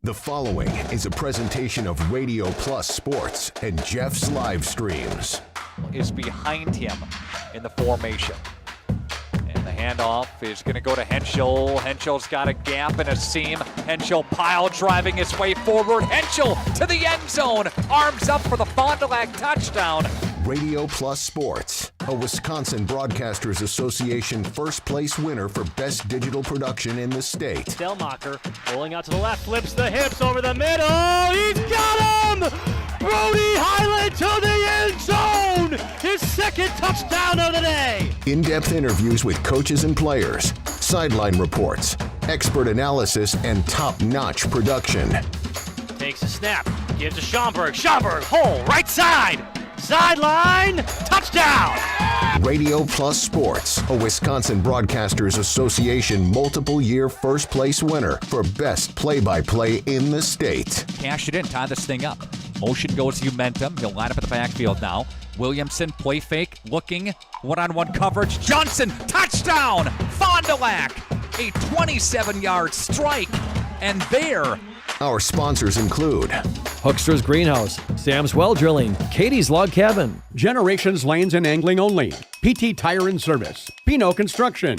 The following is a presentation of Radio Plus Sports and Jeff's live streams. Is behind him in the formation. And the handoff is going to go to Henschel. Henschel's got a gap and a seam. Henschel pile driving his way forward. Henschel to the end zone. Arms up for the Fond du Lac touchdown. Radio Plus Sports, a Wisconsin Broadcasters Association first place winner for best digital production in the state. Delmacher rolling out to the left, flips the hips over the middle. He's got him! Brody Highland to the end zone! His second touchdown of the day! In-depth interviews with coaches and players, sideline reports, expert analysis, and top-notch production. Takes a snap, gives to Schomburg. Schomburg, hole, right side! Sideline, touchdown! Radio Plus Sports, a Wisconsin Broadcasters Association multiple-year first-place winner for best play-by-play in the state. Cash it in, tie this thing up. Motion goes to Umentum. He'll line up at the backfield now. Williamson, play fake, looking, one-on-one coverage. Johnson, touchdown! Fond du Lac, a 27-yard strike. And there, our sponsors include Hookster's Greenhouse, Sam's Well Drilling, Katie's Log Cabin, Generations Lanes and Angling Only, PT Tire and Service, Pino Construction,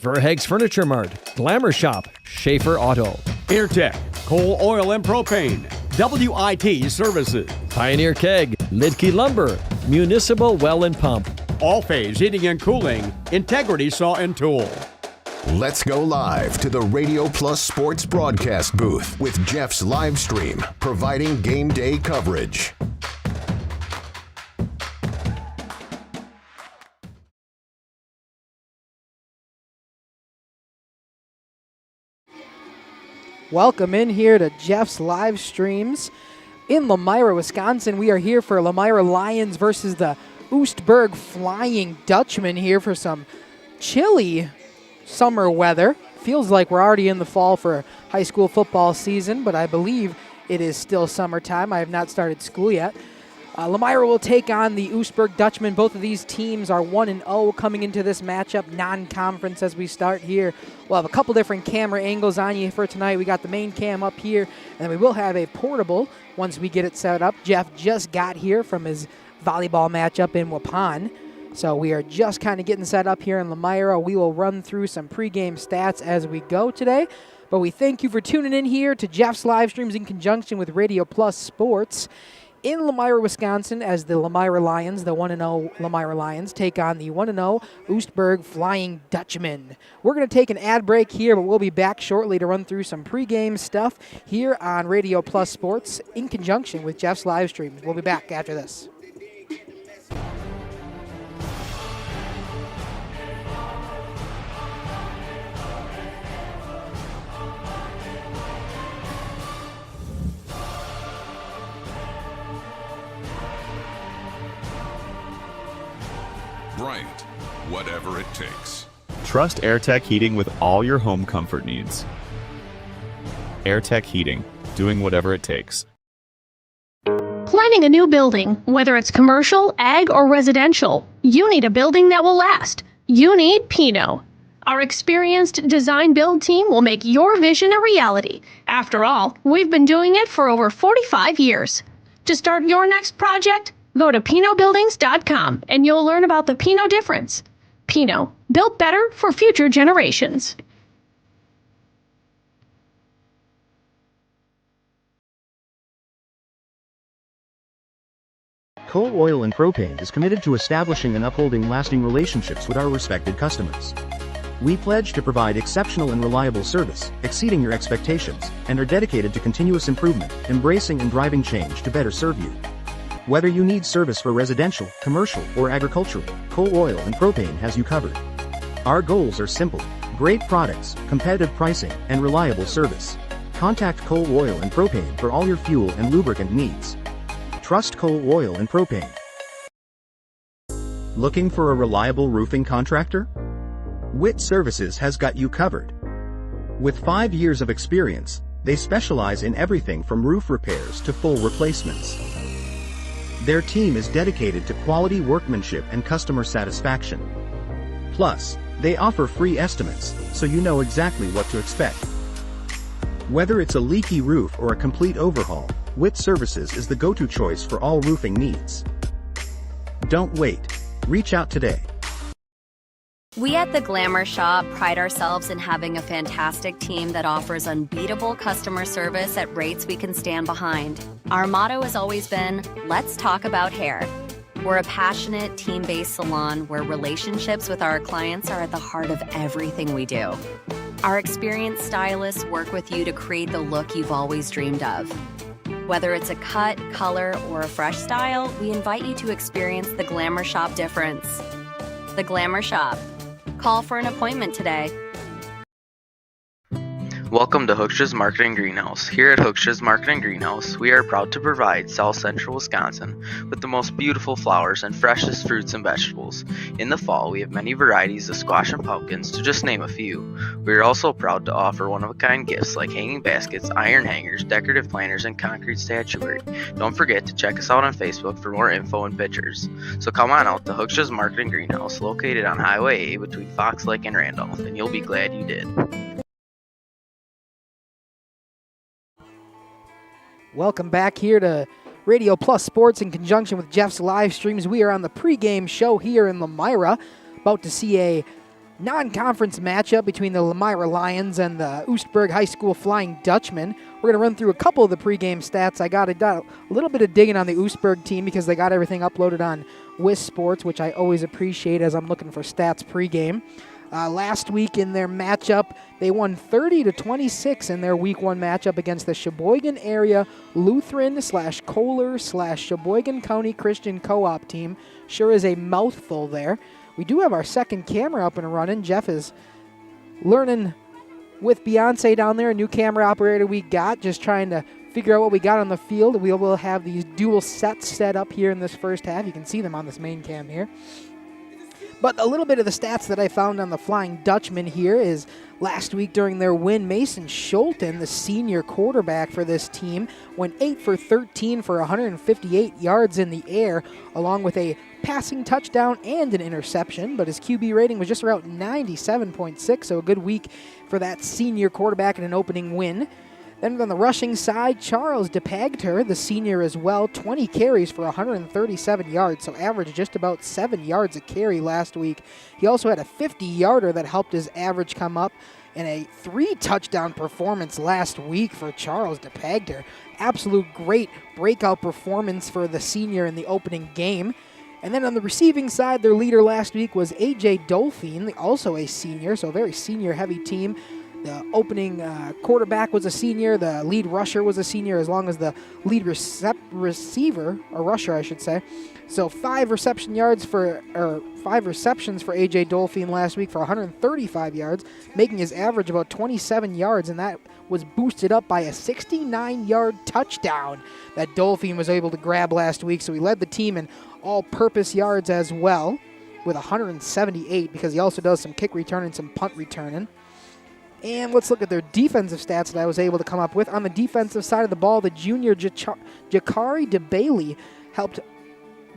Verheg's Furniture Mart, Glamour Shop, Schaefer Auto, Airtech, Coal, Oil and Propane, WIT Services, Pioneer Keg, Lidke Lumber, Municipal Well and Pump, All Phase Heating and Cooling, Integrity Saw and Tool. Let's go live to the Radio Plus Sports broadcast booth with Jeff's live stream, providing game day coverage. Welcome in here to Jeff's live streams in Lomira, Wisconsin. We are here for Lomira Lions versus the Oostburg Flying Dutchmen here for some chilly summer weather. Feels like we're already in the fall for high school football season, but I believe it is still summertime. I have not started school yet. Lomira will take on the Oostburg Dutchmen. Both of these teams are 1-0 coming into this matchup, non-conference as we start here. We'll have a couple different camera angles on you for tonight. We got the main cam up here, and then we will have a portable once we get it set up. Jeff just got here from his volleyball matchup in Waupun. So we are just kind of getting set up here in Lomira. We will run through some pregame stats as we go today. But we thank you for tuning in here to Jeff's live streams in conjunction with Radio Plus Sports in Lomira, Wisconsin, as the Lomira Lions, the 1-0 Lomira Lions, take on the 1-0 Oostburg Flying Dutchmen. We're going to take an ad break here, but we'll be back shortly to run through some pregame stuff here on Radio Plus Sports in conjunction with Jeff's live streams. We'll be back after this. Bryant, whatever it takes. Trust AirTech Heating with all your home comfort needs. AirTech Heating, doing whatever it takes. Planning a new building, whether it's commercial, ag, or residential, you need a building that will last. You need Pino. Our experienced design build team will make your vision a reality. After all, we've been doing it for over 45 years. To start your next project, go to PinoBuildings.com and you'll learn about the Pino difference. Pino, built better for future generations. Coal, Oil and Propane is committed to establishing and upholding lasting relationships with our respected customers. We pledge to provide exceptional and reliable service, exceeding your expectations, and are dedicated to continuous improvement, embracing and driving change to better serve you. Whether you need service for residential, commercial, or agricultural, Coal, Oil and Propane has you covered. Our goals are simple: great products, competitive pricing, and reliable service. Contact Coal, Oil and Propane for all your fuel and lubricant needs. Trust Coal, Oil and Propane. Looking for a reliable roofing contractor? WIT Services has got you covered. With 5 years of experience, they specialize in everything from roof repairs to full replacements. Their team is dedicated to quality workmanship and customer satisfaction. Plus, they offer free estimates, so you know exactly what to expect. Whether it's a leaky roof or a complete overhaul, WIT Services is the go-to choice for all roofing needs. Don't wait. Reach out today. We at the Glamour Shop pride ourselves in having a fantastic team that offers unbeatable customer service at rates we can stand behind. Our motto has always been, let's talk about hair. We're a passionate, team-based salon where relationships with our clients are at the heart of everything we do. Our experienced stylists work with you to create the look you've always dreamed of. Whether it's a cut, color, or a fresh style, we invite you to experience the Glamour Shop difference. The Glamour Shop. Call for an appointment today. Welcome to Hoekstra's Marketing Greenhouse. Here at Hoekstra's Marketing Greenhouse, we are proud to provide South Central Wisconsin with the most beautiful flowers and freshest fruits and vegetables. In the fall, we have many varieties of squash and pumpkins, to just name a few. We are also proud to offer one-of-a-kind gifts like hanging baskets, iron hangers, decorative planters, and concrete statuary. Don't forget to check us out on Facebook for more info and pictures. So come on out to Hoekstra's Marketing Greenhouse, located on Highway A between Fox Lake and Randolph, and you'll be glad you did. Welcome back here to Radio Plus Sports in conjunction with Jeff's live streams. We are on the pregame show here in Lomira, about to see a non-conference matchup between the Lomira Lions and the Oostburg High School Flying Dutchmen. We're going to run through a couple of the pregame stats. I got a little bit of digging on the Oostburg team because they got everything uploaded on WIS Sports, which I always appreciate as I'm looking for stats pregame. Last week in their matchup, they won 30-26 in their Week 1 matchup against the Sheboygan Area Lutheran/Kohler/Sheboygan County Christian Co-op team. Sure is a mouthful there. We do have our second camera up and running. Jeff is learning with Beyonce down there, a new camera operator we got, just trying to figure out what we got on the field. We will have these dual sets set up here in this first half. You can see them on this main cam here. But a little bit of the stats that I found on the Flying Dutchman here is last week during their win, Mason Scholten, the senior quarterback for this team, went 8 for 13 for 158 yards in the air, along with a passing touchdown and an interception. But his QB rating was just around 97.6, so a good week for that senior quarterback in an opening win. Then on the rushing side, Charles DePagter, the senior as well, 20 carries for 137 yards, so averaged just about 7 yards a carry last week. He also had a 50-yarder that helped his average come up, and a 3-touchdown performance last week for Charles DePagter. Absolute great breakout performance for the senior in the opening game. And then on the receiving side, their leader last week was A.J. Dolphine, also a senior, so a very senior-heavy team. The opening quarterback was a senior. The lead rusher was a senior, as long as the lead receiver, or rusher, I should say. So 5 receptions for A.J. Dolphine last week for 135 yards, making his average about 27 yards, and that was boosted up by a 69-yard touchdown that Dolphine was able to grab last week. So he led the team in all-purpose yards as well with 178, because he also does some kick return and some punt returning. And let's look at their defensive stats that I was able to come up with. On the defensive side of the ball, the junior Jakari DeBailey helped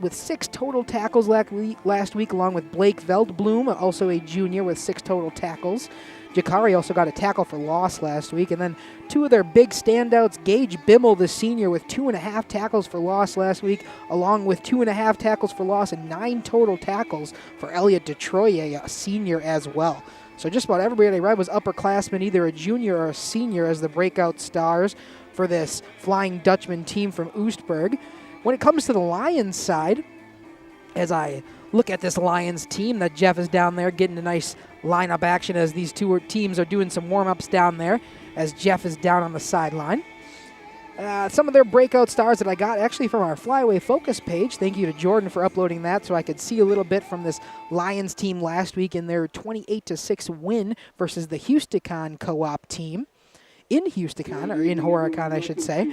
with 6 total tackles last week, along with Blake Veldblum, also a junior with 6 total tackles. Jakari also got a tackle for loss last week. And then 2 of their big standouts, Gage Bimmel, the senior, with 2.5 tackles for loss last week, along with 2.5 tackles for loss and 9 total tackles for Elliot Detroye, a senior as well. So just about everybody they read was upperclassmen, either a junior or a senior, as the breakout stars for this Flying Dutchman team from Oostburg. When it comes to the Lions side, as I look at this Lions team that Jeff is down there getting a nice lineup action as these two teams are doing some warm-ups down there, as Jeff is down on the sideline. Some of their breakout stars that I got actually from our Flyaway Focus page. Thank you to Jordan for uploading that so I could see a little bit from this Lions team last week in their 28-6 win versus the Houston Co-op team in Houston, or in Horicon, I should say,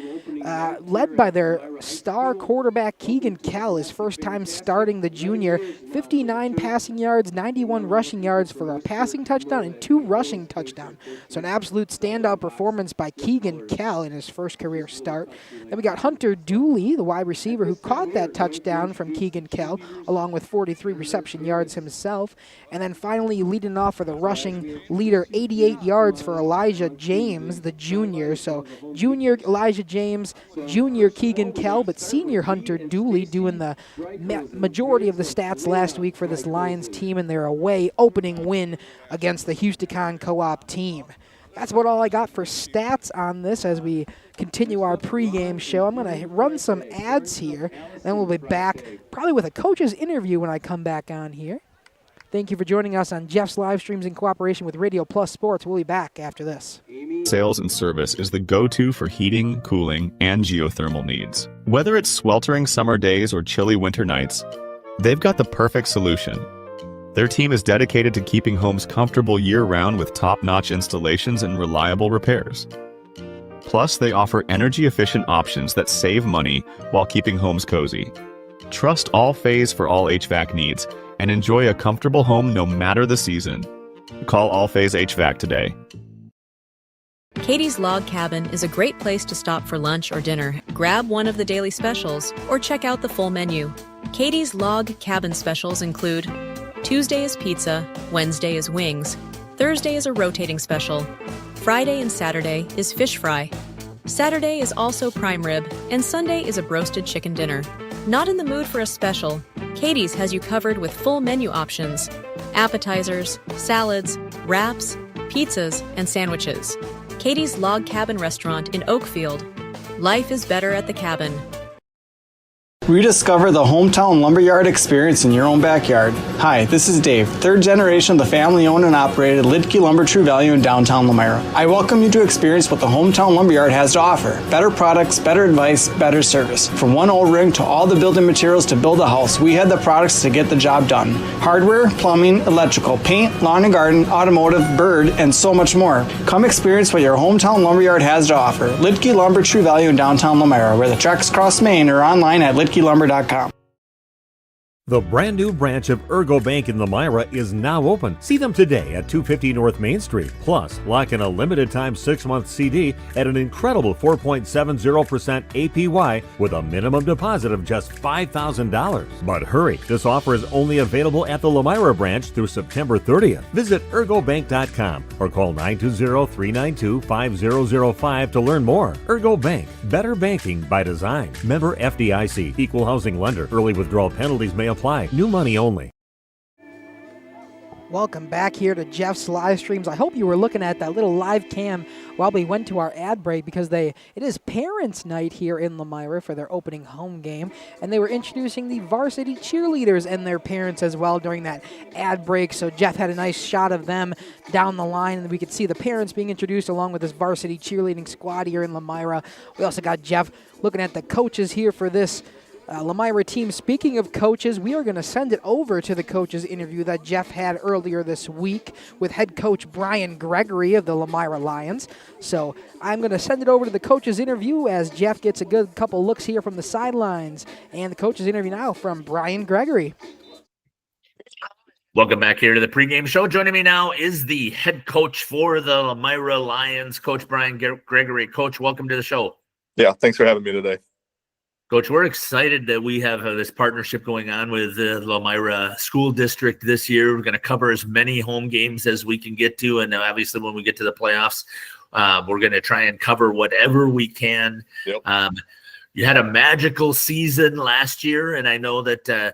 led by their star quarterback Keegan Kell, his first time starting the junior. 59 passing yards, 91 rushing yards for a passing touchdown and 2 rushing touchdowns. So an absolute standout performance by Keegan Kell in his first career start. Then we got Hunter Dooley, the wide receiver, who caught that touchdown from Keegan Kell, along with 43 reception yards himself. And then finally leading off for the rushing leader, 88 yards for Elijah James, the the juniors. So junior Elijah James, junior Keegan Kell, but senior Hunter Dooley doing the majority of the stats last week for this Lions team in their away opening win against the Houston Co-op team. That's about all I got for stats on this as we continue our pregame show. I'm going to run some ads here, then we'll be back probably with a coach's interview when I come back on here. Thank you for joining us on Jeff's live streams in cooperation with Radio Plus Sports. We'll be back after this. Sales and Service is the go-to for heating, cooling, and geothermal needs. Whether it's sweltering summer days or chilly winter nights, they've got the perfect solution. Their team is dedicated to keeping homes comfortable year-round with top-notch installations and reliable repairs. Plus, they offer energy-efficient options that save money while keeping homes cozy. Trust All-Phase for all HVAC needs and enjoy a comfortable home no matter the season. Call All-Phase HVAC today. Katie's Log Cabin is a great place to stop for lunch or dinner, grab one of the daily specials, or check out the full menu. Katie's Log Cabin specials include Tuesday is pizza, Wednesday is wings, Thursday is a rotating special, Friday and Saturday is fish fry, Saturday is also prime rib, and Sunday is a broasted chicken dinner. Not in the mood for a special? Katie's has you covered with full menu options, appetizers, salads, wraps, pizzas, and sandwiches. Katie's Log Cabin Restaurant in Oakfield. Life is better at the cabin. Rediscover the hometown lumberyard experience in your own backyard. Hi, this is Dave, third generation of the family-owned and operated Lidke Lumber True Value in downtown Lomira. I welcome you to experience what the hometown lumberyard has to offer. Better products, better advice, better service. From one O-ring to all the building materials to build a house, we had the products to get the job done. Hardware, plumbing, electrical, paint, lawn and garden, automotive, bird, and so much more. Come experience what your hometown lumberyard has to offer. Lidke Lumber True Value in downtown Lomira, where the tracks cross Main, or online at lidkelumber.com. The brand new branch of Ergo Bank in Lomira is now open. See them today at 250 North Main Street. Plus, lock in a limited time 6-month CD at an incredible 4.70% APY with a minimum deposit of just $5,000. But hurry, this offer is only available at the Lomira branch through September 30th. Visit ergobank.com or call 920-392-5005 to learn more. Ergo Bank, better banking by design. Member FDIC, equal housing lender. Early withdrawal penalties may apply. New money only. Welcome back here to Jeff's live streams. I hope you were looking at that little live cam while we went to our ad break, because it is parents' night here in Lomira for their opening home game, and they were introducing the varsity cheerleaders and their parents as well during that ad break. So Jeff had a nice shot of them down the line, and we could see the parents being introduced along with this varsity cheerleading squad here in Lomira. We also got Jeff looking at the coaches here for this Lomira team. Speaking of coaches, we are going to send it over to the coaches interview that Jeff had earlier this week with head coach Brian Gregory of the Lomira Lions. So I'm going to send it over to the coaches interview as Jeff gets a good couple looks here from the sidelines. And the coaches interview now from Brian Gregory. Welcome back here to the pregame show. Joining me now is the head coach for the Lomira Lions, Coach Brian Gregory. Coach, welcome to the show. Yeah, thanks for having me today. Coach, we're excited that we have this partnership going on with the Lomira School District this year. We're going to cover as many home games as we can get to, and obviously when we get to the playoffs, we're going to try and cover whatever we can. Yep. You had a magical season last year, and I know that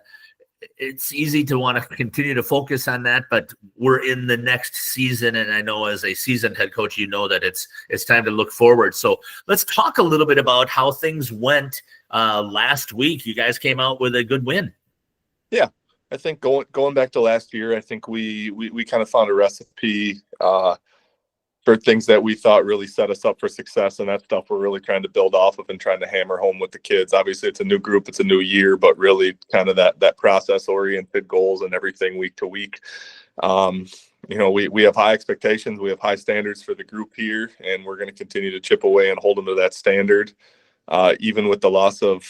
it's easy to want to continue to focus on that, but we're in the next season, and I know as a seasoned head coach, you know that it's time to look forward. So let's talk a little bit about how things went last week. You guys came out with a good win. Yeah, I think going back to last year, I think we kind of found a recipe for things that we thought really set us up for success, and that stuff we're really trying to build off of and trying to hammer home with the kids. Obviously, it's a new group, it's a new year, but really kind of that process-oriented goals and everything week to week. We have high expectations, we have high standards for the group here, and we're going to continue to chip away and hold them to that standard. Even with the loss of,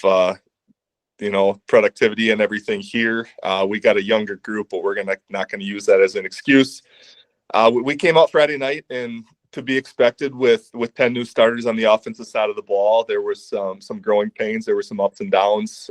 productivity and everything here, we got a younger group, but we're not going to use that as an excuse. We came out Friday night, and to be expected with 10 new starters on the offensive side of the ball, there was some growing pains. There were some ups and downs.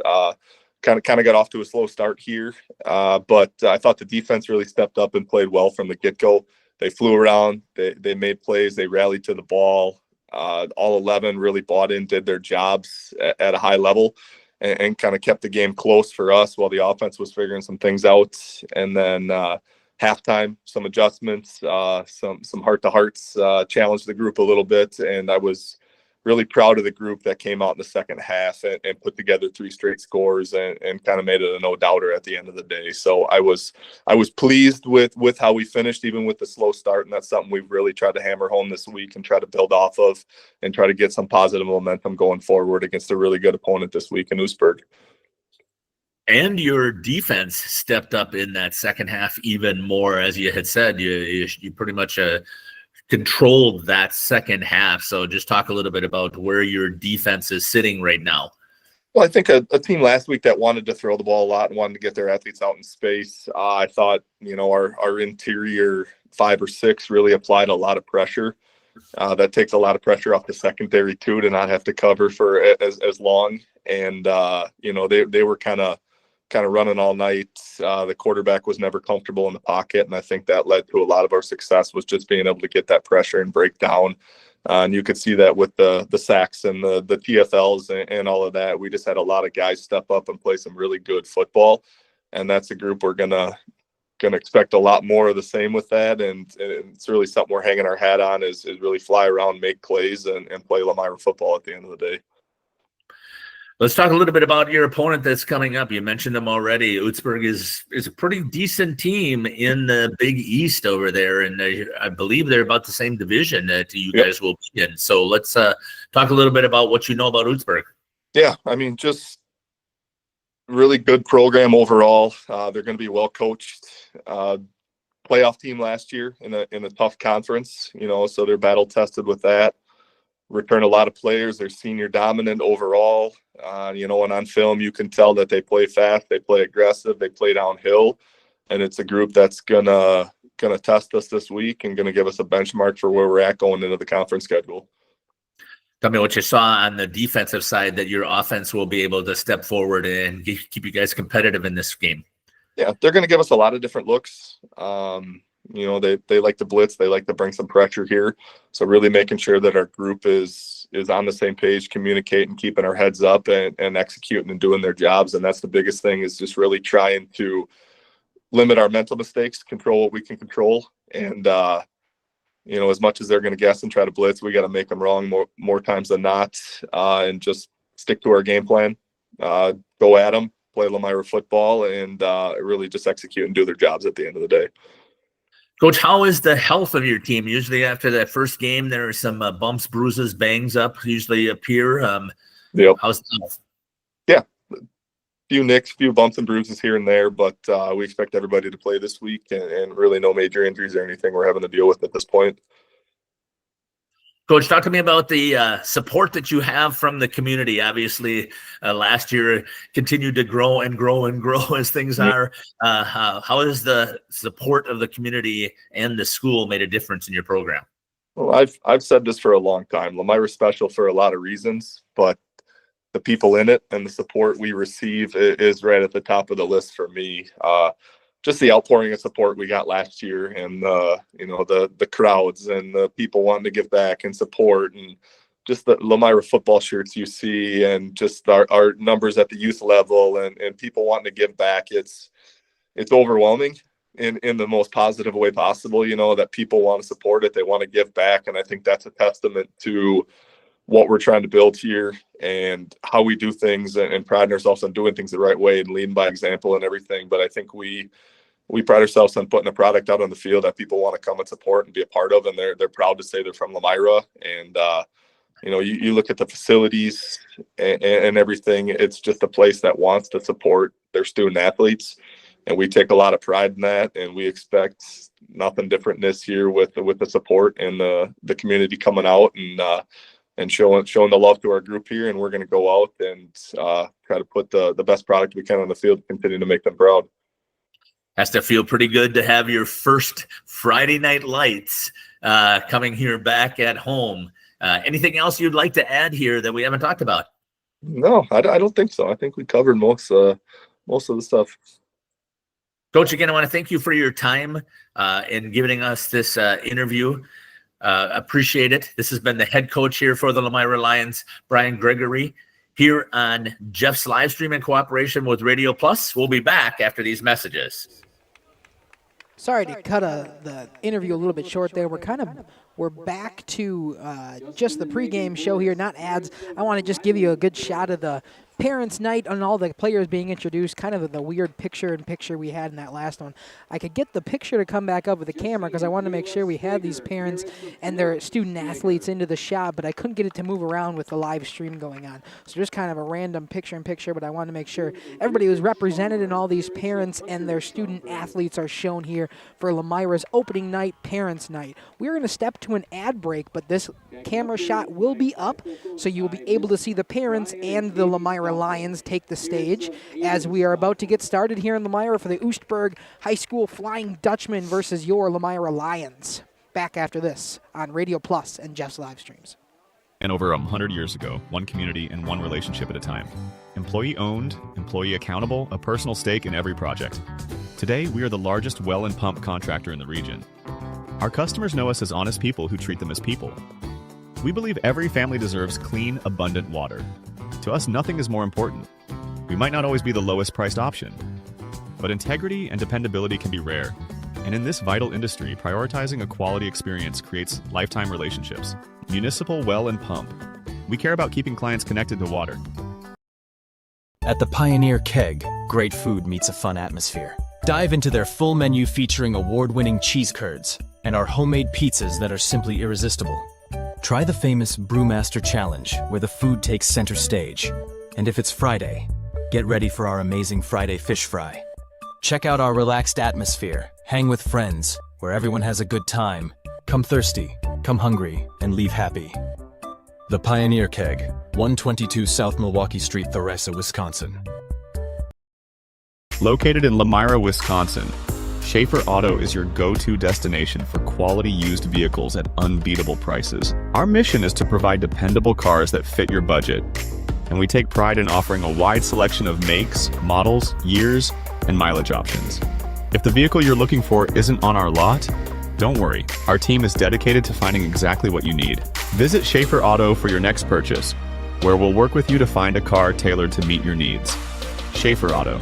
Kind of got off to a slow start here, but I thought the defense really stepped up and played well from the get-go. They flew around. They made plays. They rallied to the ball. All 11 really bought in, did their jobs at a high level, and kind of kept the game close for us while the offense was figuring some things out. And then halftime, some adjustments, some heart-to-hearts challenged the group a little bit, and I was really proud of the group that came out in the second half and put together 3 straight scores and kind of made it a no-doubter at the end of the day. So I was pleased with how we finished, even with the slow start, and that's something we've really tried to hammer home this week and try to build off of and try to get some positive momentum going forward against a really good opponent this week in Oostburg. And your defense stepped up in that second half even more, as you had said. You pretty much controlled that second half. So just talk a little bit about where your defense is sitting right now. Well, I think a team last week that wanted to throw the ball a lot and wanted to get their athletes out in space. I thought, our interior 5 or 6 really applied a lot of pressure. That takes a lot of pressure off the secondary too, to not have to cover for as long. And they were kind of running all night. The quarterback was never comfortable in the pocket, and I think that led to a lot of our success, was just being able to get that pressure and break down. And you could see that with the sacks and the TFLs and all of that. We just had a lot of guys step up and play some really good football, and that's a group we're gonna expect a lot more of the same with that. And it's really something we're hanging our hat on, is really fly around, make plays, and play Lomira football at the end of the day. Let's talk a little bit about your opponent that's coming up. You mentioned them already. Oostburg is a pretty decent team in the Big East over there, and I believe they're about the same division that you guys will be in. So let's talk a little bit about what you know about Oostburg. Yeah, just really good program overall. They're going to be well coached. Playoff team last year in a tough conference, so they're battle tested with that. Return a lot of players. They're senior dominant overall. And on film, you can tell that they play fast, they play aggressive, they play downhill, and it's a group that's gonna test us this week and gonna give us a benchmark for where we're at going into the conference schedule. Tell me what you saw on the defensive side that your offense will be able to step forward and keep you guys competitive in this game. Yeah, they're gonna give us a lot of different looks. They like to blitz, they like to bring some pressure here. So really making sure that our group is on the same page, communicating, keeping our heads up and executing and doing their jobs. And that's the biggest thing, is just really trying to limit our mental mistakes, control what we can control. And, as much as they're going to guess and try to blitz, we got to make them wrong more times than not, and just stick to our game plan, go at them, play Lomira football, and really just execute and do their jobs at the end of the day. Coach, how is the health of your team? Usually after that first game, there are some bumps, bruises, bangs up usually appear. Yep. How's the health? Yeah, a few nicks, few bumps and bruises here and there, but we expect everybody to play this week, and really no major injuries or anything we're having to deal with at this point. Coach, talk to me about the support that you have from the community. Obviously, last year continued to grow and grow and grow as things are. How has the support of the community and the school made a difference in your program? Well, I've said this for a long time. Lomira's special for a lot of reasons, but the people in it and the support we receive is right at the top of the list for me. Just the outpouring of support we got last year, and the crowds and the people wanting to give back and support, and just the Lomira football shirts you see, and just our numbers at the youth level, and people wanting to give back. It's overwhelming in the most positive way possible, that people want to support it. They want to give back. And I think that's a testament to what we're trying to build here and how we do things, and pride ourselves on doing things the right way and leading by example and everything. But I think we pride ourselves on putting a product out on the field that people want to come and support and be a part of, and they're proud to say they're from Lomira. And you look at the facilities and everything, it's just a place that wants to support their student athletes, and we take a lot of pride in that, and we expect nothing different this year with the support and the community coming out and showing the love to our group here. And we're going to go out and try to put the best product we can on the field to continue to make them proud. Has to feel pretty good to have your first Friday Night Lights coming here back at home. Anything else you'd like to add here that we haven't talked about? No, I don't think so. I think we covered most of the stuff. Coach, again, I want to thank you for your time in giving us this interview. Appreciate it. This has been the head coach here for the Lomira Lions, Brian Gregory, here on Jeff's live stream in cooperation with Radio Plus. We'll be back after these messages. Sorry to cut the interview a little bit short there. We're back to just the pregame show here, not ads. I want to just give you a good shot of the parents' night and all the players being introduced, kind of the weird picture-in-picture we had in that last one. I could get the picture to come back up with the camera because I wanted to make sure we had these parents and their student-athletes into the shot, but I couldn't get it to move around with the live stream going on. So just kind of a random picture-in-picture, but I wanted to make sure everybody was represented and all these parents and their student-athletes are shown here for Lomira's opening night, Parents' Night. We're going to step to an ad break, but this camera shot will be up, so you will be able to see the parents and the Lomira Lions take the stage as we are about to get started here in Lomira for the Oostburg High School Flying Dutchmen versus your Lomira Lions. Back after this on Radio Plus and Jeff's live streams. And over 100 years ago, one community and one relationship at a time. Employee owned, employee accountable, a personal stake in every project. Today, we are the largest well and pump contractor in the region. Our customers know us as honest people who treat them as people. We believe every family deserves clean, abundant water. To us, nothing is more important. We might not always be the lowest priced option, but integrity and dependability can be rare. And in this vital industry, prioritizing a quality experience creates lifetime relationships. Municipal well and pump. We care about keeping clients connected to water. At the Pioneer Keg, great food meets a fun atmosphere. Dive into their full menu featuring award-winning cheese curds and our homemade pizzas that are simply irresistible. Try the famous Brewmaster Challenge, where the food takes center stage. And if it's Friday, get ready for our amazing Friday fish fry. Check out our relaxed atmosphere, hang with friends, where everyone has a good time. Come thirsty, come hungry, and leave happy. The Pioneer Keg, 122 South Milwaukee Street, Theresa, Wisconsin. Located in Lomira, Wisconsin, Schaefer Auto is your go-to destination for quality used vehicles at unbeatable prices. Our mission is to provide dependable cars that fit your budget, and we take pride in offering a wide selection of makes, models, years, and mileage options. If the vehicle you're looking for isn't on our lot, don't worry. Our team is dedicated to finding exactly what you need. Visit Schaefer Auto for your next purchase, where we'll work with you to find a car tailored to meet your needs. Schaefer Auto.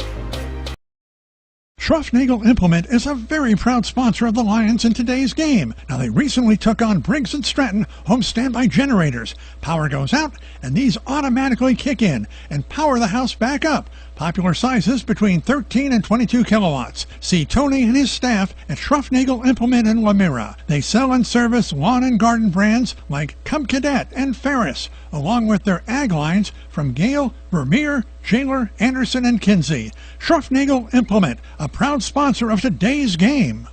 Schruffnagel Implement is a very proud sponsor of the Lions in today's game. Now, they recently took on Briggs & Stratton home standby generators. Power goes out, and these automatically kick in and power the house back up. Popular sizes between 13 and 22 kilowatts. See Tony and his staff at Schruffnagel Implement in Lomira. They sell and service lawn and garden brands like Cub Cadet and Ferris, along with their ag lines from Gale, Vermeer, Shaler, Anderson, and Kinsey. Schruffnagel Implement, a proud sponsor of today's game.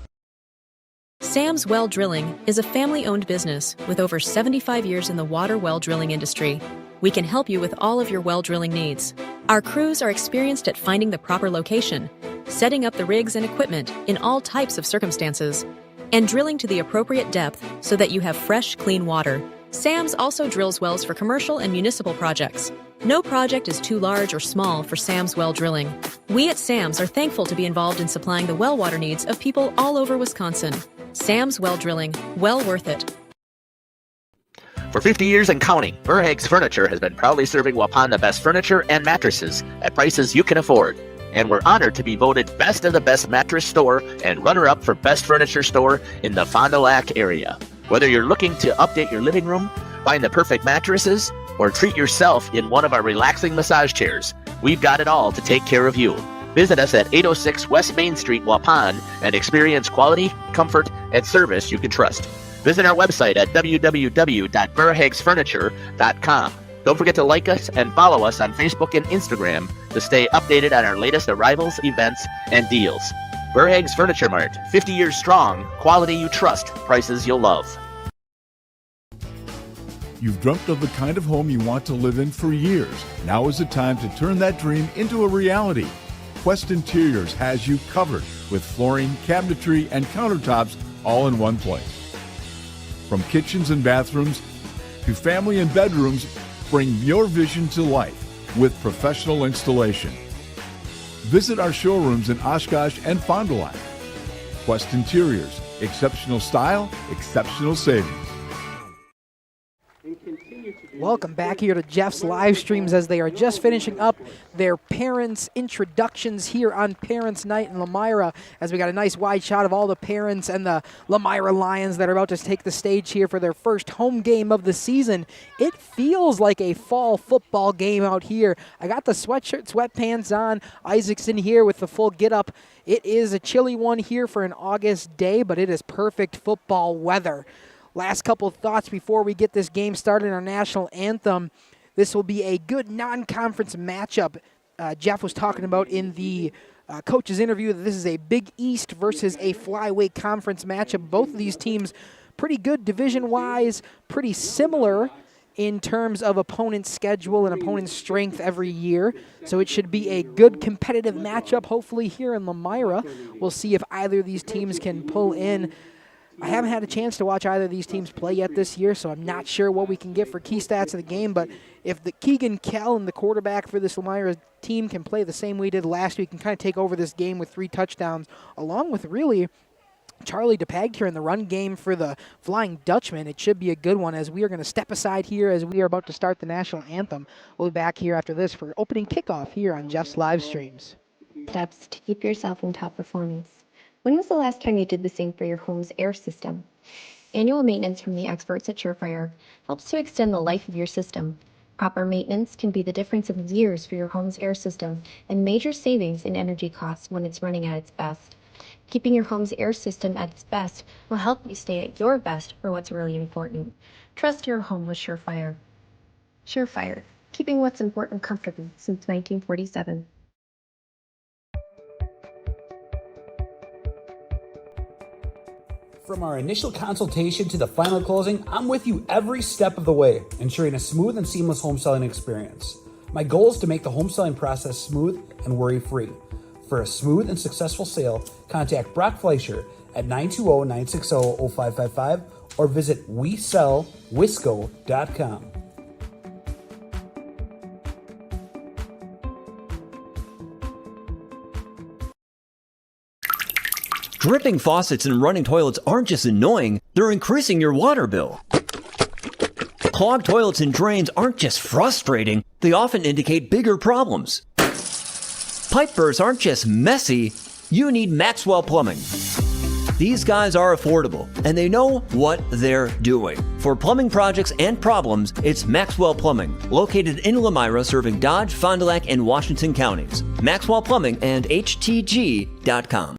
Sam's Well Drilling is a family-owned business with over 75 years in the water well drilling industry. We can help you with all of your well drilling needs. Our crews are experienced at finding the proper location, setting up the rigs and equipment in all types of circumstances, and drilling to the appropriate depth so that you have fresh, clean water. Sam's also drills wells for commercial and municipal projects. No project is too large or small for Sam's Well Drilling. We at Sam's are thankful to be involved in supplying the well water needs of people all over Wisconsin. Sam's Well Drilling, well worth it. For 50 years and counting, Verhaeg's Furniture has been proudly serving Waupun the best furniture and mattresses at prices you can afford. And we're honored to be voted Best of the Best Mattress Store and runner-up for Best Furniture Store in the Fond du Lac area. Whether you're looking to update your living room, find the perfect mattresses, or treat yourself in one of our relaxing massage chairs, we've got it all to take care of you. Visit us at 806 West Main Street, Waupun, and experience quality, comfort, and service you can trust. Visit our website at www.verhaegsfurniture.com. Don't forget to like us and follow us on Facebook and Instagram to stay updated on our latest arrivals, events, and deals. Verhaeg's Furniture Mart, 50 years strong, quality you trust, prices you'll love. You've dreamt of the kind of home you want to live in for years. Now is the time to turn that dream into a reality. Quest Interiors has you covered with flooring, cabinetry, and countertops all in one place. From kitchens and bathrooms to family and bedrooms, bring your vision to life with professional installation. Visit our showrooms in Oshkosh and Fond du Lac. Quest Interiors, exceptional style, exceptional savings. Welcome back here to Jeff's live streams as they are just finishing up their parents' introductions here on Parents' Night in Lomira, as we got a nice wide shot of all the parents and the Lomira Lions that are about to take the stage here for their first home game of the season. It feels like a fall football game out here. I got the sweatshirt, sweatpants on. Isaacson here with the full get-up. It is a chilly one here for an August day, but it is perfect football weather. Last couple of thoughts before we get this game started in our national anthem. This will be a good non-conference matchup. Jeff was talking about in the coach's interview that this is a Big East versus a flyweight conference matchup. Both of these teams pretty good division-wise, pretty similar in terms of opponent schedule and opponent strength every year. So it should be a good competitive matchup, hopefully, here in Lomira. We'll see if either of these teams can pull in. I haven't had a chance to watch either of these teams play yet this year, so I'm not sure what we can get for key stats of the game. But if the Keegan Kell and the quarterback for this Lomira team can play the same way we did last week and kind of take over this game with 3 touchdowns, along with really Charlie DePag here in the run game for the Flying Dutchmen, it should be a good one as we are going to step aside here as we are about to start the national anthem. We'll be back here after this for opening kickoff here on Jeff's live streams. Steps to keep yourself in top performance. When was the last time you did the same for your home's air system? Annual maintenance from the experts at Surefire helps to extend the life of your system. Proper maintenance can be the difference of years for your home's air system and major savings in energy costs when it's running at its best. Keeping your home's air system at its best will help you stay at your best for what's really important. Trust your home with Surefire. Surefire, keeping what's important comfortable since 1947. From our initial consultation to the final closing, I'm with you every step of the way, ensuring a smooth and seamless home selling experience. My goal is to make the home selling process smooth and worry-free. For a smooth and successful sale, contact Brock Fleischer at 920-960-0555 or visit WeSellWisco.com. Dripping faucets and running toilets aren't just annoying, they're increasing your water bill. Clogged toilets and drains aren't just frustrating, they often indicate bigger problems. Pipe bursts aren't just messy, you need Maxwell Plumbing. These guys are affordable, and they know what they're doing. For plumbing projects and problems, it's Maxwell Plumbing, located in Lomira, serving Dodge, Fond du Lac, and Washington counties. Maxwell Plumbing and HTG.com.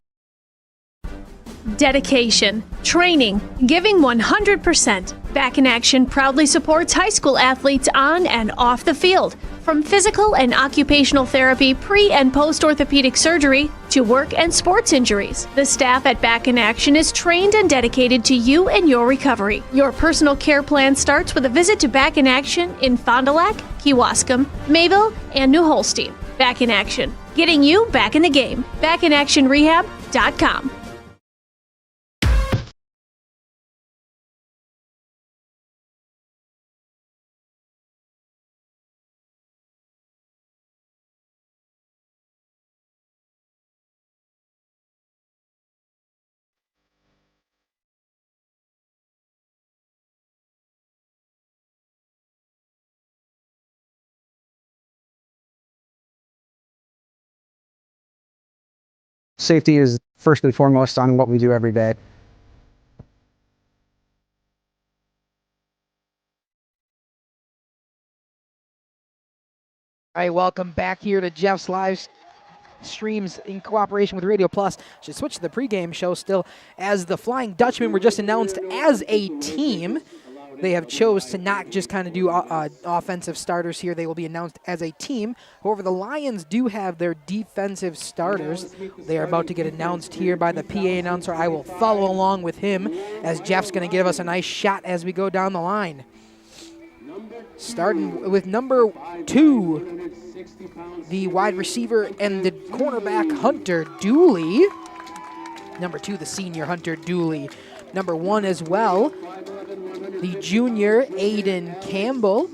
Dedication, training, giving 100%. Back in Action proudly supports high school athletes on and off the field. From physical and occupational therapy, pre- and post-orthopedic surgery, to work and sports injuries. The staff at Back in Action is trained and dedicated to you and your recovery. Your personal care plan starts with a visit to Back in Action in Fond du Lac, Kewaskum, Mayville, and New Holstein. Back in Action, getting you back in the game. BackInActionRehab.com. Safety is first and foremost on what we do every day. All right, welcome back here to Jeff's live streams in cooperation with Radio Plus. Should switch to the pregame show still, as the Flying Dutchmen were just announced as a team. They have chose to not just kind of do offensive starters here. They will be announced as a team. However, the Lions do have their defensive starters. They are about to get announced here by the PA announcer. I will follow along with him as Jeff's going to give us a nice shot as we go down the line. Starting with number 2, the wide receiver and the cornerback, Hunter Dooley. Number 2, the senior Hunter Dooley. Number 1 as well, the junior Aiden Campbell.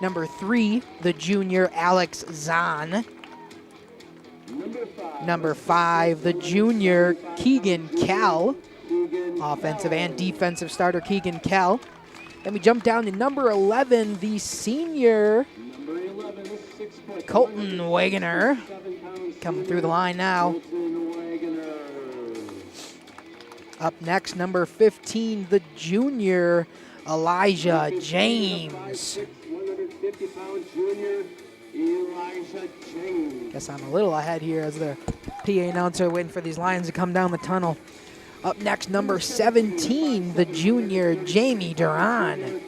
Number 3, the junior Alex Zahn. Number 5, the junior Keegan Kell. Offensive and defensive starter Keegan Kell. Then we jump down to number 11, the senior Colton Wagoner. Coming through the line now. Up next, number 15, the junior Elijah James. Guess I'm a little ahead here as the PA announcer waiting for these Lions to come down the tunnel. Up next, number 17, the junior Jamie Duran.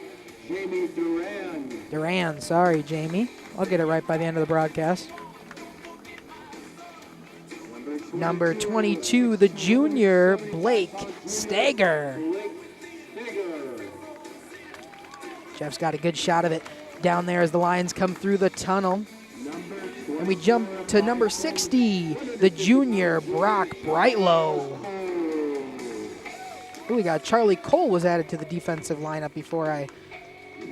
Duran, sorry, Jamie. I'll get it right by the end of the broadcast. Number 22, the junior Blake Stager. Jeff's got a good shot of it down there as the Lions come through the tunnel. And we jump to number 60, the junior Brock Brightlow. Ooh, we got Charlie Cole was added to the defensive lineup before I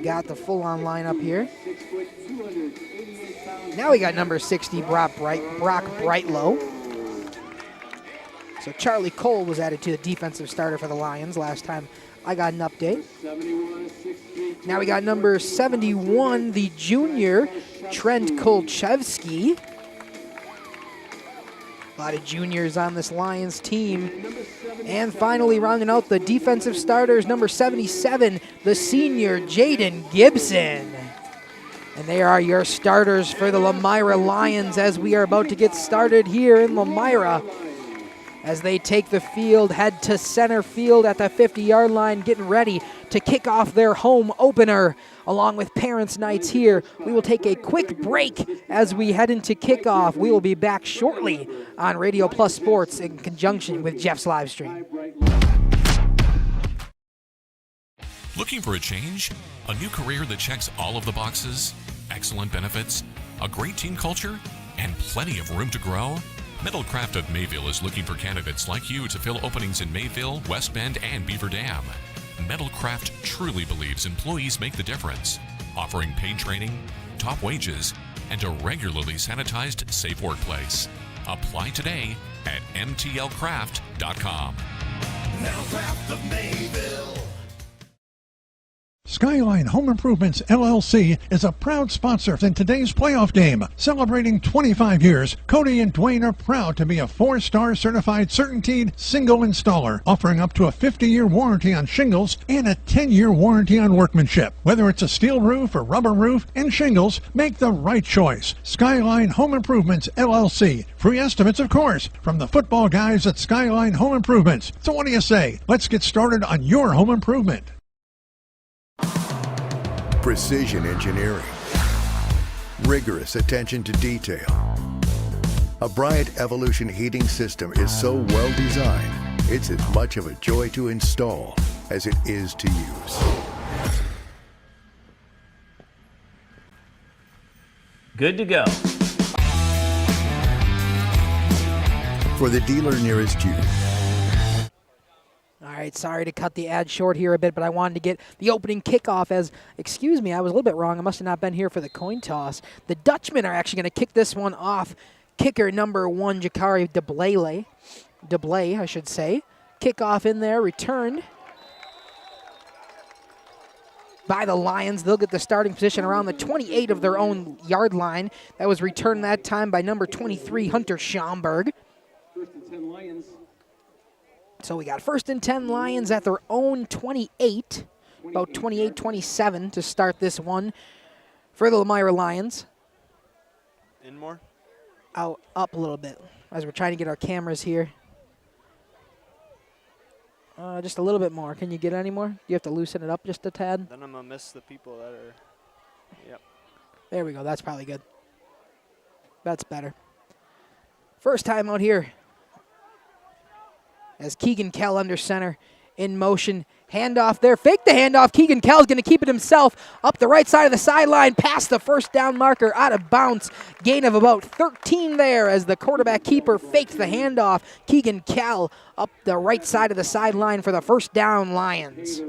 got the full-on lineup here. Now we got number 60, Brock Brightlow. So Charlie Cole was added to the defensive starter for the Lions last time I got an update. Now we got number 71, the junior Trent Kolchevsky. A lot of juniors on this Lions team. And finally, rounding out the defensive starters, number 77, the senior Jaden Gibson. And they are your starters for the Lomira Lions as we are about to get started here in Lomira. As they take the field, head to center field at the 50-yard line, getting ready to kick off their home opener. Along with Parents' Nights here, we will take a quick break as we head into kickoff. We will be back shortly on Radio Plus Sports in conjunction with Jeff's live stream. Looking for a change? A new career that checks all of the boxes? Excellent benefits? A great team culture? And plenty of room to grow? Metalcraft of Mayville is looking for candidates like you to fill openings in Mayville, West Bend, and Beaver Dam. Metalcraft truly believes employees make the difference, offering paid training, top wages, and a regularly sanitized, safe workplace. Apply today at mtlcraft.com. Metalcraft of Mayville. Skyline Home Improvements, LLC is a proud sponsor in today's playoff game. Celebrating 25 years, Cody and Dwayne are proud to be a 4-star certified CertainTeed single installer, offering up to a 50-year warranty on shingles and a 10-year warranty on workmanship. Whether it's a steel roof or rubber roof and shingles, make the right choice. Skyline Home Improvements, LLC. Free estimates, of course, from the football guys at Skyline Home Improvements. So what do you say? Let's get started on your home improvement. Precision engineering, rigorous attention to detail. A Bryant Evolution heating system is so well designed, it's as much of a joy to install as it is to use. Good to go. For the dealer nearest you. All right, sorry to cut the ad short here a bit, but I wanted to get the opening kickoff as, excuse me, I was a little bit wrong. I must have not been here for the coin toss. The Dutchmen are actually going to kick this one off. Kicker number 1, Jakari DeBlay, I should say. Kickoff in there, returned by the Lions. They'll get the starting position around the 28 of their own yard line. That was returned that time by number 23, Hunter Schomburg. First and 10 Lions. So we got 1st and 10 Lions at their own 28, about 28-27 to start this one for the Lomira Lions. In more? Out up a little bit as we're trying to get our cameras here. Just a little bit more. Can you get any more? You have to loosen it up just a tad. Then I'm going to miss the people that are, yep. There we go. That's probably good. That's better. First time out here. As Keegan Kell under center, in motion, handoff there, fake the handoff. Keegan Kell is going to keep it himself up the right side of the sideline, past the first down marker, out of bounds. Gain of about 13 there as the quarterback keeper faked the handoff. Keegan Kell up the right side of the sideline for the first down, Lions.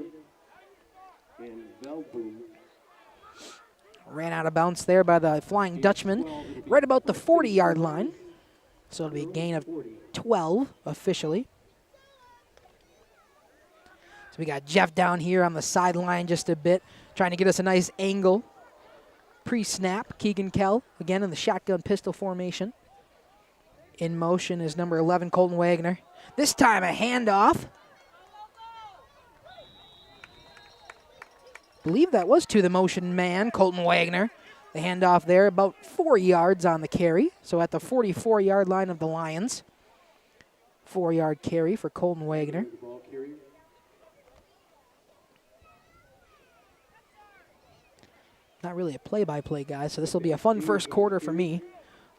Ran out of bounds there by the Flying Dutchman, right about the 40-yard line. So it'll be a gain of 12 officially. So we got Jeff down here on the sideline just a bit, trying to get us a nice angle. Pre-snap, Keegan Kell, again in the shotgun pistol formation. In motion is number 11, Colton Wagner. This time a handoff. Believe that was to the motion man, Colton Wagner. The handoff there, about 4 yards on the carry. So at the 44-yard line of the Lions. 4-yard carry for Colton Wagner. Not really a play-by-play guy, so this will be a fun first quarter for me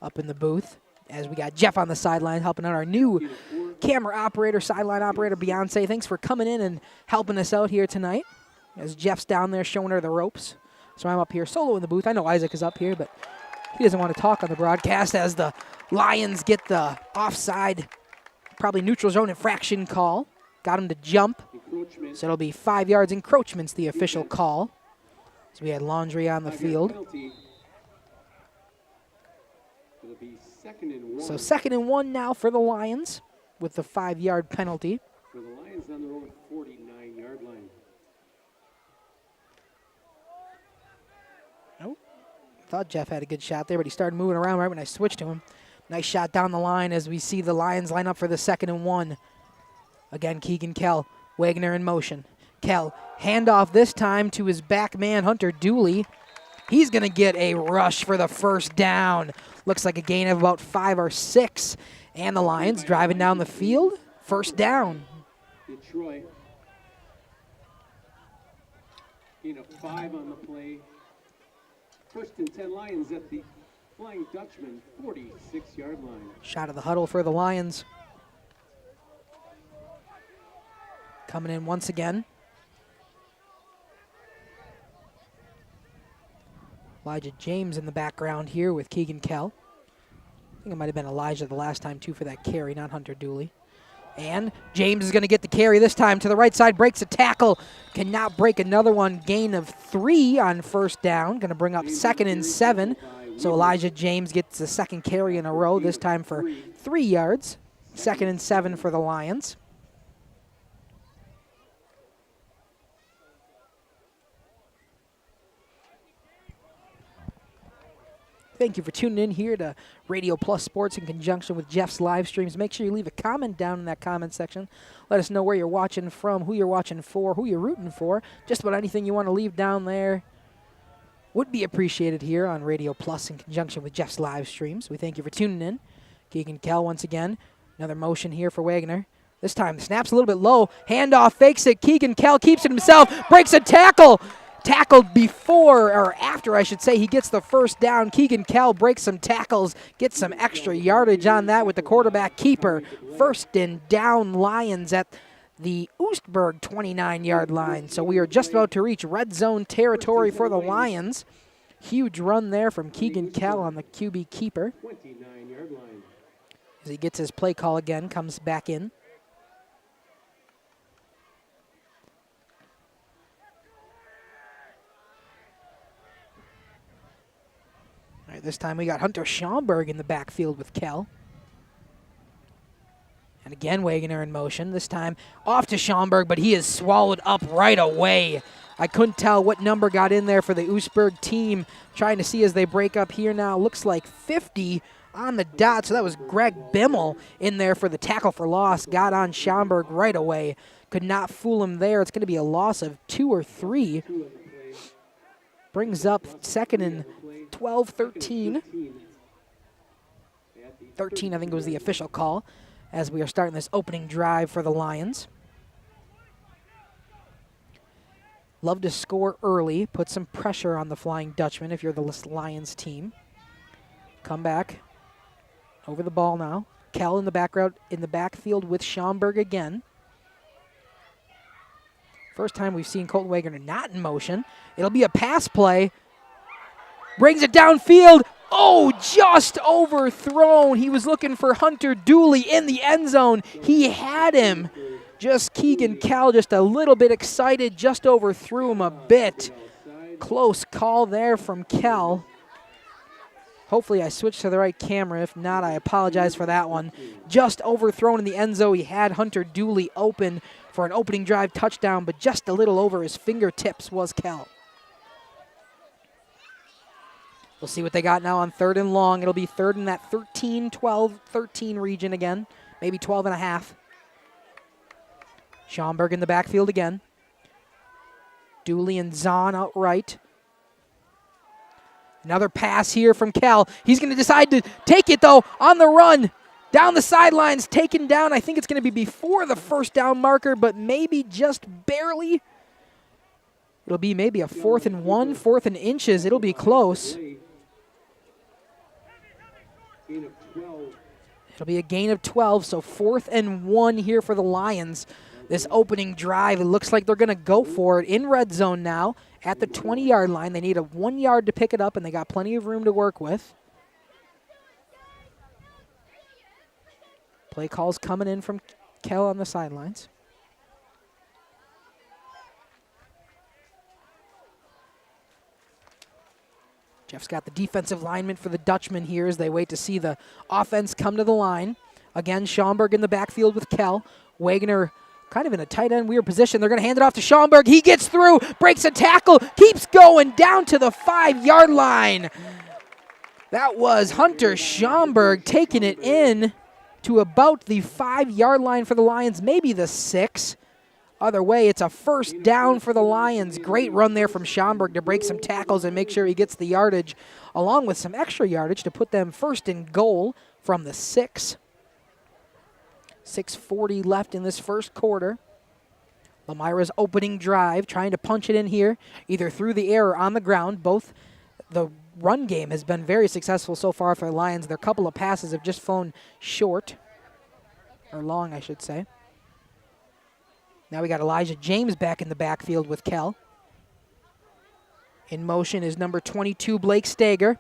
up in the booth. As we got Jeff on the sideline helping out our new camera operator, sideline operator, Beyonce. Thanks for coming in and helping us out here tonight. As Jeff's down there showing her the ropes. So I'm up here solo in the booth. I know Isaac is up here, but he doesn't want to talk on the broadcast as the Lions get the offside, probably neutral zone infraction call. Got him to jump. So it'll be 5 yards. Encroachment's the official call. So we had Laundry on the field. So 2nd and 1 now for the Lions with the 5-yard penalty. For the Lions on their own 49-yard line. Oh, thought Jeff had a good shot there, but he started moving around right when I switched to him. Nice shot down the line as we see the Lions line up for the 2nd and 1. Again, Keegan Kell, Wagner in motion. Kell, handoff this time to his back man, Hunter Dooley. He's going to get a rush for the first down. Looks like a gain of about 5 or 6. And the Lions driving down the field. First down. Detroit. Gain of 5 on the play. 1st and 10 Lions at the Flying Dutchman 46-yard line. Shot of the huddle for the Lions. Coming in once again. Elijah James in the background here with Keegan Kell. I think it might have been Elijah the last time, too, for that carry, not Hunter Dooley. And James is going to get the carry this time to the right side, breaks a tackle, cannot break another one. Gain of 3 on first down, going to bring up 2nd and 7. So Elijah James gets the 2nd carry in a row, this time for 3 yards. 2nd and 7 for the Lions. Thank you for tuning in here to Radio Plus Sports in conjunction with Jeff's live streams. Make sure you leave a comment down in that comment section. Let us know where you're watching from, who you're watching for, who you're rooting for. Just about anything you want to leave down there would be appreciated here on Radio Plus in conjunction with Jeff's live streams. We thank you for tuning in. Keegan Kell once again. Another motion here for Wagner. This time the snap's a little bit low. Handoff, fakes it. Keegan Kell keeps it himself. Breaks a tackle. Tackled before, or after I should say, he gets the first down. Keegan Kell breaks some tackles, gets some extra yardage on that with the quarterback keeper. 1st and down Lions at the Oostburg 29-yard line. So we are just about to reach red zone territory for the Lions. Huge run there from Keegan Kell on the QB keeper. 29-yard line. As he gets his play call again, comes back in. All right, this time we got Hunter Schaumburg in the backfield with Kell. And again, Wagner in motion. This time off to Schaumburg, but he is swallowed up right away. I couldn't tell what number got in there for the Oostburg team. Trying to see as they break up here now. Looks like 50 on the dot. So that was Greg Bimmel in there for the tackle for loss. Got on Schaumburg right away. Could not fool him there. It's going to be a loss of 2 or 3. Brings up 2nd and 12, 13. 13, I think, was the official call as we are starting this opening drive for the Lions. Love to score early, put some pressure on the Flying Dutchman if you're the Lions team. Come back over the ball now. Kell in the background, in the backfield with Schaumburg again. First time we've seen Colton Wagner not in motion. It'll be a pass play. Brings it downfield. Oh, just overthrown. He was looking for Hunter Dooley in the end zone. He had him. Just Keegan Kell, just a little bit excited, just overthrew him a bit. Close call there from Kell. Hopefully I switched to the right camera. If not, I apologize for that one. Just overthrown in the end zone. He had Hunter Dooley open for an opening drive touchdown, but just a little over his fingertips was Kell. We'll see what they got now on 3rd and long. It'll be 3rd in that 13, 12, 13 region again. Maybe 12 and a half. Schomburg in the backfield again. Dooley and Zahn out right. Another pass here from Kell. He's going to decide to take it, though, on the run. Down the sidelines, taken down. I think it's going to be before the first down marker, but maybe just barely. It'll be maybe a 4th and 1, 4th and inches. It'll be close. It'll be a gain of 12, so 4th and 1 here for the Lions. This opening drive, it looks like they're going to go for it in red zone now at the 20-yard line. They need a 1 yard to pick it up, and they got plenty of room to work with. Play calls coming in from Kell on the sidelines. Jeff's got the defensive lineman for the Dutchmen here as they wait to see the offense come to the line. Again, Schomburg in the backfield with Kell. Wagner kind of in a tight end weird position. They're going to hand it off to Schomburg. He gets through, breaks a tackle, keeps going down to the 5-yard line. That was Hunter Schomburg taking it in to about the 5-yard line for the Lions, maybe the 6. Other way, it's a first down for the Lions. Great run there from Schomburg to break some tackles and make sure he gets the yardage, along with some extra yardage to put them first and goal from the 6. 6:40 left in this first quarter. Lomira's opening drive, trying to punch it in here, either through the air or on the ground. Both the run game has been very successful so far for the Lions. Their couple of passes have just flown short, or long, I should say. Now we got Elijah James back in the backfield with Kell. In motion is number 22, Blake Stager.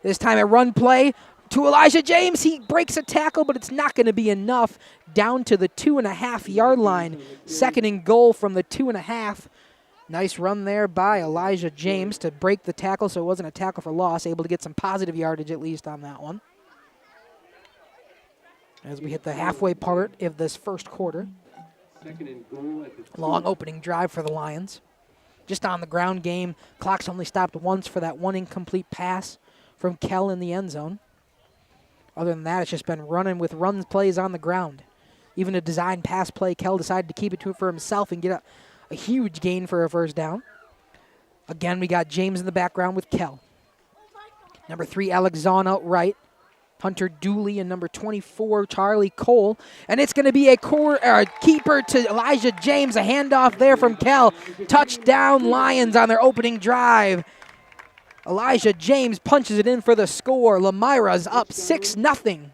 This time a run play to Elijah James. He breaks a tackle, but it's not going to be enough. Down to the 2.5-yard line. 2nd and goal from the 2.5. Nice run there by Elijah James to break the tackle, so it wasn't a tackle for loss. Able to get some positive yardage at least on that one. As we hit the halfway part of this first quarter. Long opening drive for the Lions. Just on the ground game. Clock's only stopped once for that one incomplete pass from Kell in the end zone. Other than that, it's just been running with run plays on the ground. Even a design pass play, Kell decided to keep it to it for himself and get a huge gain for a first down. Again, we got James in the background with Kell. Number 3, Alex Zahn out right. Hunter Dooley and number 24, Charlie Cole. And it's going to be a keeper to Elijah James. A handoff there from Kell. Touchdown Lions on their opening drive. Elijah James punches it in for the score. Lomira's up 6-0.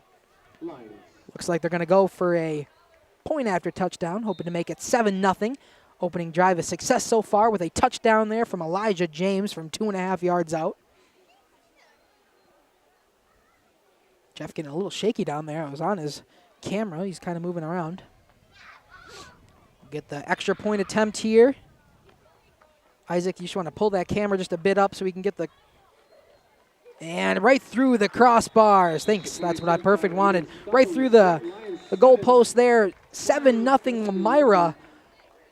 Looks like they're going to go for a point after touchdown, hoping to make it 7-0. Opening drive a success so far with a touchdown there from Elijah James from 2.5 yards out. Jeff getting a little shaky down there. I was on his camera. He's kind of moving around. Get the extra point attempt here. Isaac, you just want to pull that camera just a bit up so we can get the... And right through the crossbars. Thanks. That's what I perfect wanted. Right through the goal post there. 7-0 Lomira.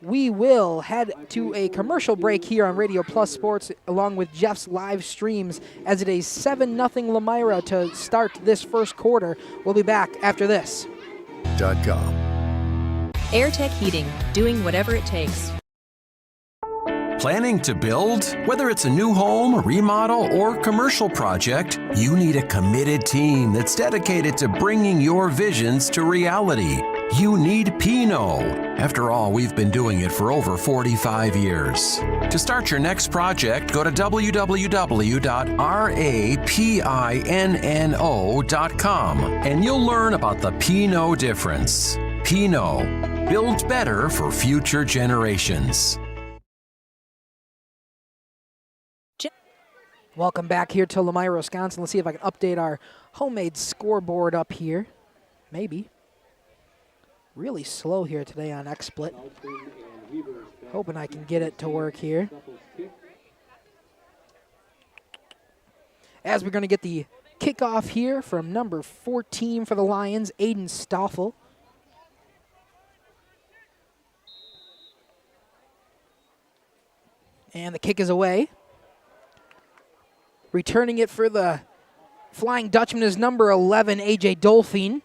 We will head to a commercial break here on Radio Plus Sports along with Jeff's live streams as it is 7-0 Lomira to start this first quarter. We'll be back after this. .com. AirTech Heating, doing whatever it takes. Planning to build? Whether it's a new home, remodel, or commercial project, you need a committed team that's dedicated to bringing your visions to reality. You need Pinot. After all, we've been doing it for over 45 years. To start your next project, go to www.rapinno.com and you'll learn about the Pinot difference. Pinot, build better for future generations. Welcome back here to Lomira, Wisconsin. Let's see if I can update our homemade scoreboard up here. Maybe. Really slow here today on XSplit. Hoping I can get it to work here. As we're going to get the kickoff here from number 14 for the Lions, Aiden Stoffel. And the kick is away. Returning it for the Flying Dutchman is number 11, A.J. Dolphin.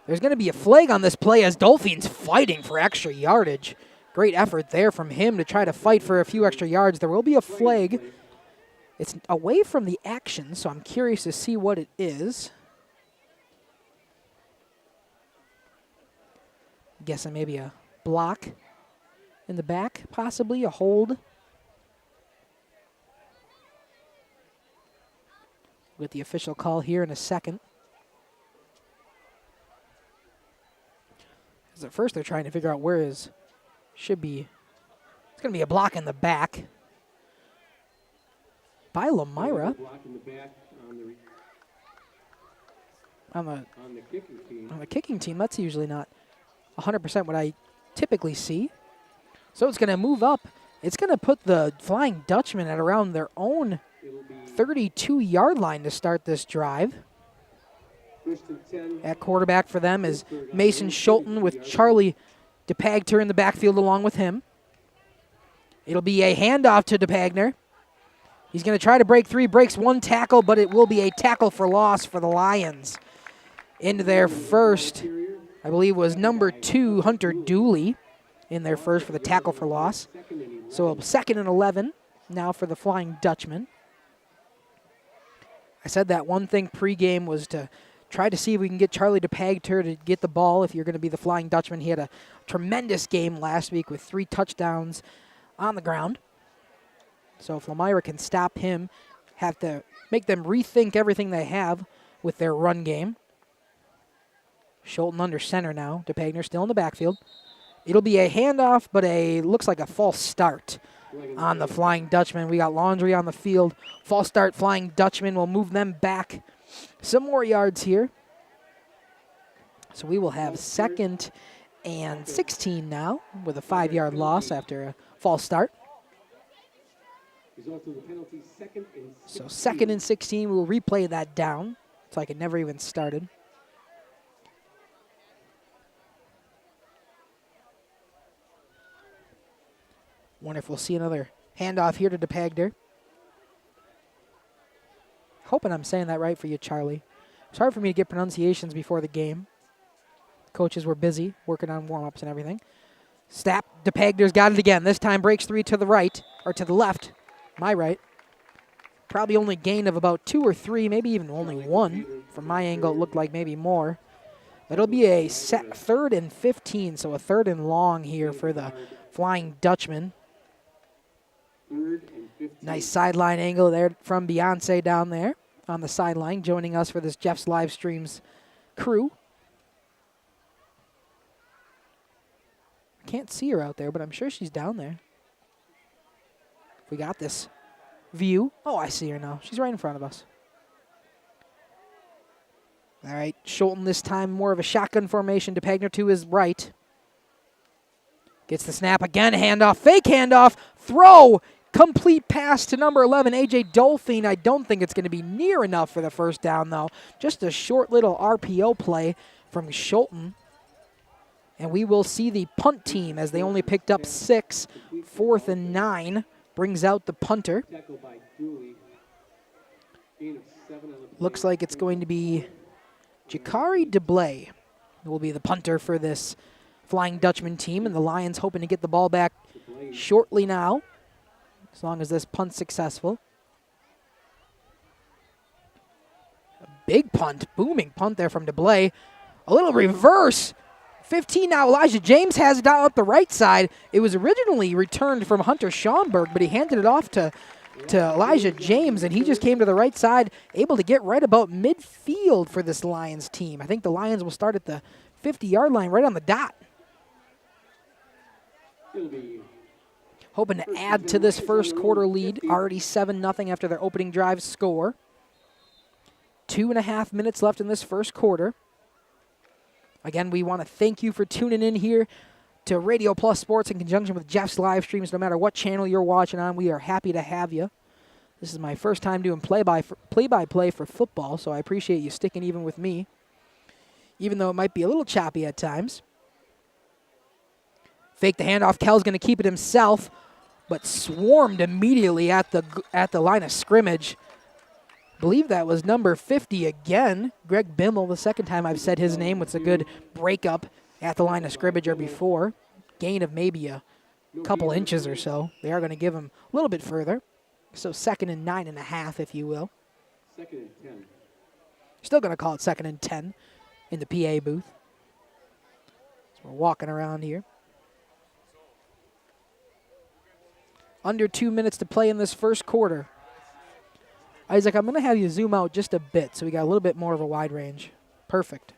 There's going to be a flag on this play as Dolphin's fighting for extra yardage. Great effort there from him to try to fight for a few extra yards. There will be a flag. It's away from the action, so I'm curious to see what it is. Guessing maybe a block in the back, possibly a hold. We'll get the official call here in a second. Because at first they're trying to figure out where his should be. It's going to be a block in the back by Lomira. On the kicking team, that's usually not 100% what I typically see. So it's going to move up. It's going to put the Flying Dutchman at around their own 32-yard line to start this drive. At quarterback for them is Mason Schulten with Charlie DePagter in the backfield along with him. It'll be a handoff to DePagner. He's going to try to break three, breaks one tackle, but it will be a tackle for loss for the Lions. Into their first, I believe, was number 2, Hunter Dooley, in their first for the tackle for loss. So a 2nd and 11 now for the Flying Dutchman. I said that one thing pregame was to try to see if we can get Charlie DePagter to get the ball if you're going to be the Flying Dutchman. He had a tremendous game last week with 3 touchdowns on the ground. So if Lomira can stop him, have to make them rethink everything they have with their run game. Schulten under center now. DePagner still in the backfield. It'll be a handoff, but looks like a false start on the Flying Dutchman. We got Laundry on the field. False start, Flying Dutchman will move them back some more yards here. So we will have 2nd and 16 now with a 5-yard loss after a false start. So 2nd and 16, we'll replay that down. It's like it never even started. Wonder if we'll see another handoff here to DePagter. Hoping I'm saying that right for you, Charlie. It's hard for me to get pronunciations before the game. Coaches were busy working on warm-ups and everything. Snap, DePagner's got it again. This time breaks 3 to the right, or to the left, my right. Probably only gain of about 2 or 3, maybe even only 1. From my angle, it looked like maybe more. But it'll be a 3rd and 15, so a 3rd and long here for the Flying Dutchman. Nice sideline angle there from Beyonce down there on the sideline, joining us for this Jeff's Live Streams crew. Can't see her out there, but I'm sure she's down there. We got this view. Oh, I see her now. She's right in front of us. All right, Schulten this time more of a shotgun formation. DePagner to his right. Gets the snap again, handoff, fake handoff, throw. Complete pass to number 11, A.J. Dolphin. I don't think it's going to be near enough for the first down, though. Just a short little RPO play from Schulten. And we will see the punt team as they only picked up 6. 4th and 9 brings out the punter. Looks like it's going to be Jakari DeBlay who will be the punter for this Flying Dutchman team. And the Lions hoping to get the ball back shortly now, as long as this punt's successful. A big punt, booming punt there from DeBlay. A little reverse. 15 now, Elijah James has it down up the right side. It was originally returned from Hunter Schomburg, but he handed it off to Elijah James, and he just came to the right side, able to get right about midfield for this Lions team. I think the Lions will start at the 50-yard line right on the dot. Hoping to add to this first quarter lead. Already 7-0 after their opening drive score. 2.5 minutes left in this first quarter. Again, we want to thank you for tuning in here to Radio Plus Sports in conjunction with Jeff's live streams. No matter what channel you're watching on, we are happy to have you. This is my first time doing play-by-play for football, so I appreciate you sticking even with me, even though it might be a little choppy at times. Fake the handoff. Kell's going to keep it himself, but swarmed immediately at the line of scrimmage. I believe that was number 50 again. Greg Bimmel, the second time I've said his name. It's a good breakup at the line of scrimmage or before. Gain of maybe a couple inches or so. They are going to give him a little bit further. So 2nd and 9.5, if you will. 2nd and 10. Still going to call it 2nd and 10 in the PA booth. So we're walking around here. Under 2 minutes to play in this first quarter. Isaac, I'm going to have you zoom out just a bit so we got a little bit more of a wide range. Perfect.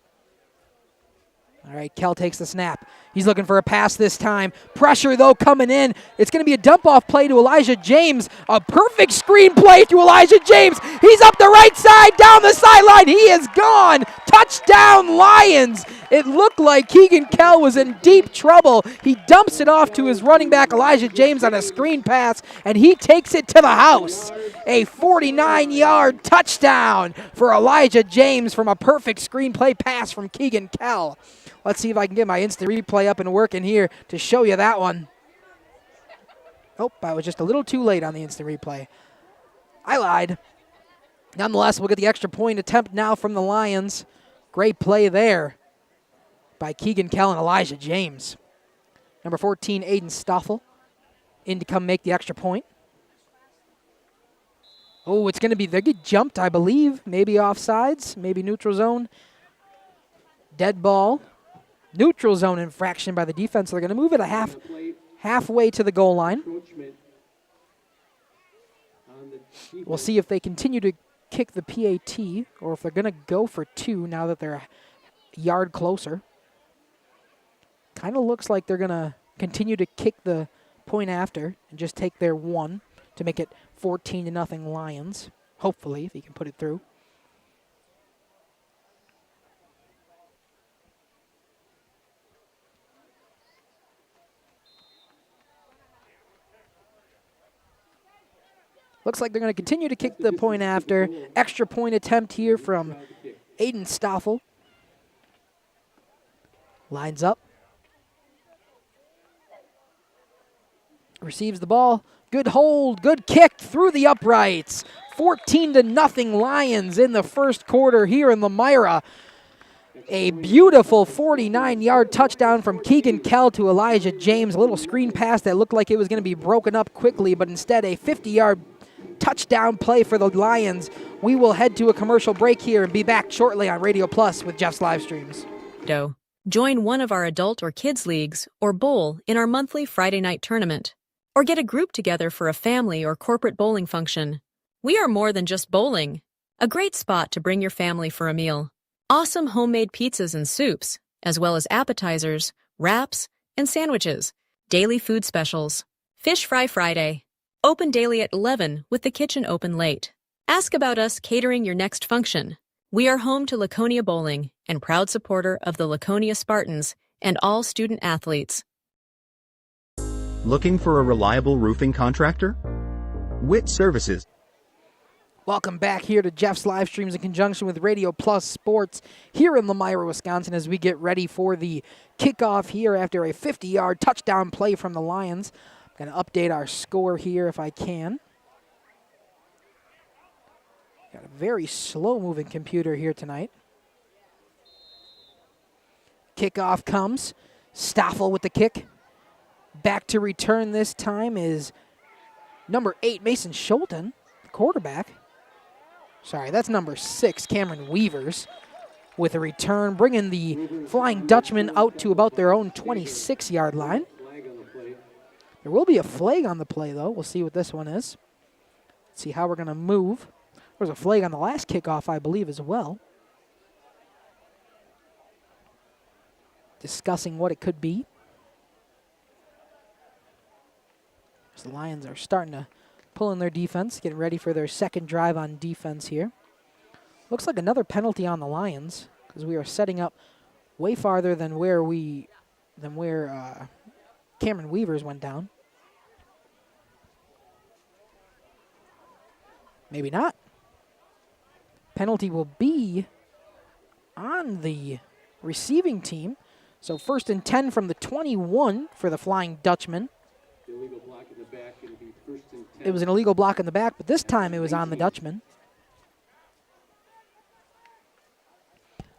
All right, Kell takes the snap. He's looking for a pass this time. Pressure, though, coming in. It's going to be a dump-off play to Elijah James. A perfect screen play to Elijah James. He's up the right side, down the sideline. He is gone. Touchdown, Lions. It looked like Keegan Kell was in deep trouble. He dumps it off to his running back, Elijah James, on a screen pass, and he takes it to the house. A 49-yard touchdown for Elijah James from a perfect screen play pass from Keegan Kell. Let's see if I can get my instant replay up and working here to show you that one. Oh, I was just a little too late on the instant replay. I lied. Nonetheless, we'll get the extra point attempt now from the Lions. Great play there by Keegan Kell and Elijah James. Number 14, Aiden Stoffel, in to come make the extra point. Oh, it's going to be, they get jumped, I believe. Maybe offsides, maybe neutral zone. Dead ball. Neutral zone infraction by the defense. So they're going to move it halfway to the goal line. We'll see if they continue to kick the PAT or if they're going to go for 2 now that they're a yard closer. Kind of looks like they're going to continue to kick the point after and just take their 1 to make it 14-0 Lions. Hopefully, if he can put it through. Looks like they're going to continue to kick the point after. Extra point attempt here from Aiden Stoffel. Lines up. Receives the ball. Good hold. Good kick through the uprights. 14-0 Lions in the first quarter here in Lomira. A beautiful 49-yard touchdown from Keegan Kell to Elijah James. A little screen pass that looked like it was going to be broken up quickly, but instead a 50-yard touchdown play for the Lions. We will head to a commercial break here and be back shortly on Radio Plus with Jeff's live streams. Join one of our adult or kids leagues or bowl in our monthly Friday night tournament. Or get a group together for a family or corporate bowling function. We are more than just bowling. A great spot to bring your family for a meal. Awesome homemade pizzas and soups, as well as appetizers, wraps, and sandwiches. Daily food specials. Fish Fry Friday. Open daily at 11 with the kitchen open late. Ask about us catering your next function. We are home to Laconia Bowling and proud supporter of the Laconia Spartans and all student athletes. Looking for a reliable roofing contractor? Witt Services. Welcome back here to Jeff's live streams in conjunction with Radio Plus Sports here in Lomira, Wisconsin, as we get ready for the kickoff here after a 50-yard touchdown play from the Lions. I'm going to update our score here if I can. Got a very slow-moving computer here tonight. Kickoff comes. Stoffel with the kick. Back to return this time is number 8, Mason Schulten, the quarterback. Sorry, that's number 6, Cameron Weavers, with a return, bringing the Flying Dutchmen out to about their own 26-yard line. There will be a flag on the play, though. We'll see what this one is. Let's see how we're going to move. There was a flag on the last kickoff, I believe, as well. Discussing what it could be. The Lions are starting to pull in their defense, getting ready for their second drive on defense here. Looks like another penalty on the Lions because we are setting up way farther than where Cameron Weavers went down. Maybe not. Penalty will be on the receiving team. So 1st and 10 from the 21 for the Flying Dutchmen. Illegal block in the back. It'll be 1st and 10. It was an illegal block in the back, but this time it was on the Dutchman.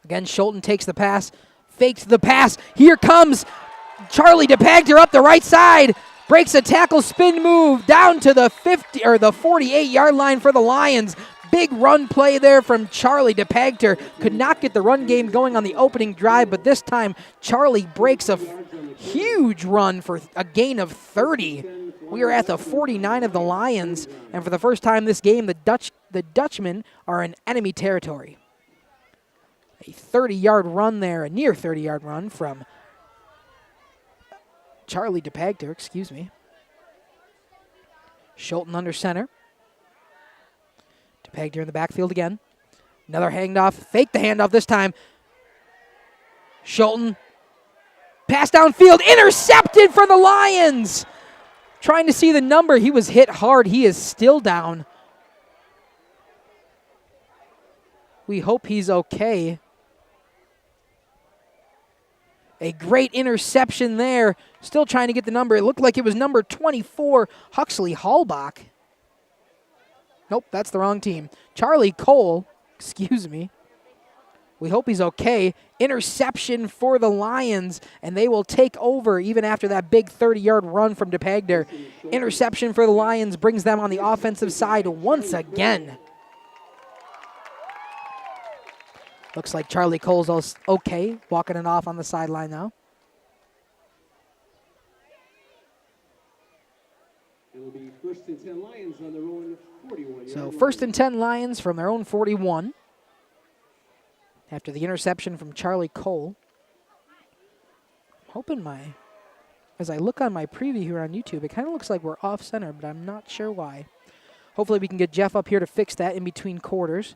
Again, Schulten takes the pass, fakes the pass. Here comes Charlie DePagter up the right side. Breaks a tackle spin move down to the 50 or the 48-yard line for the Lions. Big run play there from Charlie DePagter. Could not get the run game going on the opening drive, but this time Charlie breaks a huge run for a gain of 30. We are at the 49 of the Lions, and for the first time this game, the Dutchmen are in enemy territory. A 30-yard run there, a near 30-yard run from Charlie DePagter, excuse me. Schulten under center. DePagter in the backfield again. Another handoff. Fake the handoff this time. Schulten. Pass downfield. Intercepted for the Lions. Trying to see the number. He was hit hard. He is still down. We hope he's okay. A great interception there. Still trying to get the number. It looked like it was number 24, Huxley Hallbach. Nope, that's the wrong team. Charlie Cole, excuse me. We hope he's okay. Interception for the Lions, and they will take over even after that big 30-yard run from DePagter. Interception for the Lions brings them on the offensive side once again. Looks like Charlie Cole's okay, walking it off on the sideline now. It'll be 1st and 10 Lions on their own 41. So 1st and 10 Lions from their own 41. After the interception from Charlie Cole. I'm hoping as I look on my preview here on YouTube, it kind of looks like we're off center, but I'm not sure why. Hopefully we can get Jeff up here to fix that in between quarters.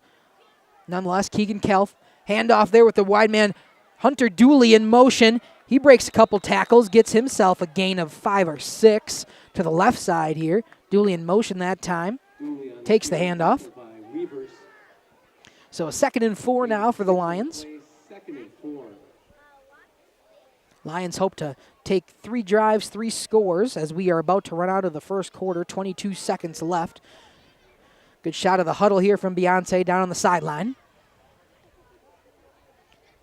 Nonetheless, Keegan Kelf, handoff there with the wide man. Hunter Dooley in motion. He breaks a couple tackles, gets himself a gain of 5 or 6 to the left side here. Dooley in motion that time. Takes the handoff. So a 2nd and 4 now for the Lions. Lions hope to take 3 drives, 3 scores as we are about to run out of the first quarter. 22 seconds left. Good shot of the huddle here from Beyonce down on the sideline.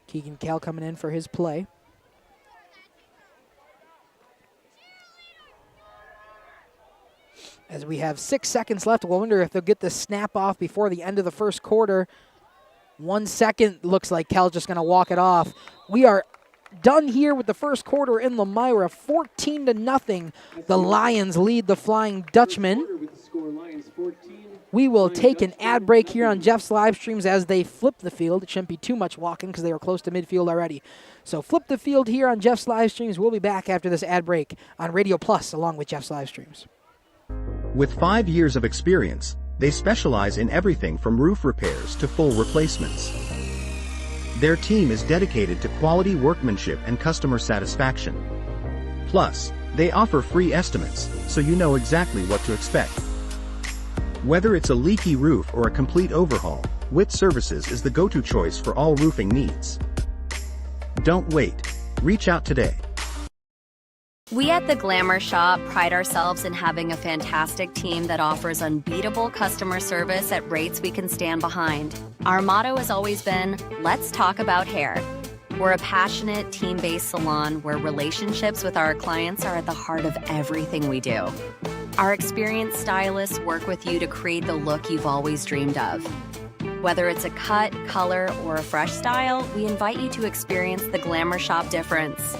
Keegan Kell coming in for his play. As we have 6 seconds left, we'll wonder if they'll get the snap off before the end of the first quarter. 1 second, looks like Kell's just going to walk it off. We are done here with the first quarter in Lomira. 14-0. The Lions lead the Flying Dutchmen. We will take an ad break here on Jeff's live streams as they flip the field. It shouldn't be too much walking because they were close to midfield already. So flip the field here on Jeff's live streams. We'll be back after this ad break on Radio Plus along with Jeff's live streams. With 5 years of experience, they specialize in everything from roof repairs to full replacements. Their team is dedicated to quality workmanship and customer satisfaction. Plus, they offer free estimates, so you know exactly what to expect. Whether it's a leaky roof or a complete overhaul, Witt Services is the go-to choice for all roofing needs. Don't wait. Reach out today. We at the Glamour Shop pride ourselves in having a fantastic team that offers unbeatable customer service at rates we can stand behind. Our motto has always been, let's talk about hair. We're a passionate, team-based salon where relationships with our clients are at the heart of everything we do. Our experienced stylists work with you to create the look you've always dreamed of. Whether it's a cut, color, or a fresh style, we invite you to experience the Glamour Shop difference.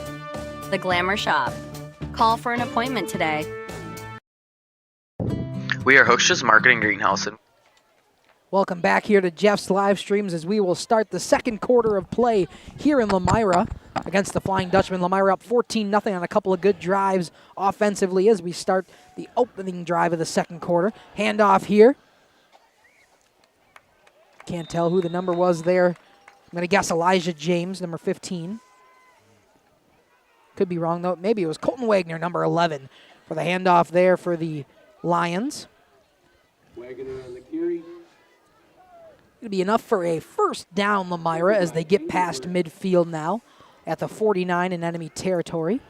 The Glamour Shop. Call for an appointment today. We are Hochschi's Marketing Greenhouse. And welcome back here to Jeff's live streams as we will start the second quarter of play here in Lomira against the Flying Dutchmen. Lomira up 14-0 on a couple of good drives offensively as we start the opening drive of the second quarter. Handoff here. Can't tell who the number was there. I'm going to guess Elijah James, number 15. Could be wrong, though. Maybe it was Colton Wagner, number 11, for the handoff there for the Lions. Wagner on the carry. It'll be enough for a first down, Lomira, as they get past midfield now at the 49 in enemy territory.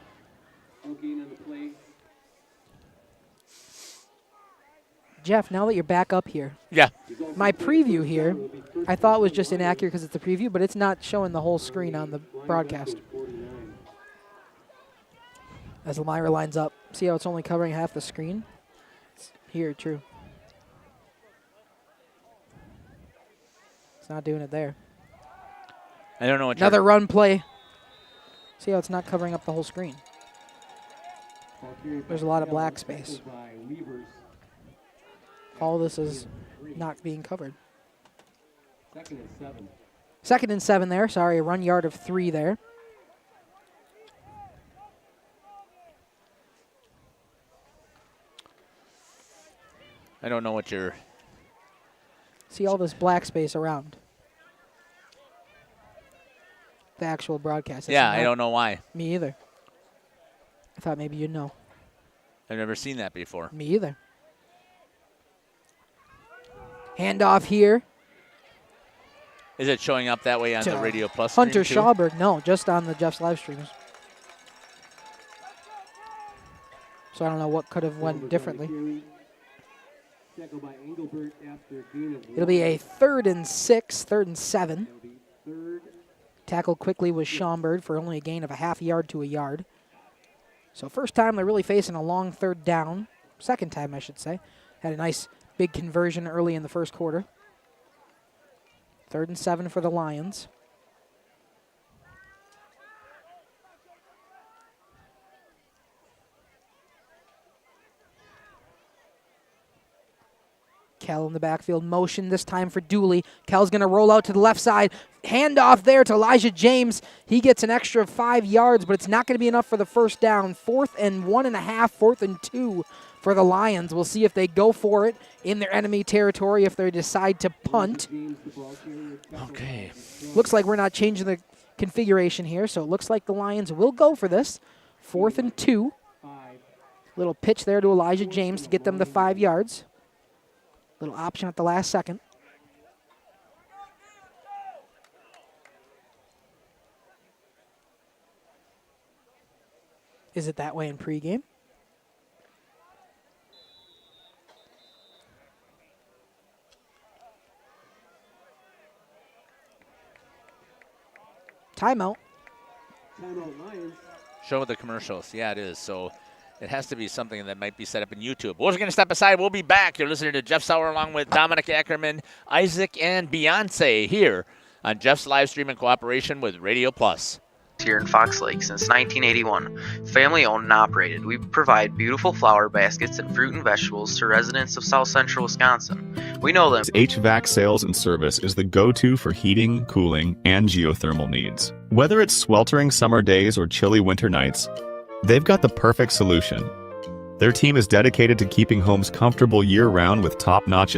Jeff, now that you're back up here. Yeah. My preview here, I thought was just inaccurate because it's a preview, but it's not showing the whole screen on the broadcast. As Lomira lines up. See how it's only covering half the screen? It's here, true. It's not doing it there. I don't know what Another run play. See how it's not covering up the whole screen? There's a lot of black space. All this is not being covered. 2nd and 7. 2nd and 7 there. Sorry, a run yard of 3 there. I don't know what you're... See all this black space around the actual broadcast. Yeah, I don't know why. Me either. I thought maybe you'd know. I've never seen that before. Me either. Handoff here. Is it showing up that way on the Radio Plus Hunter stream too? Schauberg, no, just on the Jeff's live streams. So I don't know what could have went differently. It'll be a 3rd and 6, 3rd and 7. Tackled quickly was Schauberg for only a gain of a half yard to a yard. So first time they're really facing a long 3rd down. Second time, I should say. Had a nice big conversion early in the first quarter. 3rd and 7 for the Lions. Kell in the backfield motion this time for Dooley. Kell's going to roll out to the left side. Handoff there to Elijah James. He gets an extra 5 yards, but it's not going to be enough for the first down. 4th and 1.5, 4th and 2 for the Lions. We'll see if they go for it in their enemy territory, if they decide to punt. Okay. Looks like we're not changing the configuration here, so it looks like the Lions will go for this. 4th and 2. Little pitch there to Elijah James to get them the 5 yards. Little option at the last second. Is it that way in pregame? Timeout. Show the commercials. Yeah, it is. So it has to be something that might be set up in YouTube. We're going to step aside. We'll be back. You're listening to Jeff Sauer along with Dominic Ackerman, Isaac, and Beyonce here on Jeff's live stream in cooperation with Radio Plus. Here in Fox Lake since 1981. Family owned and operated, we provide beautiful flower baskets and fruit and vegetables to residents of South Central Wisconsin. We know them. HVAC sales and service is the go-to for heating, cooling, and geothermal needs. Whether it's sweltering summer days or chilly winter nights, they've got the perfect solution. Their team is dedicated to keeping homes comfortable year-round with top-notch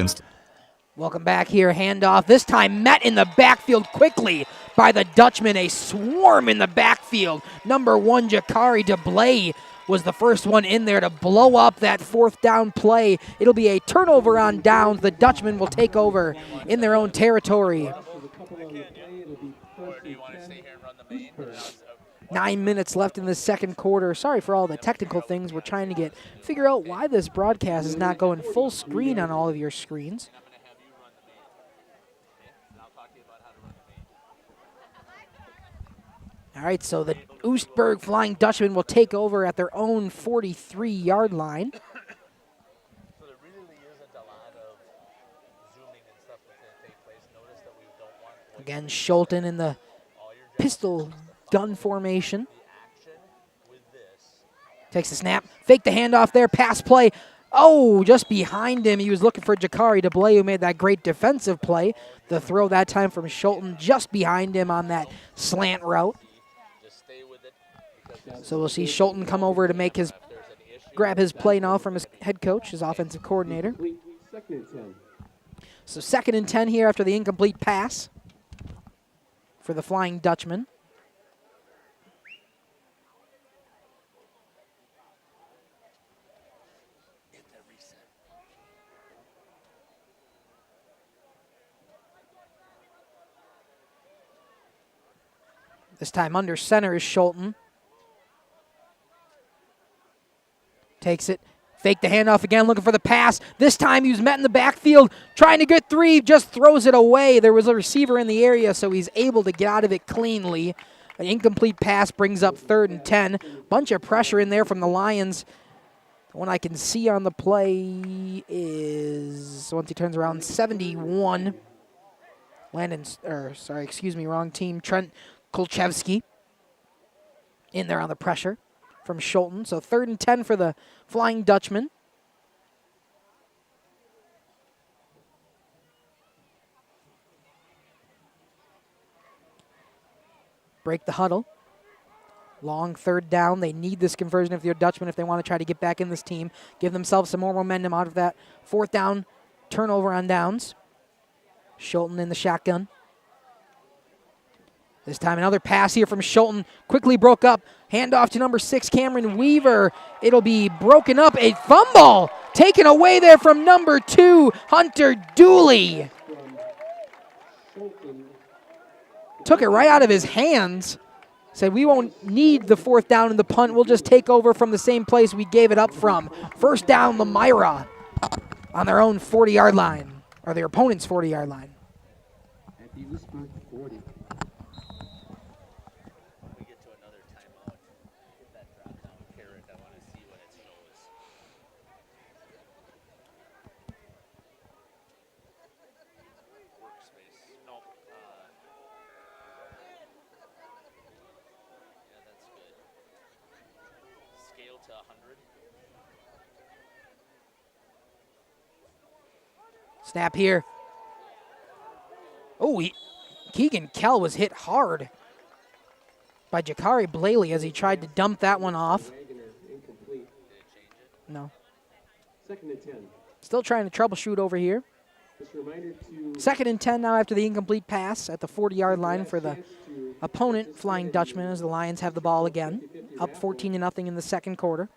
Welcome back here. Handoff. This time met in the backfield quickly by the Dutchmen. A swarm in the backfield. Number 1, Jakari DeBlay was the first one in there to blow up that 4th down play. It'll be a turnover on downs. The Dutchmen will take over in their own territory. 9 minutes left in the second quarter. Sorry for all the technical things. We're trying to figure out why this broadcast is not going full screen on all of your screens. All right, so the Oostburg Flying Dutchmen will take over at their own 43-yard line. Again, Schulten in the pistol gun formation. Takes the snap, fake the handoff there, pass play. Oh, just behind him. He was looking for Jakari DeBlay, who made that great defensive play. The throw that time from Schulten just behind him on that slant route. So we'll see Schulten come over to grab his play now from his head coach, his offensive coordinator. So 2nd and 10 here after the incomplete pass for the Flying Dutchman. This time under center is Schulten. Takes it. Fake the handoff again, looking for the pass. This time he was met in the backfield, trying to get three, just throws it away. There was a receiver in the area, so he's able to get out of it cleanly. An incomplete pass brings up 3rd and 10. Bunch of pressure in there from the Lions. The one I can see on the play is, once he turns around, 71. Wrong team. Trent Kolchevsky in there on the pressure from Schulten. So 3rd and 10 for the Flying Dutchman. Break the huddle. Long 3rd down. They need this conversion if they're Dutchmen if they want to try to get back in this team. Give themselves some more momentum out of that 4th down turnover on downs. Schulten in the shotgun. This time another pass here from Schulten. Quickly broke up. Handoff to number 6, Cameron Weaver. It'll be broken up. A fumble taken away there from number 2, Hunter Dooley. Took it right out of his hands. Said we won't need the 4th down in the punt. We'll just take over from the same place we gave it up from. 1st down, Lomira on their own 40-yard line, or their opponent's 40-yard line. At the Oostburg 40. Snap here. Oh, Keegan Kell was hit hard by Jakari Blaley as he tried to dump that one off. No. 2nd and 10. Still trying to troubleshoot over here. 2nd and 10 now after the incomplete pass at the 40-yard line for the opponent, Flying Dutchman, as the Lions have the ball again. Up 14-0 in the 2nd quarter.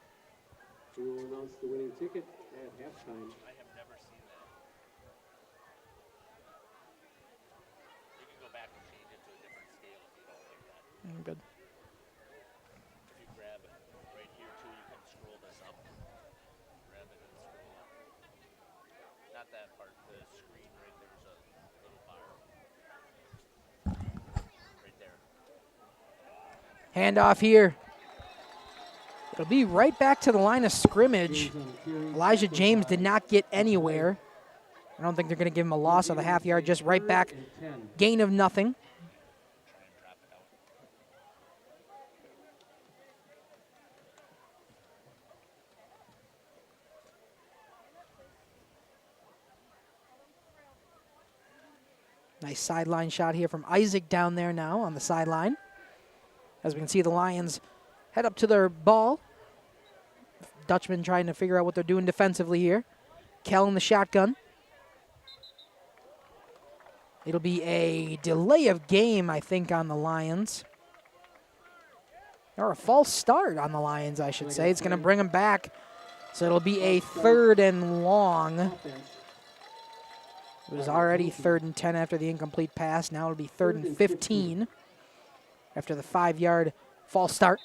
We will announce the winning ticket at halftime. Good. If you grab it right here too, you can scroll this up. Grab it and scroll up. Not that part, the screen right there's a little bar. Right there. Handoff here. It'll be right back to the line of scrimmage. Elijah James did not get anywhere. I don't think they're going to give him a loss of the half yard, just right back. Gain of nothing. Nice sideline shot here from Isaac down there now on the sideline. As we can see, the Lions head up to their ball. Dutchmen trying to figure out what they're doing defensively here. Kell in the shotgun. It'll be a delay of game, I think, on the Lions. Or a false start on the Lions, I should say. It's going to bring them back. So it'll be a 3rd and long. It was already 3rd and 10 after the incomplete pass. Now it'll be 3rd and 15 after the 5-yard false start.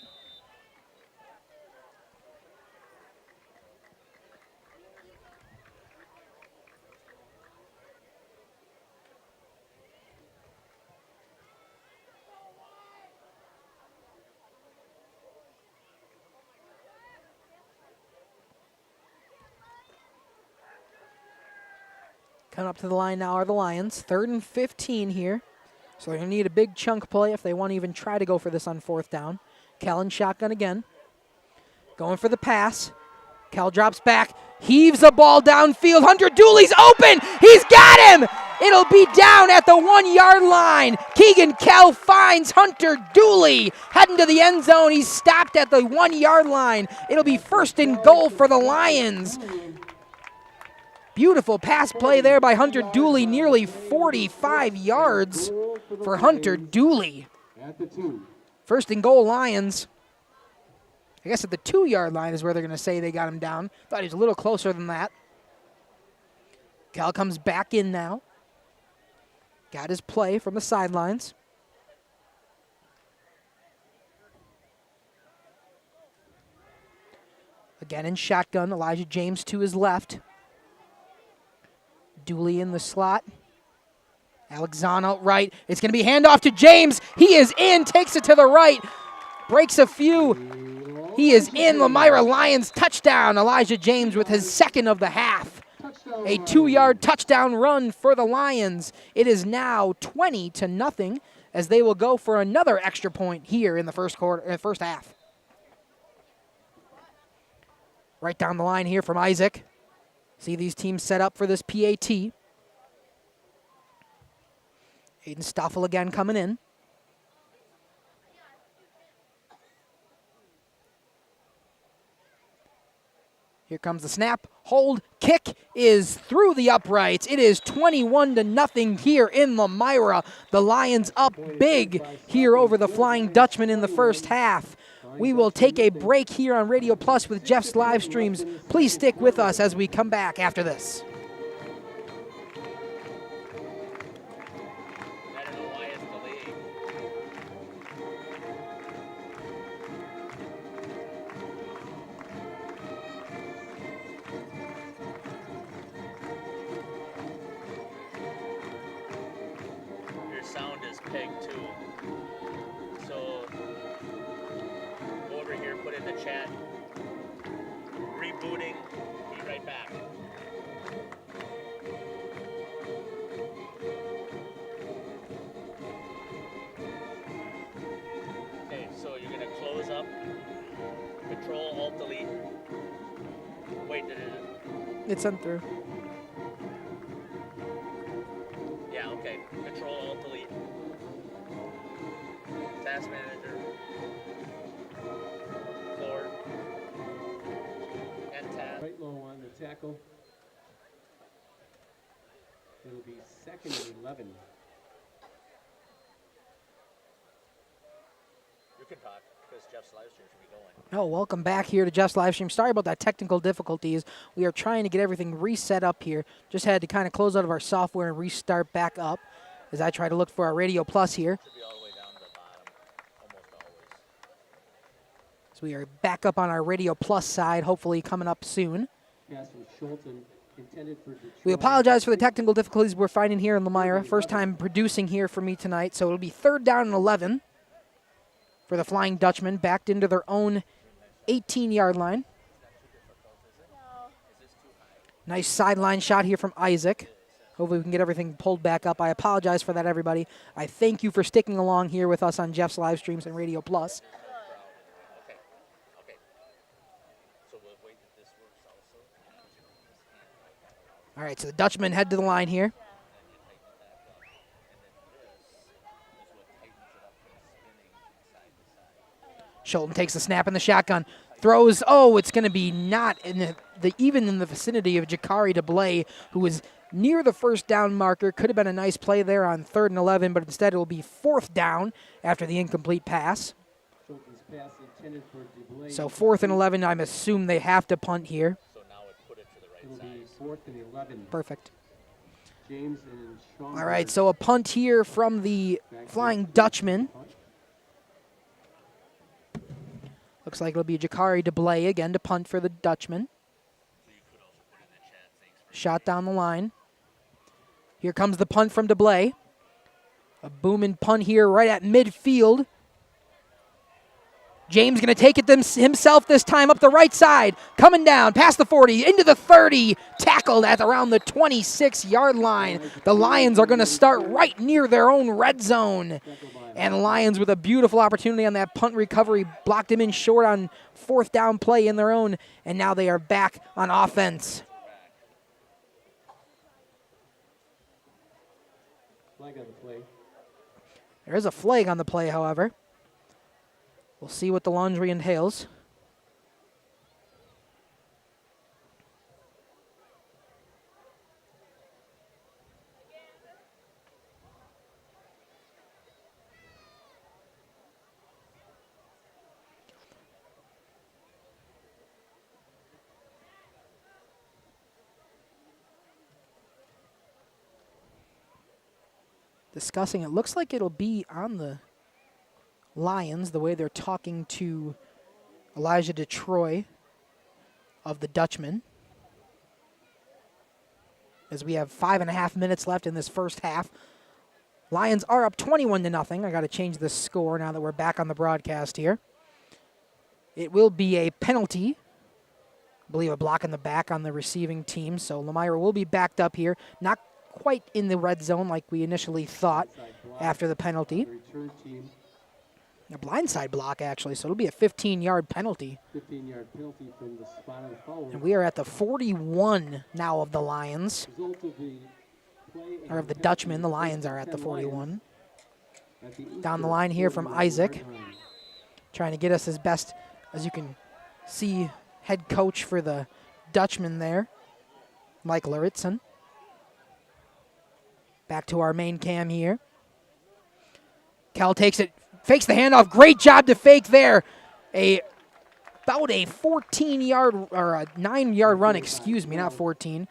Coming up to the line now are the Lions. 3rd and 15 here. So they're going to need a big chunk play if they want to even try to go for this on 4th down. Kellen shotgun again. Going for the pass. Kell drops back. Heaves the ball downfield. Hunter Dooley's open. He's got him. It'll be down at the 1-yard line. Keegan Kell finds Hunter Dooley. Heading to the end zone. He's stopped at the 1-yard line. It'll be 1st and goal for the Lions. Beautiful pass play there by Hunter Dooley, nearly 45 yards for Hunter Dooley. 1st and goal, Lions. I guess at the 2-yard line is where they're going to say they got him down. Thought he was a little closer than that. Cal comes back in now. Got his play from the sidelines. Again in shotgun, Elijah James to his left. Dooley in the slot. Alexano right. It's going to be handoff to James. He is in, takes it to the right. Breaks a few. He is in. Lomira Lions touchdown. Elijah James with his second of the half. A 2-yard touchdown run for the Lions. It is now 20-0 as they will go for another extra point here in the first half. Right down the line here from Isaac. See these teams set up for this PAT. Aiden Stoffel again coming in. Here comes the snap, hold, kick is through the uprights. It is 21-0 here in Lomira. The Lions up big here over the Flying Dutchmen in the first half. We will take a break here on Radio Plus with Jeff's live streams. Please stick with us as we come back after this. Sound is pegged too. So go over here, put in the chat. Rebooting, be right back. Okay, so you're gonna close up, Control Alt Delete. Wait, did it? It's sent through. Yeah, okay. Control Alt Delete. Task Manager. Forward. And tab. Right low on the tackle. It'll be 2nd and 11. You can talk because Jeff's live stream should be going. Oh, welcome back here to Jeff's live stream. Sorry about that technical difficulties. We are trying to get everything reset up here. Just had to kind of close out of our software and restart back up as I try to look for our Radio Plus here. Should be all the way down to the bottom, almost always. So we are back up on our Radio Plus side, hopefully coming up soon. Pass from Schulten, intended for Detroit. We apologize for the technical difficulties we're finding here in Lomira. First time producing here for me tonight, so it'll be 3rd down and 11 for the Flying Dutchmen, backed into their own 18-yard line. Nice sideline shot here from Isaac. Hopefully we can get everything pulled back up. I apologize for that, everybody. I thank you for sticking along here with us on Jeff's live streams and Radio Plus. All right, so the Dutchmen head to the line here. Schulten takes the snap in the shotgun. Throws, it's going to be not in even in the vicinity of Jakari DeBlay, who was near the first down marker. Could have been a nice play there on 3rd and 11, but instead it will be 4th down after the incomplete pass. So 4th and 11, I'm assuming they have to punt here. So now it put it to the right It'll side. be 4th and 11. Perfect. James and Sean. All right, so a punt here from the Flying Dutchman. Looks like it'll be Jakari DeBlay again to punt for the Dutchman. Shot down the line. Here comes the punt from DeBlay. A booming punt here right at midfield. James going to take it himself this time up the right side. Coming down past the 40, into the 30. Tackled at around the 26-yard line. The Lions are going to start right near their own red zone. And Lions with a beautiful opportunity on that punt recovery. Blocked him in short on 4th down play in their own. And now they are back on offense. Flag on the play. There is a flag on the play, however. We'll see what the laundry entails. Discussing, it looks like it'll be on the Lions, the way they're talking to Elijah DeTroy. of the Dutchmen. As we have 5.5 minutes left in this first half. Lions are up 21-0. I got to change the score now that we're back on the broadcast here. It will be a penalty. I believe a block in the back on the receiving team. So Lomira will be backed up here. Not quite in the red zone like we initially thought after the penalty. A blindside block, actually, so it'll be a 15-yard penalty. 15-yard penalty from the spot of the foul. And we are at the 41 now of the Lions. Or of the Dutchmen. The Lions are at the 41. Down the line here from Isaac. Trying to get us as best as you can see. Head coach for the Dutchmen there, Mike Laritson. Back to our main cam here. Cal takes it, fakes the handoff. Great job to fake there. About a 14-yard or a 9-yard run, excuse me, not 14.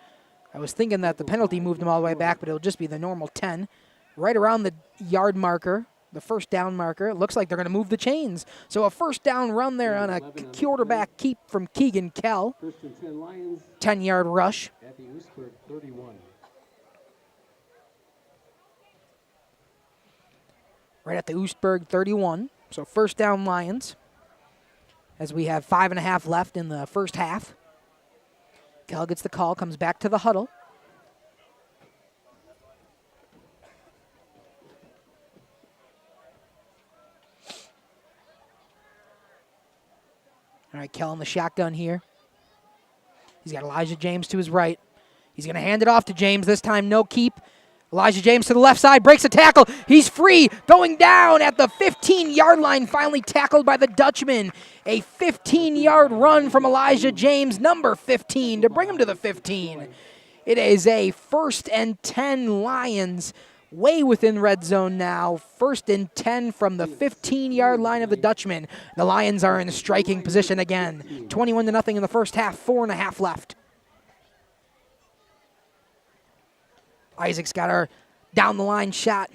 I was thinking that the penalty moved him all the way back, but it'll just be the normal 10. Right around the yard marker, the first down marker. It looks like they're going to move the chains. So a first down run there on a quarterback keep from Keegan Kell. 10-yard rush. At the Oostburg 31. Right at the Oostburg 31. So first down Lions. As we have 5.5 left in the first half. Kell gets the call, comes back to the huddle. All right, Kell in the shotgun here. He's got Elijah James to his right. He's going to hand it off to James. This time, no keep. Elijah James to the left side, breaks a tackle. He's free, going down at the 15-yard line, finally tackled by the Dutchman. A 15-yard run from Elijah James, number 15, to bring him to the 15. It is a 1st and 10 Lions, way within red zone now. 1st and 10 from the 15-yard line of the Dutchman. The Lions are in striking position again. 21-0 in the first half, 4.5 left. Isaac's got our down-the-line shot.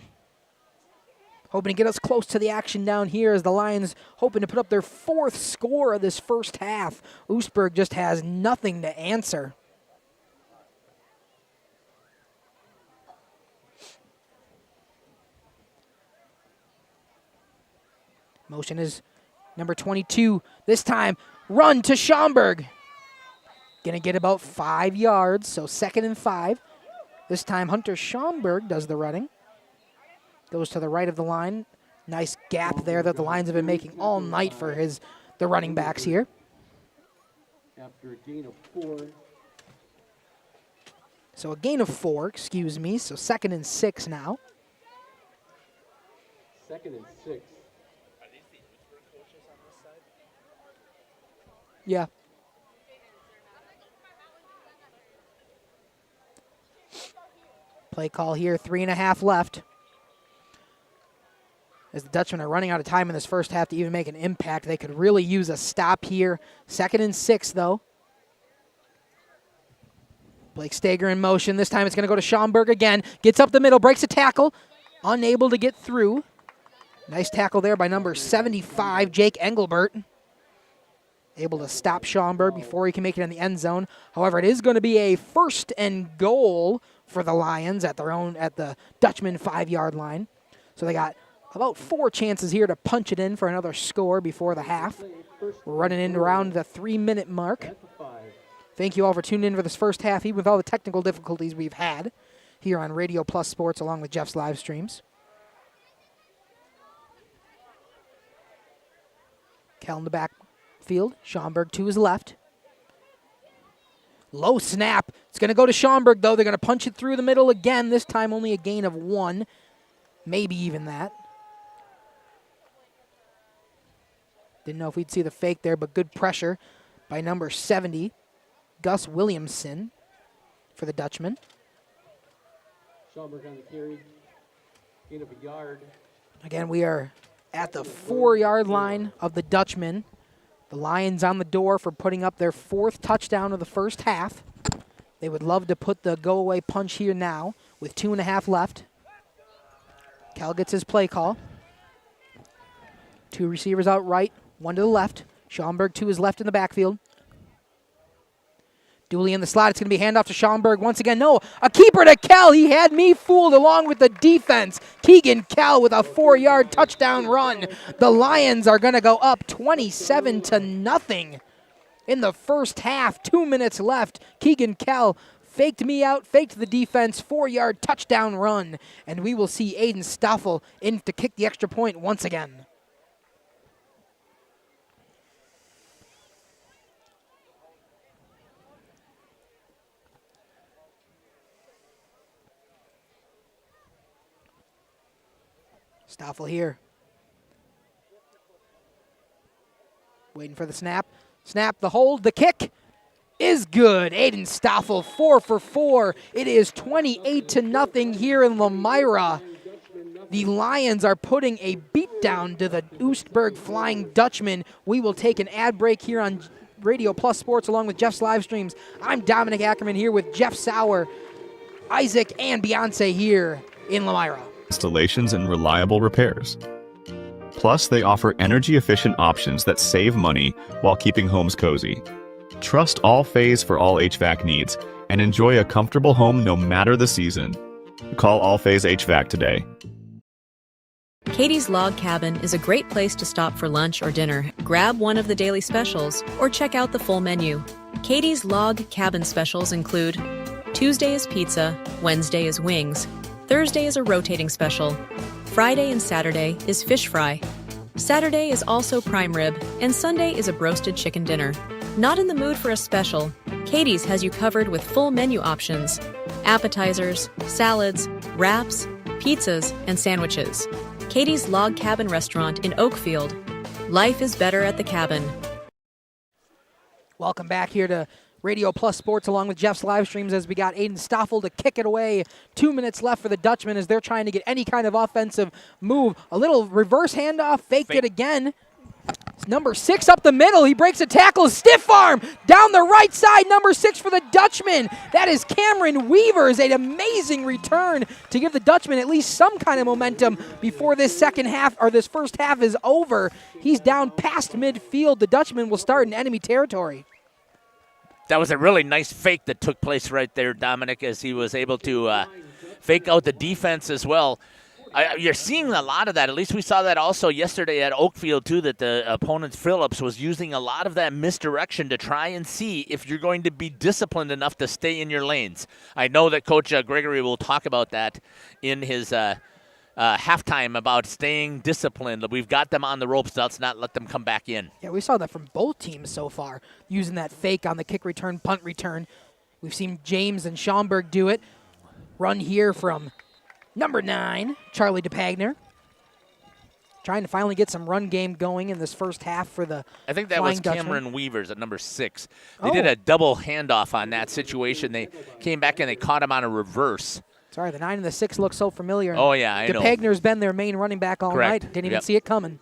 Hoping to get us close to the action down here as the Lions hoping to put up their 4th score of this first half. Oostburg just has nothing to answer. Motion is number 22. This time, run to Schaumburg. Going to get about 5 yards, so 2nd and 5. This time, Hunter Schaumburg does the running. Goes to the right of the line. Nice gap there that the Lions have been making all night for the running backs here. After a gain of 4. So a gain of 4, excuse me. So 2nd and 6 now. 2nd and 6. Yeah. Play call here, 3.5 left. As the Dutchmen are running out of time in this first half to even make an impact, they could really use a stop here. 2nd and 6, though. Blake Stager in motion. This time it's going to go to Schaumburg again. Gets up the middle, breaks a tackle. Unable to get through. Nice tackle there by number 75, Jake Engelbert. Able to stop Schaumburg before he can make it in the end zone. However, it is going to be a 1st and goal for the Lions at the Dutchman 5-yard line. So they got about 4 chances here to punch it in for another score before the half. We're running in around the 3-minute mark. Thank you all for tuning in for this first half, even with all the technical difficulties we've had here on Radio Plus Sports along with Jeff's live streams. Kell in the backfield. Schaumburg to his left. Low snap. It's going to go to Schaumburg, though. They're going to punch it through the middle again. This time only a gain of 1. Maybe even that. Didn't know if we'd see the fake there, but good pressure by number 70, Gus Williamson, for the Dutchman. Schaumburg on the carry. Gain of a yard. Again, we are at the 4-yard line of the Dutchman. The Lions on the door for putting up their 4th touchdown of the first half. They would love to put the go-away punch here now with 2.5 left. Cal gets his play call. 2 receivers out right, 1 to the left. Schaumburg to his left in the backfield. Dooley in the slot. It's going to be handoff to Schaumburg once again. No, a keeper to Kell. He had me fooled along with the defense. Keegan Kell with a 4-yard touchdown run. The Lions are going to go up 27-0 in the first half. 2 minutes left. Keegan Kell faked me out, faked the defense, 4-yard touchdown run. And we will see Aiden Stoffel in to kick the extra point once again. Stoffel here. Waiting for the snap. Snap, the hold, the kick is good. Aiden Stoffel, 4 for 4. It is 28-0 here in Lomira. The Lions are putting a beatdown to the Oostburg Flying Dutchmen. We will take an ad break here on Radio Plus Sports along with Jeff's live streams. I'm Dominic Ackerman here with Jeff Sauer, Isaac, and Beyonce here in Lomira. Installations and reliable repairs. Plus, they offer energy-efficient options that save money while keeping homes cozy. Trust All-Phase for all HVAC needs and enjoy a comfortable home no matter the season. Call All-Phase HVAC today. Katie's Log Cabin is a great place to stop for lunch or dinner. Grab one of the daily specials or check out the full menu. Katie's Log Cabin specials include Tuesday is pizza, Wednesday is wings, Thursday is a rotating special. Friday and Saturday is fish fry. Saturday is also prime rib, and Sunday is a broasted chicken dinner. Not in the mood for a special? Katie's has you covered with full menu options, appetizers, salads, wraps, pizzas, and sandwiches. Katie's Log Cabin Restaurant in Oakfield. Life is better at the cabin. Welcome back here to Radio Plus Sports along with Jeff's live streams as we got Aiden Stoffel to kick it away. 2 minutes left for the Dutchmen as they're trying to get any kind of offensive move. A little reverse handoff, faked it again. It's number 6 up the middle. He breaks a tackle, stiff arm down the right side. Number 6 for the Dutchmen. That is Cameron Weavers. An amazing return to give the Dutchmen at least some kind of momentum before this second half or this first half is over. He's down past midfield. The Dutchmen will start in enemy territory. That was a really nice fake that took place right there, Dominic, as he was able to fake out the defense as well. You're seeing a lot of that. At least we saw that also yesterday at Oakfield, too, that the opponent, Phillips, was using a lot of that misdirection to try and see if you're going to be disciplined enough to stay in your lanes. I know that Coach Gregory will talk about that in his halftime about staying disciplined. We've got them on the ropes. Let's not let them come back in. Yeah, we saw that from both teams so far, using that fake on the kick return, punt return. We've seen James and Schaumburg do it. Run here from number 9, Charlie DePagner. Trying to finally get some run game going in this first half for the I think that Flying was Dutchman. Cameron Weavers at number 6. They did a double handoff on that situation. They came back and they caught him on a reverse. Sorry, the 9 and the 6 look so familiar. Oh, yeah, I know. DePagner's been their main running back all Correct. night. Didn't even see it coming.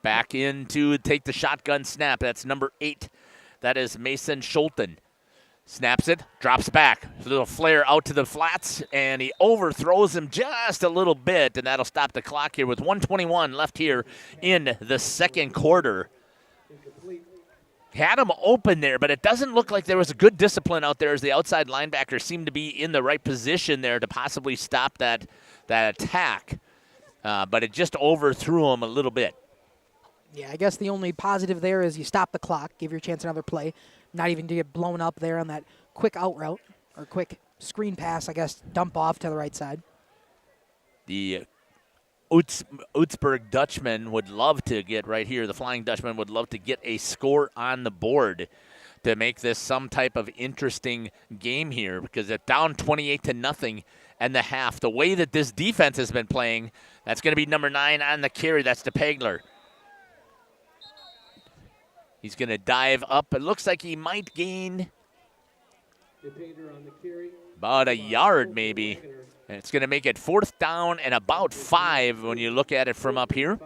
Back in to take the shotgun snap. That's number 8. That is Mason Schulten. Snaps it, drops back. A little flare out to the flats, and he overthrows him just a little bit, and that'll stop the clock here with 1:21 left here in the second quarter. Had him open there, but it doesn't look like there was a good discipline out there as the outside linebacker seemed to be in the right position there to possibly stop that attack. But it just overthrew him a little bit. Yeah, I guess the only positive there is you stop the clock, give your chance another play. Not even to get blown up there on that quick out route or quick screen pass, I guess, dump off to the right side. The Oostburg Dutchmen would love to get right here. The Flying Dutchmen would love to get a score on the board to make this some type of interesting game here because they're down 28-0 and the half. The way that this defense has been playing, that's going to be number 9 on the carry. That's DePagler. He's going to dive up. It looks like he might gain about a yard maybe. And it's going to make it 4th down and about 5 when you look at it from up here.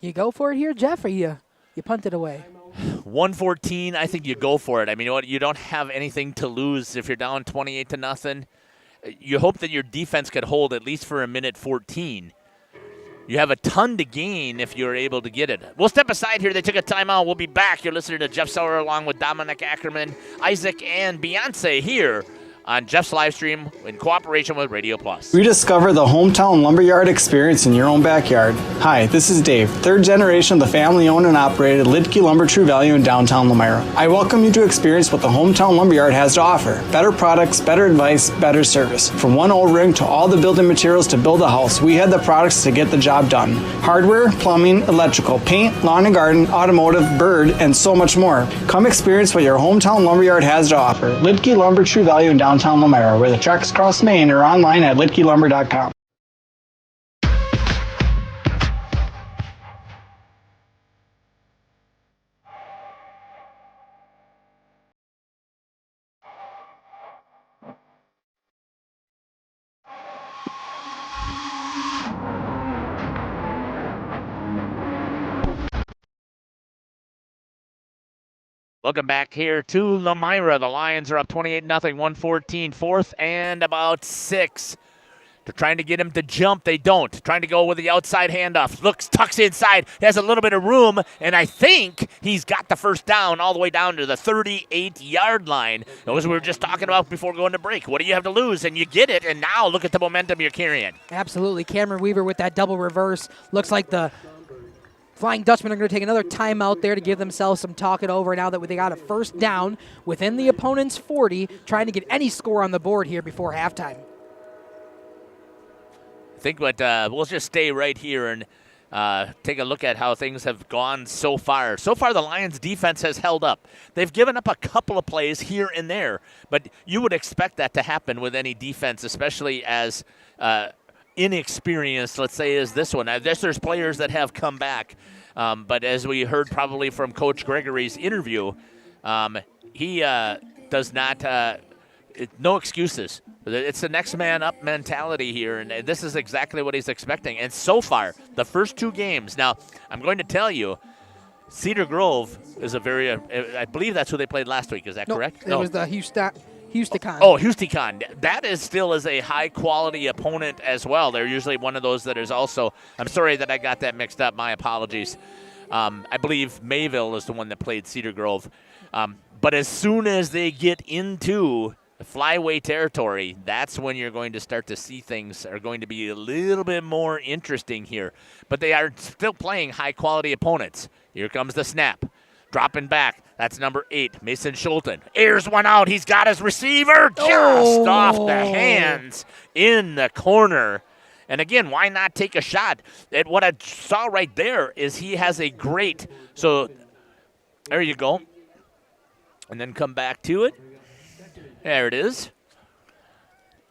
You go for it here, Jeff, or you punt it away? 1:14, I think you go for it. I mean, you don't have anything to lose if you're down 28-0. You hope that your defense could hold at least for a minute 14. You have a ton to gain if you're able to get it. We'll step aside here. They took a timeout. We'll be back. You're listening to Jeff Sauer along with Dominic Ackerman, Isaac, and Beyonce here on Jeff's live stream in cooperation with Radio Plus. Rediscover the hometown lumberyard experience in your own backyard. Hi, this is Dave, third generation of the family-owned and operated Lidke Lumber True Value in downtown Lomira. I welcome you to experience what the hometown lumberyard has to offer. Better products, better advice, better service. From one old ring to all the building materials to build a house, we had the products to get the job done. Hardware, plumbing, electrical, paint, lawn and garden, automotive, bird, and so much more. Come experience what your hometown lumberyard has to offer. Lidke Lumber True Value in downtown Lomira, where the tracks cross Maine, or online at lidkelumber.com. Welcome back here to Lomira. The Lions are up 28-0, 114, fourth and about 6. They're trying to get him to jump. They don't. Trying to go with the outside handoff. Looks, tucks inside. Has a little bit of room, and I think he's got the first down all the way down to the 38-yard line. As we were just talking about before going to break. What do you have to lose? And you get it, and now look at the momentum you're carrying. Absolutely. Cameron Weaver with that double reverse. Looks like the Flying Dutchmen are going to take another timeout there to give themselves some talk it over now that they got a first down within the opponent's 40, trying to get any score on the board here before halftime. I think we'll just stay right here and take a look at how things have gone so far. So far, the Lions' defense has held up. They've given up a couple of plays here and there, but you would expect that to happen with any defense, especially as inexperienced, let's say, as this one. I guess there's players that have come back, but as we heard probably from Coach Gregory's interview, he does not no excuses. It's the next man up mentality here, and this is exactly what he's expecting. And so far, the first 2 games. Now, I'm going to tell you, Cedar Grove is a very, I believe that's who they played last week. Is that correct? It was the Houston Oh, Houston. That is still is a high-quality opponent as well. They're usually one of those that is also, I'm sorry that I got that mixed up. My apologies. I believe Mayville is the one that played Cedar Grove. But as soon as they get into the flyway territory, that's when you're going to start to see things are going to be a little bit more interesting here. But they are still playing high-quality opponents. Here comes the snap. Dropping back. That's number 8, Mason Schulten. Airs one out. He's got his receiver just off the hands in the corner. And again, why not take a shot? And what I saw right there is he has a great, so there you go. And then come back to it. There it is.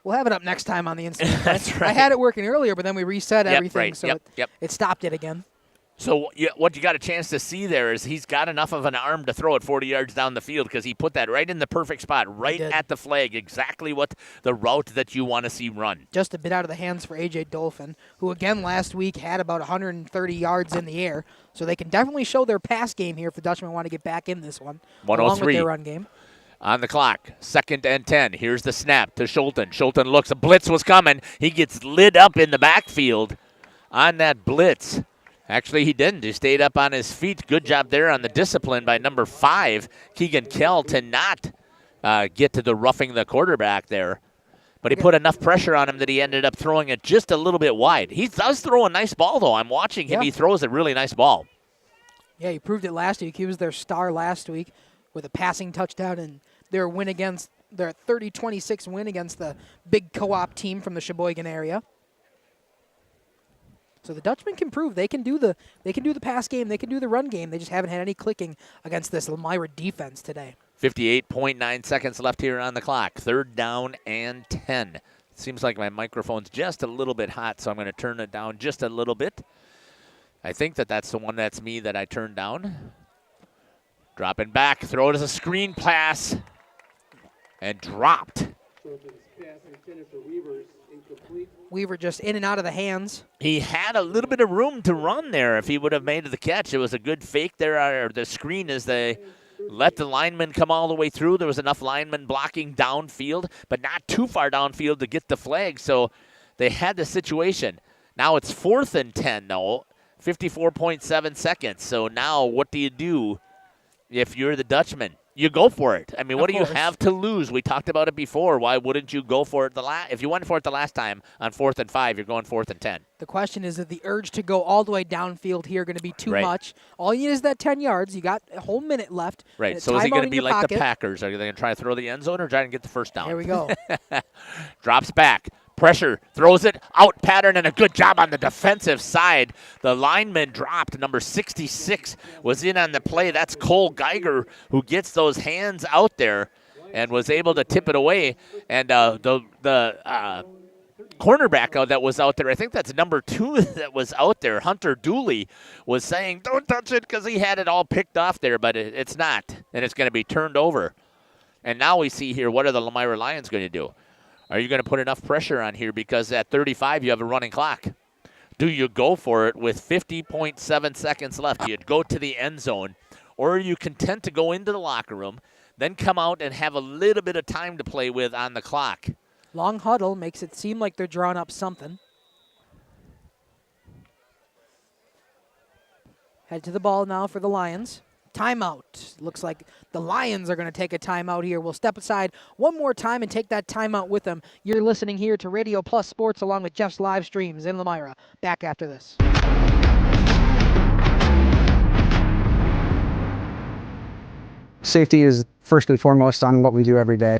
We'll have it up next time on the instant. That's right. I had it working earlier, but then we reset everything, right. so it stopped it again. So what you got a chance to see there is he's got enough of an arm to throw it 40 yards down the field because he put that right in the perfect spot, right at the flag, exactly what the route that you want to see run. Just a bit out of the hands for A.J. Dolphin, who again last week had about 130 yards in the air. So they can definitely show their pass game here if the Dutchmen want to get back in this one, 103. along with their run game. On the clock, 2nd and 10. Here's the snap to Schulten. Schulten looks, a blitz was coming. He gets lit up in the backfield on that blitz. Actually, he didn't. He stayed up on his feet. Good job there on the discipline by number 5, Keegan Kell, to not get to the roughing the quarterback there. But he put enough pressure on him that he ended up throwing it just a little bit wide. He does throw a nice ball, though. I'm watching him. He throws a really nice ball. Yeah, he proved it last week. He was their star last week with a passing touchdown and their win against their 30-26 win against the big co-op team from the Sheboygan area. So the Dutchmen can prove they can do the pass game, they can do the run game. They just haven't had any clicking against this Lomira defense today. 58.9 seconds left here on the clock. 3rd down and 10. It seems like my microphone's just a little bit hot, so I'm going to turn it down just a little bit. I think that's the one that's me that I turned down. Dropping back, throw it as a screen pass, and dropped. Weaver just in and out of the hands. He had a little bit of room to run there if he would have made the catch. It was a good fake there, or the screen as they let the lineman come all the way through. There was enough linemen blocking downfield, but not too far downfield to get the flag. So they had the situation. Now it's 4th and 10, though, 54.7 seconds. So now what do you do if you're the Dutchman? You go for it. I mean, what do you have to lose? We talked about it before. Why wouldn't you go for it if you went for it the last time on 4th and 5, you're going 4th and 10. The question is the urge to go all the way downfield here going to be too much? All you need is that 10 yards. You got a whole minute left. Right. So is he going to be like the Packers? Are they going to try to throw the end zone or try to get the first down? Here we go. Drops back. Pressure, throws it, out pattern, and a good job on the defensive side. The lineman dropped. Number 66 was in on the play. That's Cole Geiger who gets those hands out there and was able to tip it away. And the cornerback that was out there, I think that's number 2 that was out there, Hunter Dooley, was saying, don't touch it because he had it all picked off there, but it's not, and it's going to be turned over. And now we see here, what are the Lomira Lions going to do? Are you going to put enough pressure on here because at 35 you have a running clock? Do you go for it with 50.7 seconds left? Do you go to the end zone, or are you content to go into the locker room, then come out and have a little bit of time to play with on the clock? Long huddle makes it seem like they're drawing up something. Head to the ball now for the Lions. Timeout. Looks like the Lions are going to take a timeout here. We'll step aside one more time and take that timeout with them. You're listening here to Radio Plus Sports along with Jeff's live streams in Lomira. Back after this. Safety is first and foremost on what we do every day.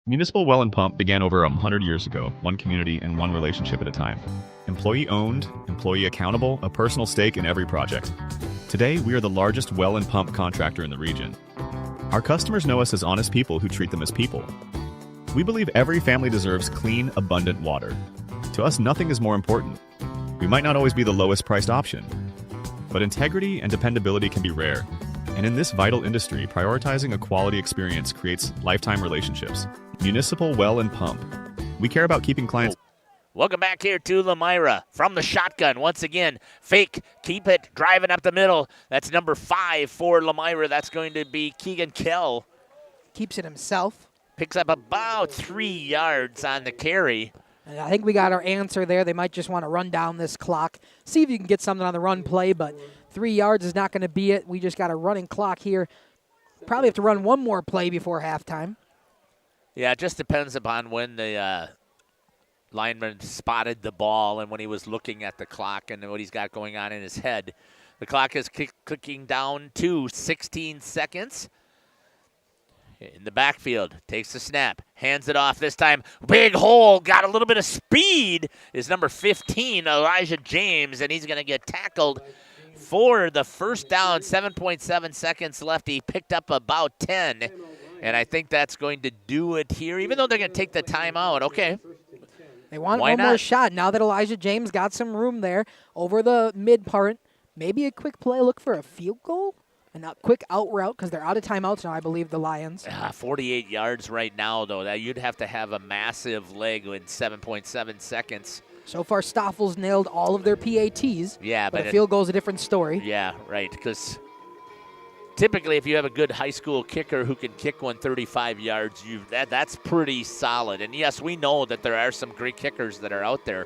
Municipal Well and Pump began over 100 years ago, one community and one relationship at a time. Employee-owned, employee accountable, a personal stake in every project. Today, we are the largest well and pump contractor in the region. Our customers know us as honest people who treat them as people. We believe every family deserves clean, abundant water. To us, nothing is more important. We might not always be the lowest priced option, but integrity and dependability can be rare. And in this vital industry, prioritizing a quality experience creates lifetime relationships. Municipal Well and Pump. We care about keeping clients. Welcome back here to Lomira from the shotgun. Once again, fake, keep it, driving up the middle. That's number 5 for Lomira. That's going to be Keegan Kell. Keeps it himself. Picks up about 3 yards on the carry. And I think we got our answer there. They might just want to run down this clock, see if you can get something on the run play, but 3 yards is not going to be it. We just got a running clock here. Probably have to run one more play before halftime. Yeah, it just depends upon when the lineman spotted the ball and when he was looking at the clock and what he's got going on in his head. The clock is clicking down to 16 seconds. In the backfield, takes the snap, hands it off this time. Big hole, got a little bit of speed, is number 15, Elijah James, and he's going to get tackled for the first down. 7.7 seconds left. He picked up about 10, and I think that's going to do it here, even though they're going to take the timeout. Okay. They want one more shot now that Elijah James got some room there over the mid part. Maybe a quick play, look for a field goal? And a quick out route because they're out of timeouts now, I believe, the Lions. 48 yards right now, though. That you'd have to have a massive leg in 7.7 seconds. So far, Stoffel's nailed all of their PATs. Yeah, but a field goal is a different story. Yeah, right. Because typically, if you have a good high school kicker who can kick one 35 yards, that's pretty solid. And yes, we know that there are some great kickers that are out there.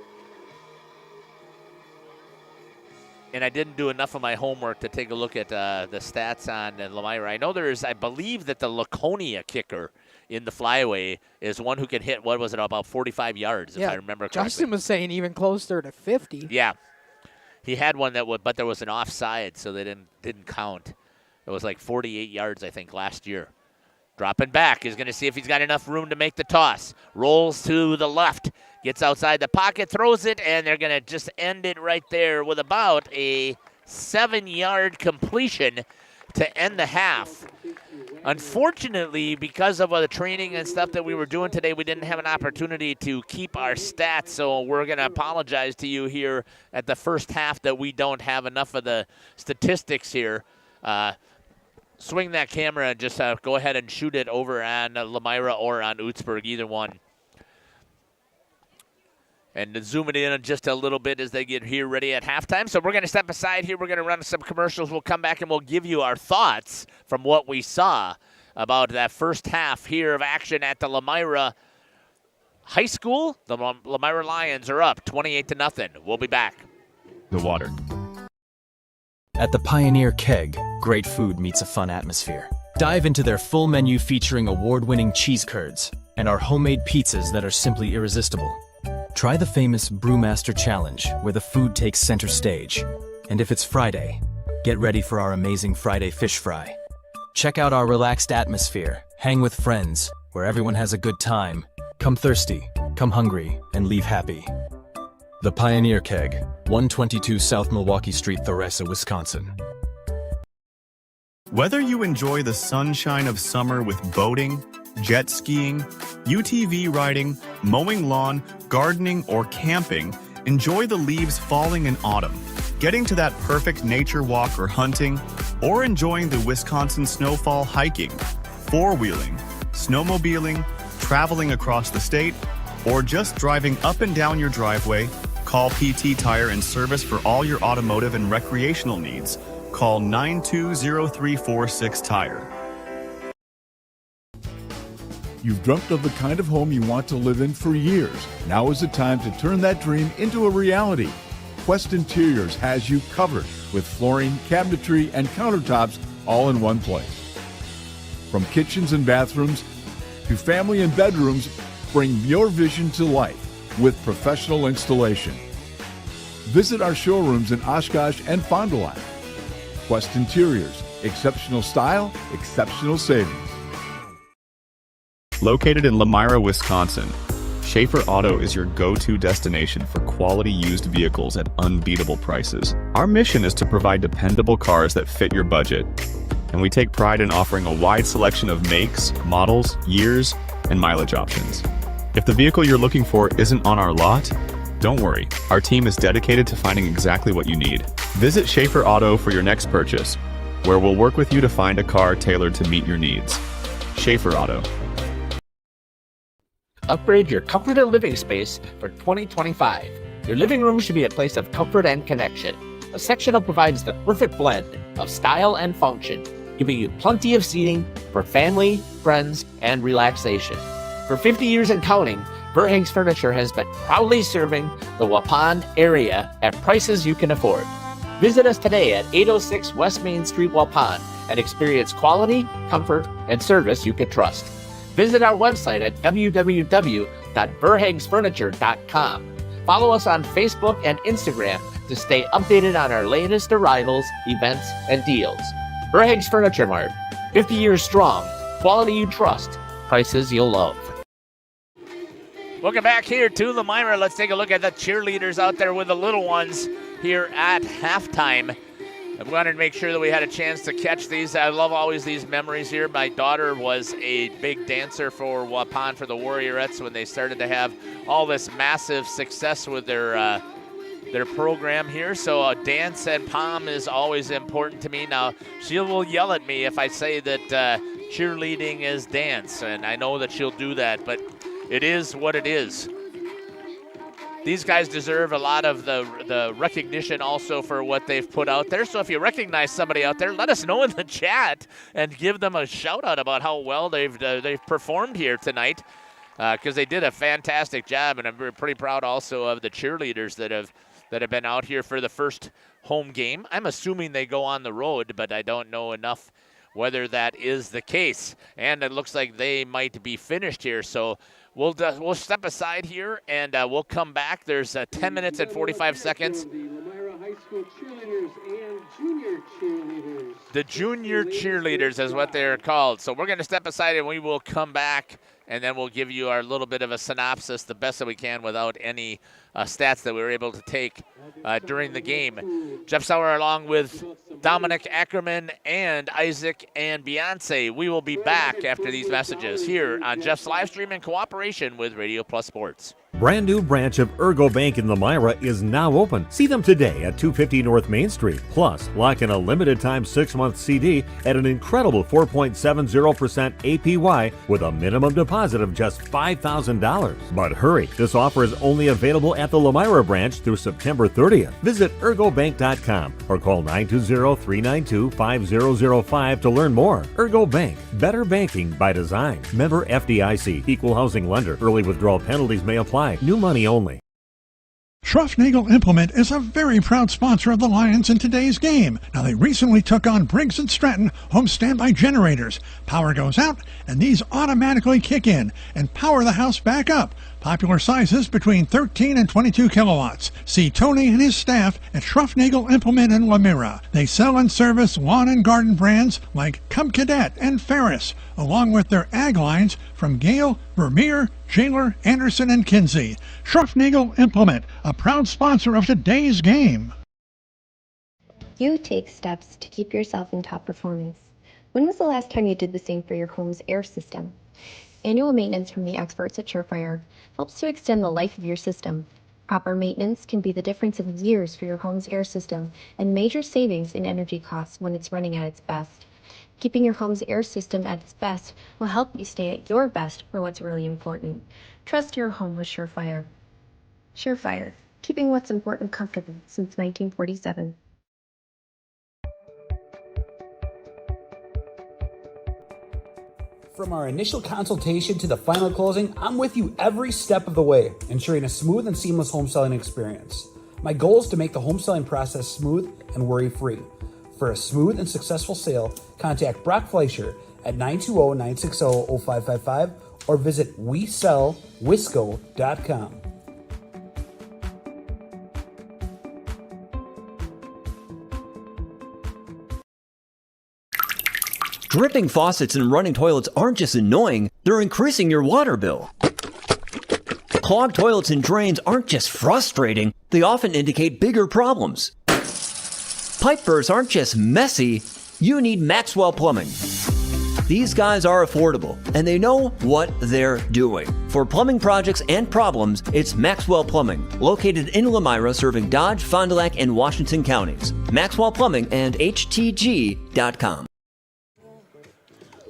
And I didn't do enough of my homework to take a look at the stats on Lomira. I know I believe that the Laconia kicker in the flyaway is one who can hit, what was it, about 45 yards, if I remember correctly. Justin was saying even closer to 50. Yeah. He had one but there was an offside, so they didn't count. It was like 48 yards, I think, last year. Dropping back. He's going to see if he's got enough room to make the toss. Rolls to the left. Gets outside the pocket, throws it, and they're going to just end it right there with about a 7-yard completion to end the half. Unfortunately, because of the training and stuff that we were doing today, we didn't have an opportunity to keep our stats, so we're going to apologize to you here at the first half that we don't have enough of the statistics here. Swing that camera and just go ahead and shoot it over on Lomira or on Oostburg, either one. And zoom it in just a little bit as they get here ready at halftime. So we're going to step aside here. We're going to run some commercials. We'll come back and we'll give you our thoughts from what we saw about that first half here of action at the Lomira High School. The Lomira Lions are up 28-0. We'll be back. The water. At the Pioneer Keg, great food meets a fun atmosphere. Dive into their full menu featuring award-winning cheese curds and our homemade pizzas that are simply irresistible. Try the famous Brewmaster Challenge, where the food takes center stage. And if it's Friday, get ready for our amazing Friday fish fry. Check out our relaxed atmosphere, hang with friends, where everyone has a good time. Come thirsty, come hungry, and leave happy. The Pioneer Keg, 122 South Milwaukee Street, Theresa, Wisconsin. Whether you enjoy the sunshine of summer with boating, jet skiing, UTV riding, mowing lawn, gardening, or camping, enjoy the leaves falling in autumn, getting to that perfect nature walk or hunting, or enjoying the Wisconsin snowfall hiking, four-wheeling, snowmobiling, traveling across the state, or just driving up and down your driveway, call PT Tire and Service for all your automotive and recreational needs. Call 920-346-TIRE. You've dreamt of the kind of home you want to live in for years. Now is the time to turn that dream into a reality. Quest Interiors has you covered with flooring, cabinetry, and countertops all in one place. From kitchens and bathrooms to family and bedrooms, bring your vision to life with professional installation. Visit our showrooms in Oshkosh and Fond du Lac. Quest Interiors, exceptional style, exceptional savings. Located in Lomira, Wisconsin, Schaefer Auto is your go-to destination for quality used vehicles at unbeatable prices. Our mission is to provide dependable cars that fit your budget, and we take pride in offering a wide selection of makes, models, years, and mileage options. If the vehicle you're looking for isn't on our lot, don't worry. Our team is dedicated to finding exactly what you need. Visit Schaefer Auto for your next purchase, where we'll work with you to find a car tailored to meet your needs. Schaefer Auto. Upgrade your comfort and living space for 2025. Your living room should be a place of comfort and connection. A sectional provides the perfect blend of style and function, giving you plenty of seating for family, friends, and relaxation. For 50 years and counting, Verhaeg's Furniture has been proudly serving the Waupun area at prices you can afford. Visit us today at 806 West Main Street, Waupun, and experience quality, comfort, and service you can trust. Visit our website at www.verhaegsfurniture.com. Follow us on Facebook and Instagram to stay updated on our latest arrivals, events, and deals. Verhaeg's Furniture Mart, 50 years strong, quality you trust, prices you'll love. Welcome back here to Lomira. Let's take a look at the cheerleaders out there with the little ones here at halftime. I wanted to make sure that we had a chance to catch these. I love always these memories here. My daughter was a big dancer for Waupun, for the Warriorettes, when they started to have all this massive success with their program here. So dance and pom is always important to me. Now, she will yell at me if I say that cheerleading is dance, and I know that she'll do that, but it is what it is. These guys deserve a lot of the recognition also for what they've put out there. So if you recognize somebody out there, let us know in the chat and give them a shout out about how well they've performed here tonight, because they did a fantastic job, and I'm pretty proud also of the cheerleaders that have been out here for the first home game. I'm assuming they go on the road, but I don't know enough whether that is the case. And it looks like they might be finished here, so we'll step aside here, and we'll come back. There's 10 minutes and 45 seconds. The junior cheerleaders is what they're called. So we're going to step aside, and we will come back, and then we'll give you our little bit of a synopsis, the best that we can without any stats that we were able to take during the game. Jeff Sauer along with Dominic Ackerman and Isaac and Beyonce. We will be back after these messages here on Jeff's live stream in cooperation with Radio Plus Sports. Brand new branch of Ergo Bank in Lomira is now open. See them today at 250 North Main Street. Plus, lock in a limited time 6-month CD at an incredible 4.70% APY with a minimum deposit of just $5,000. But hurry, this offer is only available at the Lomira branch through September 30th. Visit ergobank.com or call 920-392-5005 to learn more. Ergo Bank, better banking by design. Member FDIC, equal housing lender. Early withdrawal penalties may apply. New money only. Schruffnagel Implement is a very proud sponsor of the Lions in today's game. Now, they recently took on Briggs & Stratton home standby generators. Power goes out, and these automatically kick in and power the house back up. Popular sizes between 13 and 22 kilowatts. See Tony and his staff at Schruffnagel Implement in Lomira. They sell and service lawn and garden brands like Cub Cadet and Ferris, along with their ag lines from Gale, Vermeer, Shaler, Anderson, and Kinsey. Schruffnagel Implement, a proud sponsor of today's game. You take steps to keep yourself in top performance. When was the last time you did the same for your home's air system? Annual maintenance from the experts at Surefire helps to extend the life of your system. Proper maintenance can be the difference in years for your home's air system and major savings in energy costs when it's running at its best. Keeping your home's air system at its best will help you stay at your best for what's really important. Trust your home with Surefire. Surefire, keeping what's important comfortable since 1947. From our initial consultation to the final closing, I'm with you every step of the way, ensuring a smooth and seamless home selling experience. My goal is to make the home selling process smooth and worry-free. For a smooth and successful sale, contact Brock Fleischer at 920-960-0555 or visit WeSellWisco.com. Dripping faucets and running toilets aren't just annoying, they're increasing your water bill. Clogged toilets and drains aren't just frustrating, they often indicate bigger problems. Pipe bursts aren't just messy, you need Maxwell Plumbing. These guys are affordable, and they know what they're doing. For plumbing projects and problems, it's Maxwell Plumbing, located in Lomira, serving Dodge, Fond du Lac, and Washington counties. Maxwell Plumbing and HTG.com.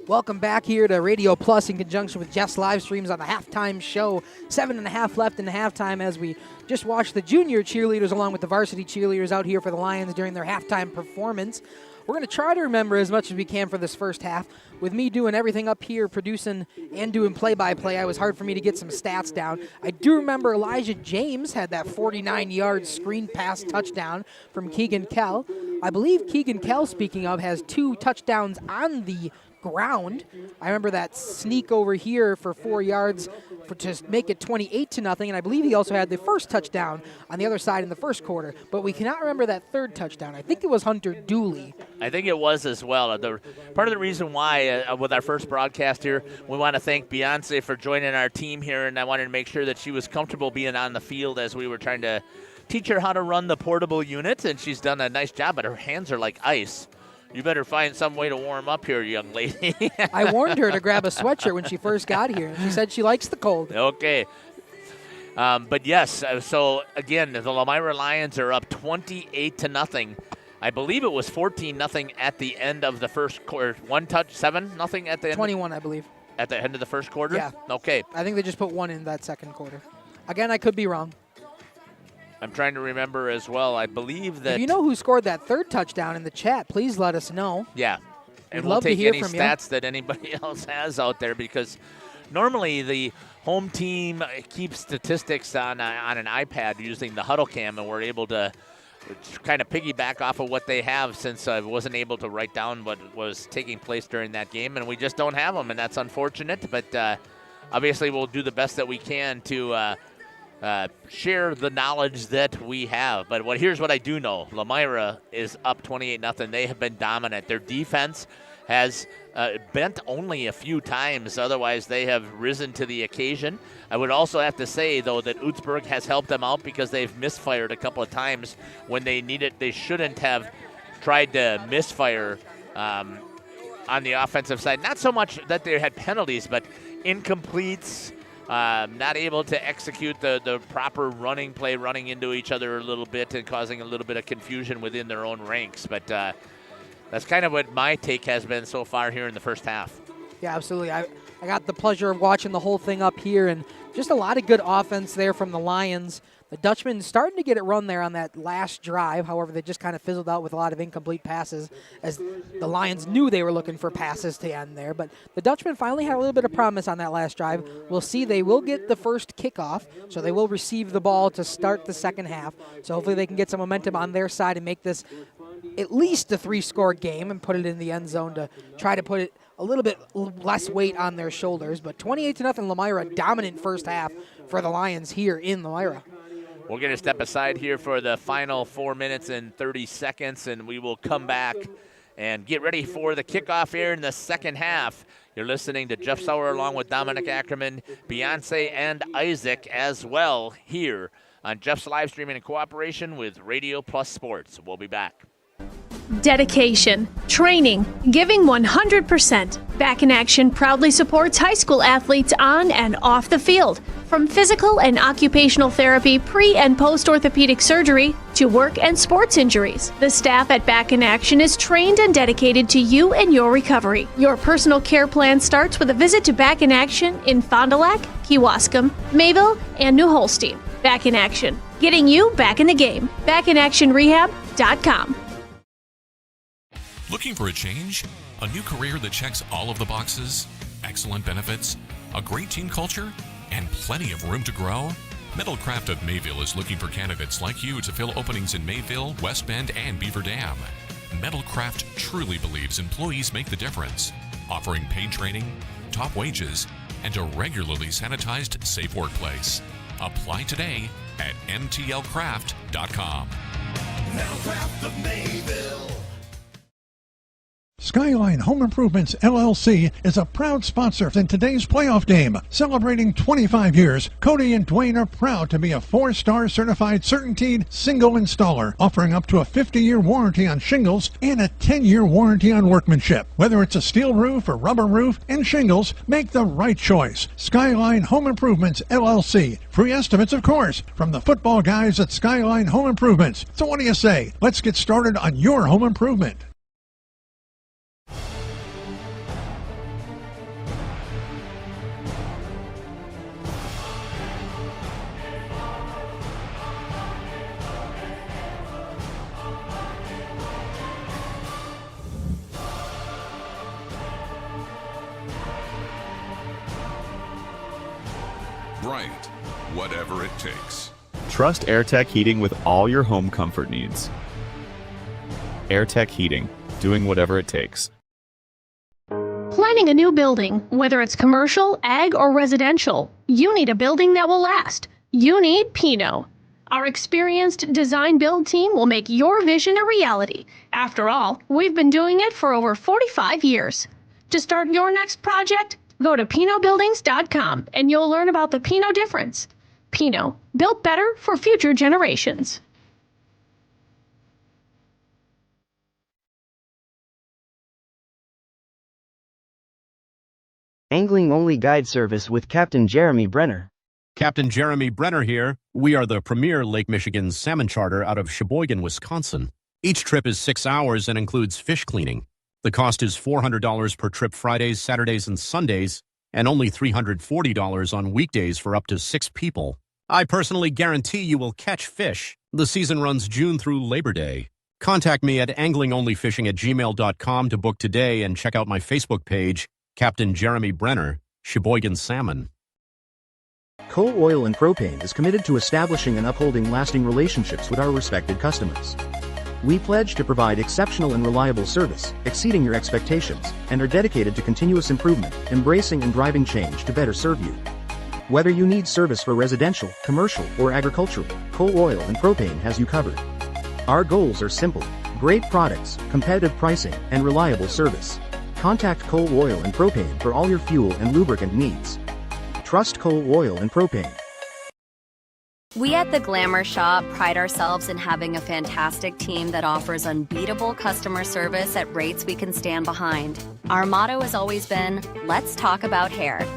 Welcome back here to Radio Plus in conjunction with Jeff's live streams on the halftime show. 7.5 left in the halftime as we just watched the junior cheerleaders along with the varsity cheerleaders out here for the Lions during their halftime performance. We're going to try to remember as much as we can for this first half. With me doing everything up here, producing and doing play-by-play, it was hard for me to get some stats down. I do remember Elijah James had that 49-yard screen pass touchdown from Keegan Kell. I believe Keegan Kell, speaking of, has 2 touchdowns on the ground. I remember that sneak over here for 4 yards to make it 28-0, and I believe he also had the first touchdown on the other side in the first quarter, but we cannot remember that third touchdown. I think it was Hunter Dooley. I think it was as well. Part of the reason why, with our first broadcast here, we want to thank Beyonce for joining our team here, and I wanted to make sure that she was comfortable being on the field as we were trying to teach her how to run the portable unit, and she's done a nice job, but her hands are like ice. You better find some way to warm up here, young lady. I warned her to grab a sweatshirt when she first got here. She said she likes the cold. Okay. But yes, so again, the Lomira Lions are up 28-0. I believe it was 14-0 at the end of the first quarter. 7-0 at the end? 21, I believe. At the end of the first quarter? Yeah. Okay. I think they just put 1 in that second quarter. Again, I could be wrong. I'm trying to remember as well. I believe that... If you know who scored that third touchdown in the chat, please let us know. Yeah. And We'd we'll love to take hear any from stats that anybody else has out there, because normally the home team keeps statistics on an iPad using the Huddle Cam, and we're able to kind of piggyback off of what they have, since I wasn't able to write down what was taking place during that game, and we just don't have them, and that's unfortunate. But obviously we'll do the best that we can to share the knowledge that we have. But here's what I do know. Lomira is up 28-0. They have been dominant. Their defense has bent only a few times. Otherwise, they have risen to the occasion. I would also have to say, though, that Oostburg has helped them out because they've misfired a couple of times when they needed. They shouldn't have tried to misfire on the offensive side. Not so much that they had penalties, but incompletes, not able to execute the proper running play, running into each other a little bit and causing a little bit of confusion within their own ranks. But that's kind of what my take has been so far here in the first half. Yeah, absolutely. I got the pleasure of watching the whole thing up here, and just a lot of good offense there from the Lions. The Dutchmen starting to get it run there on that last drive. However, they just kind of fizzled out with a lot of incomplete passes as the Lions knew they were looking for passes to end there. But the Dutchmen finally had a little bit of promise on that last drive. We'll see. They will get the first kickoff, so they will receive the ball to start the second half. So hopefully they can get some momentum on their side and make this at least a 3-score game and put it in the end zone to try to put it a little bit less weight on their shoulders. But 28-0 Lomira, dominant first half for the Lions here in Lomira. We're going to step aside here for the final 4 minutes and 30 seconds, and we will come back and get ready for the kickoff here in the second half. You're listening to Jeff Sauer along with Dominic Ackerman, Beyonce, and Isaac as well here on Jeff's live streaming in cooperation with Radio Plus Sports. We'll be back. Dedication, training, giving 100%. Back in Action proudly supports high school athletes on and off the field. From physical and occupational therapy, pre- and post-orthopedic surgery, to work and sports injuries. The staff at Back in Action is trained and dedicated to you and your recovery. Your personal care plan starts with a visit to Back in Action in Fond du Lac, Kewaskum, Mayville, and New Holstein. Back in Action, getting you back in the game. BackinActionRehab.com. Looking for a change? A new career that checks all of the boxes? Excellent benefits? A great team culture? And plenty of room to grow? Metalcraft of Mayville is looking for candidates like you to fill openings in Mayville, West Bend, and Beaver Dam. Metalcraft truly believes employees make the difference, offering paid training, top wages, and a regularly sanitized, safe workplace. Apply today at mtlcraft.com. Metalcraft of Mayville. Skyline Home Improvements LLC is a proud sponsor in today's playoff game. Celebrating 25 years, Cody and Dwayne are proud to be a 4-star certified CertainTeed single installer, offering up to a 50-year warranty on shingles and a 10-year warranty on workmanship. Whether it's a steel roof or rubber roof and shingles, make the right choice. Skyline Home Improvements LLC. Free estimates, of course, from the football guys at Skyline Home Improvements. So what do you say? Let's get started on your home improvement. Bryant, whatever it takes. Trust AirTech Heating with all your home comfort needs. AirTech Heating, doing whatever it takes. Planning a new building, whether it's commercial, ag, or residential, you need a building that will last. You need Pinot. Our experienced design build team will make your vision a reality. After all, we've been doing it for over 45 years. To start your next project, go to PinotBuildings.com and you'll learn about the Pinot difference. Pinot, built better for future generations. Angling-only guide service with Captain Jeremy Brenner. Captain Jeremy Brenner here. We are the premier Lake Michigan salmon charter out of Sheboygan, Wisconsin. Each trip is 6 hours and includes fish cleaning. The cost is $400 per trip Fridays, Saturdays, and Sundays, and only $340 on weekdays for up to 6 people. I personally guarantee you will catch fish. The season runs June through Labor Day. Contact me at anglingonlyfishing@gmail.com to book today and check out my Facebook page, Captain Jeremy Brenner, Sheboygan Salmon. Coal Oil and Propane is committed to establishing and upholding lasting relationships with our respected customers. We pledge to provide exceptional and reliable service, exceeding your expectations, and are dedicated to continuous improvement, embracing and driving change to better serve you. Whether you need service for residential, commercial, or agricultural, Coal Oil and Propane has you covered. Our goals are simple: great products, competitive pricing, and reliable service. Contact Coal Oil and Propane for all your fuel and lubricant needs. Trust Coal Oil and Propane. We at the Glamour Shop pride ourselves in having a fantastic team that offers unbeatable customer service at rates we can stand behind. Our motto has always been, let's talk about hair.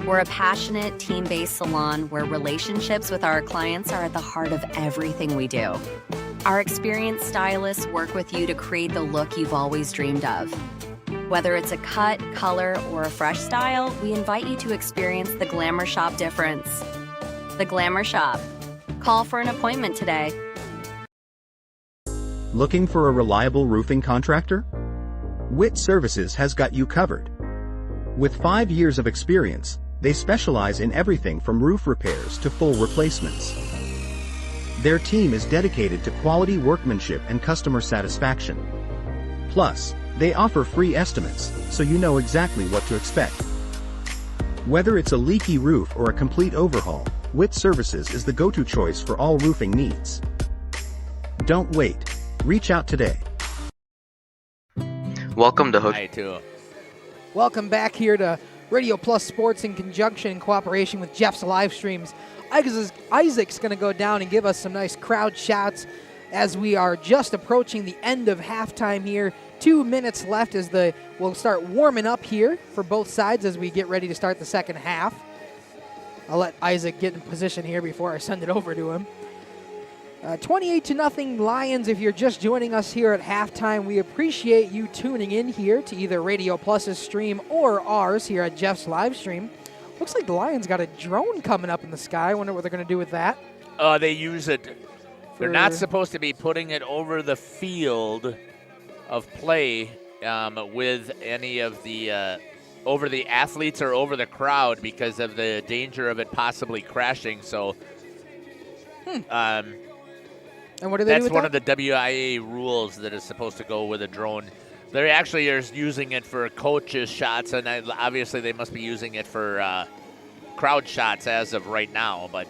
We're a passionate, team-based salon where relationships with our clients are at the heart of everything we do. Our experienced stylists work with you to create the look you've always dreamed of. Whether it's a cut, color, or a fresh style, we invite you to experience the Glamour Shop difference. The Glamour Shop. Call for an appointment today. Looking for a reliable roofing contractor? Witt Services has got you covered. With 5 years of experience, they specialize in everything from roof repairs to full replacements. Their team is dedicated to quality workmanship and customer satisfaction. Plus, they offer free estimates, so you know exactly what to expect. Whether it's a leaky roof or a complete overhaul, Witt Services is the go-to choice for all roofing needs. Don't wait. Reach out today. Welcome to Hook. Hi, too. Welcome back here to Radio Plus Sports in conjunction in cooperation with Jeff's live streams. Isaac's going to go down and give us some nice crowd shots as we are just approaching the end of halftime here. 2 minutes left as we'll start warming up here for both sides as we get ready to start the second half. I'll let Isaac get in position here before I send it over to him. 28-0 Lions. If you're just joining us here at halftime, we appreciate you tuning in here to either Radio Plus's stream or ours here at Jeff's live stream. Looks like the Lions got a drone coming up in the sky. I wonder what they're going to do with that. They use it. They're not supposed to be putting it over the field of play with any of the over the athletes or over the crowd because of the danger of it possibly crashing. So, and what do they do with that's one that? of the WIA rules that is supposed to go with a drone. They actually are using it for coaches' shots, and obviously they must be using it for crowd shots as of right now. But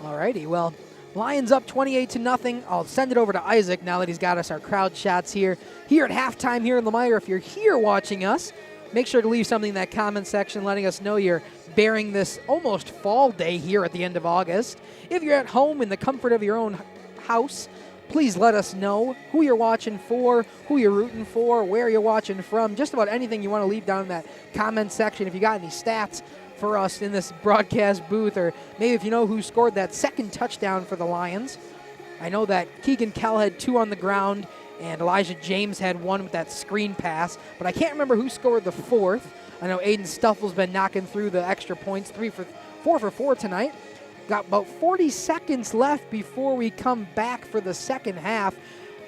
alrighty, well, Lions up 28-0. I'll send it over to Isaac now that he's got us our crowd shots here at halftime here in Lomira. If you're here watching us, make sure to leave something in that comment section letting us know you're bearing this almost fall day here at the end of August. If you're at home in the comfort of your own house, please let us know who you're watching for, who you're rooting for, where you're watching from, just about anything you want to leave down in that comment section. If you got any stats for us in this broadcast booth, or maybe if you know who scored that second touchdown for the Lions. I know that Keegan Kell had 2 on the ground, and Elijah James had 1 with that screen pass, but I can't remember who scored the 4th. I know Aiden Stuffle's been knocking through the extra points, 4 for 4 tonight. Got about 40 seconds left before we come back for the second half.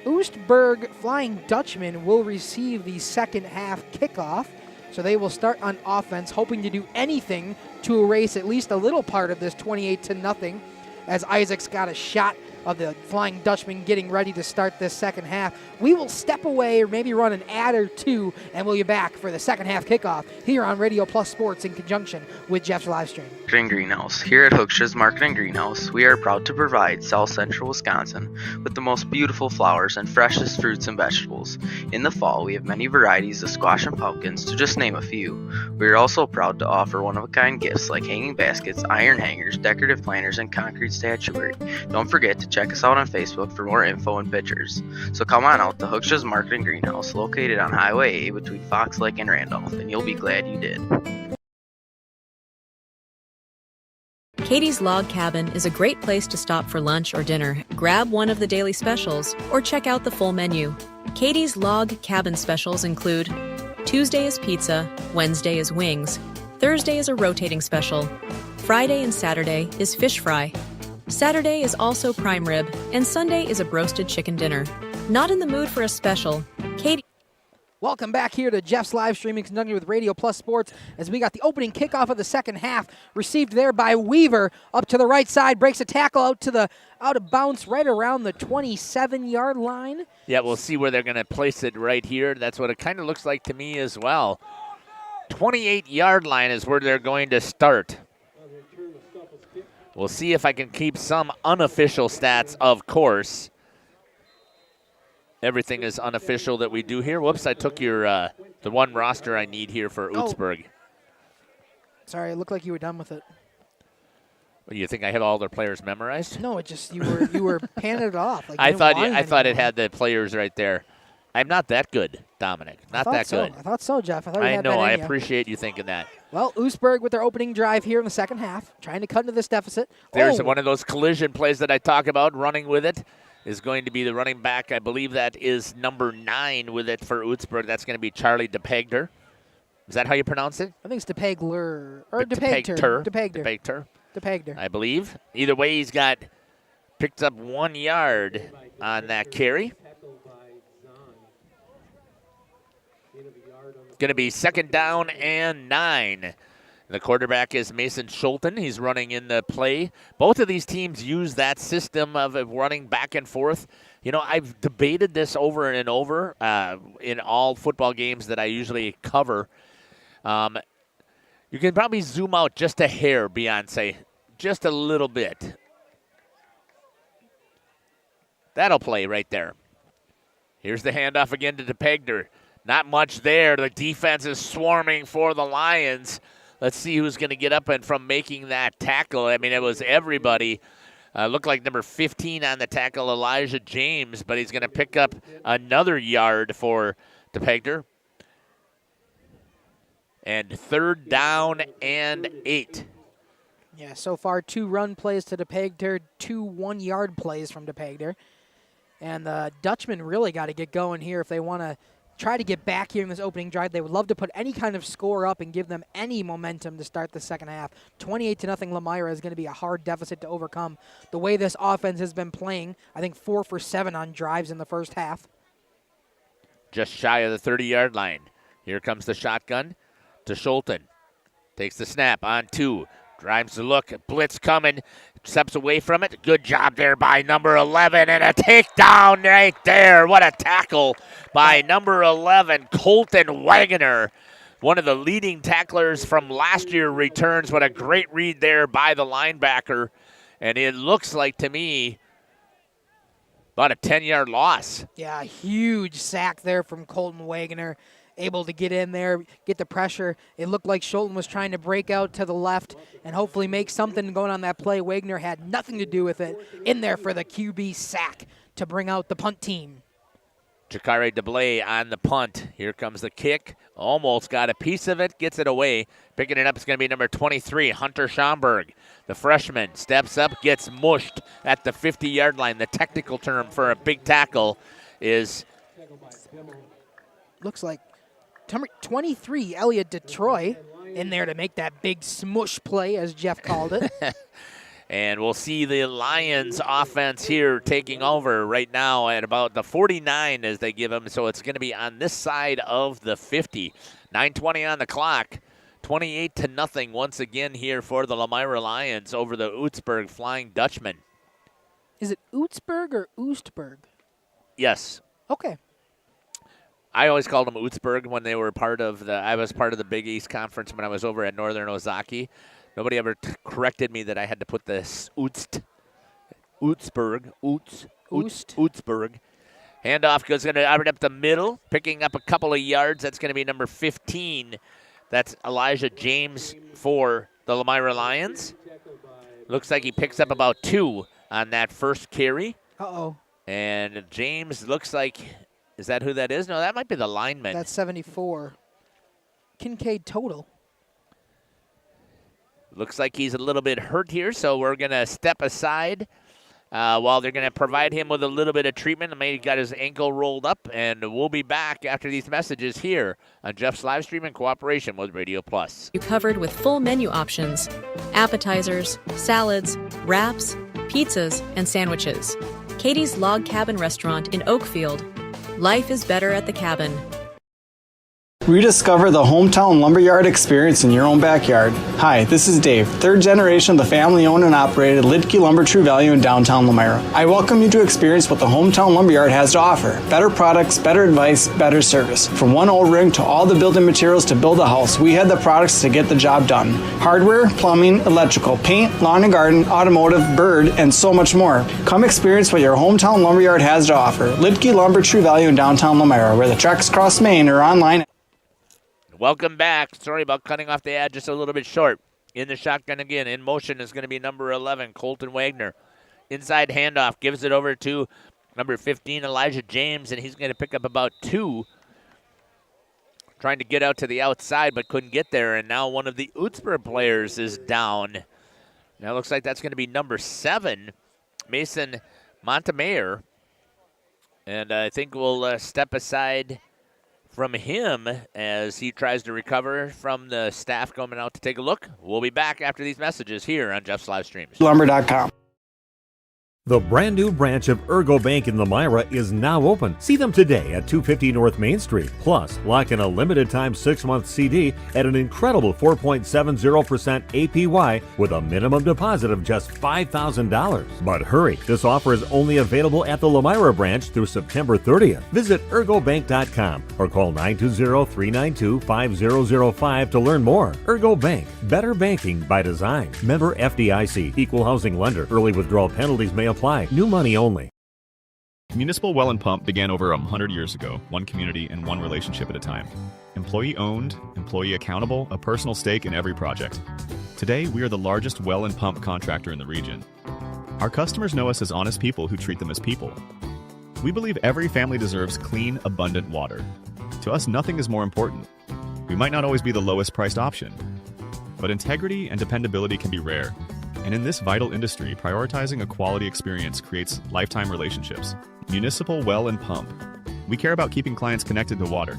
Oostburg Flying Dutchmen will receive the second half kickoff. So they will start on offense, hoping to do anything to erase at least a little part of this 28-0, as Isaac's got a shot of the Flying Dutchman getting ready to start this second half. We will step away or maybe run an ad or two, and we'll be back for the second half kickoff here on Radio Plus Sports in conjunction with Jeff's live stream. Marketing Greenhouse. Here at Hooksha's Marketing Greenhouse, we are proud to provide South Central Wisconsin with the most beautiful flowers and freshest fruits and vegetables. In the fall, we have many varieties of squash and pumpkins, to just name a few. We are also proud to offer one-of-a-kind gifts like hanging baskets, iron hangers, decorative planters, and concrete statuary. Don't forget to check us out on Facebook for more info and pictures. So come on out to Hooksha's Marketing Greenhouse, located on Highway A between Fox Lake and Randolph, and you'll be glad you did. Katie's Log Cabin is a great place to stop for lunch or dinner, grab one of the daily specials, or check out the full menu. Katie's Log Cabin specials include Tuesday is pizza, Wednesday is wings, Thursday is a rotating special, Friday and Saturday is fish fry, Saturday is also prime rib, and Sunday is a broasted chicken dinner. Not in the mood for a special? Katie. Welcome back here to Jeff's live streaming conjunction with Radio Plus Sports as we got the opening kickoff of the second half received there by Weaver up to the right side, breaks a tackle out of bounds right around the 27-yard line. Yeah, we'll see where they're going to place it right here. That's what it kind of looks like to me as well. 28-yard line is where they're going to start. We'll see if I can keep some unofficial stats, of course. Everything is unofficial that we do here. Whoops, I took your the one roster I need here for Oostburg. Sorry, it looked like you were done with it. You think I have all their players memorized? No, it just you were panning it off. Like I thought it had the players right there. I'm not that good, Dominic. Not that good. I thought so, Jeff. I thought you had know. that in I you. appreciate you thinking that. Well, Oostburg with their opening drive here in the second half, trying to cut into this deficit. There's one of those collision plays that I talk about. Running with it is going to be the running back. I believe that is number 9 with it for Oostburg. That's going to be Charlie DePegter. Is that how you pronounce it? I think it's DePegler or DePegter. DePegter. I believe. Either way, he's picked up 1 yard on that carry. Going to be 2nd down and 9. The quarterback is Mason Schulten. He's running in the play. Both of these teams use that system of running back and forth. You know, I've debated this over and over in all football games that I usually cover. You can probably zoom out just a hair, Beyonce, just a little bit. That'll play right there. Here's the handoff again to DePegter. Not much there. The defense is swarming for the Lions. Let's see who's going to get up and from making that tackle. I mean, it was everybody. Looked like number 15 on the tackle, Elijah James, but he's going to pick up another yard for DePegter. And 3rd down and 8. Yeah, so far 2 run plays to DePegter, 2 1-yard plays from DePegter. And the Dutchmen really got to get going here if they want to try to get back here in this opening drive. They would love to put any kind of score up and give them any momentum to start the second half. 28-0 Lomira is going to be a hard deficit to overcome. The way this offense has been playing, I think 4 for 7 on drives in the first half. Just shy of the 30-yard line. Here comes the shotgun to Schulten. Takes the snap on 2. Drives the look. Blitz coming. Steps away from it. Good job there by number 11. And a takedown right there. What a tackle by number 11, Colton Wagoner. One of the leading tacklers from last year returns. What a great read there by the linebacker. And it looks like to me about a 10-yard loss. Yeah, a huge sack there from Colton Wagoner. Able to get in there, get the pressure. It looked like Schulten was trying to break out to the left and hopefully make something going on that play. Wagner had nothing to do with it. In there for the QB sack to bring out the punt team. Jakare DeBlay on the punt. Here comes the kick. Almost got a piece of it, gets it away. Picking it up is going to be number 23, Hunter Schomburg. The freshman steps up, gets mushed at the 50-yard line. The technical term for a big tackle is... Looks like 23, Elliot Detroit, in there to make that big smush play, as Jeff called it. And we'll see the Lions offense here taking over right now at about the 49 as they give them. So it's going to be on this side of the 50. 9:20 on the clock. 28-0 once again here for the Lomira Lions over the Oostburg Flying Dutchmen. Is it Oostburg or Oostburg? Yes. Okay. I always called them Oostburg when they were I was part of the Big East Conference when I was over at Northern Ozaki. Nobody ever corrected me that I had to put this Oostburg. Handoff goes going to up the middle, picking up a couple of yards. That's going to be number 15. That's Elijah James for the Lomira Lions. Looks like he picks up about 2 on that first carry. Uh-oh. And James looks like... Is that who that is? No, that might be the lineman. That's 74. Kincaid total. Looks like he's a little bit hurt here, so we're going to step aside while they're going to provide him with a little bit of treatment. Maybe he got his ankle rolled up, and we'll be back after these messages here on Jeff's live stream in cooperation with Radio Plus. You covered with full menu options, appetizers, salads, wraps, pizzas, and sandwiches. Katie's Log Cabin Restaurant in Oakfield. Life is better at the cabin. Rediscover the hometown lumberyard experience in your own backyard. Hi, this is Dave, third generation of the family-owned and operated Lidke Lumber True Value in downtown Lomira. I welcome you to experience what the hometown lumberyard has to offer. Better products, better advice, better service. From one old ring to all the building materials to build a house, we have the products to get the job done. Hardware, plumbing, electrical, paint, lawn and garden, automotive, bird, and so much more. Come experience what your hometown lumberyard has to offer. Lidke Lumber True Value in downtown Lomira, where the tracks cross Main or online. Welcome back. Sorry about cutting off the ad just a little bit short. In the shotgun again. In motion is going to be number 11, Colton Wagner. Inside handoff. Gives it over to number 15, Elijah James, and he's going to pick up about 2. Trying to get out to the outside, but couldn't get there, and now one of the Oostburg players is down. Now it looks like that's going to be number 7, Mason Montemayor. And I think we'll step aside from him as he tries to recover from the staff coming out to take a look. We'll be back after these messages here on Jeff's Live Streams. Lumber.com. The brand new branch of Ergo Bank in Lomira is now open. See them today at 250 North Main Street. Plus, lock in a limited time 6-month CD at an incredible 4.70% APY with a minimum deposit of just $5,000. But hurry, this offer is only available at the Lomira branch through September 30th. Visit ergobank.com or call 920-392-5005 to learn more. Ergo Bank, better banking by design. Member FDIC, equal housing lender. Early withdrawal penalties may apply. New money only. Municipal Well and Pump began over 100 years ago, one community and one relationship at a time. Employee owned, employee accountable, a personal stake in every project. Today, we are the largest well and pump contractor in the region. Our customers know us as honest people who treat them as people. We believe every family deserves clean, abundant water. To us, nothing is more important. We might not always be the lowest priced option, but integrity and dependability can be rare. And in this vital industry, prioritizing a quality experience creates lifetime relationships. Municipal Well and Pump. We care about keeping clients connected to water.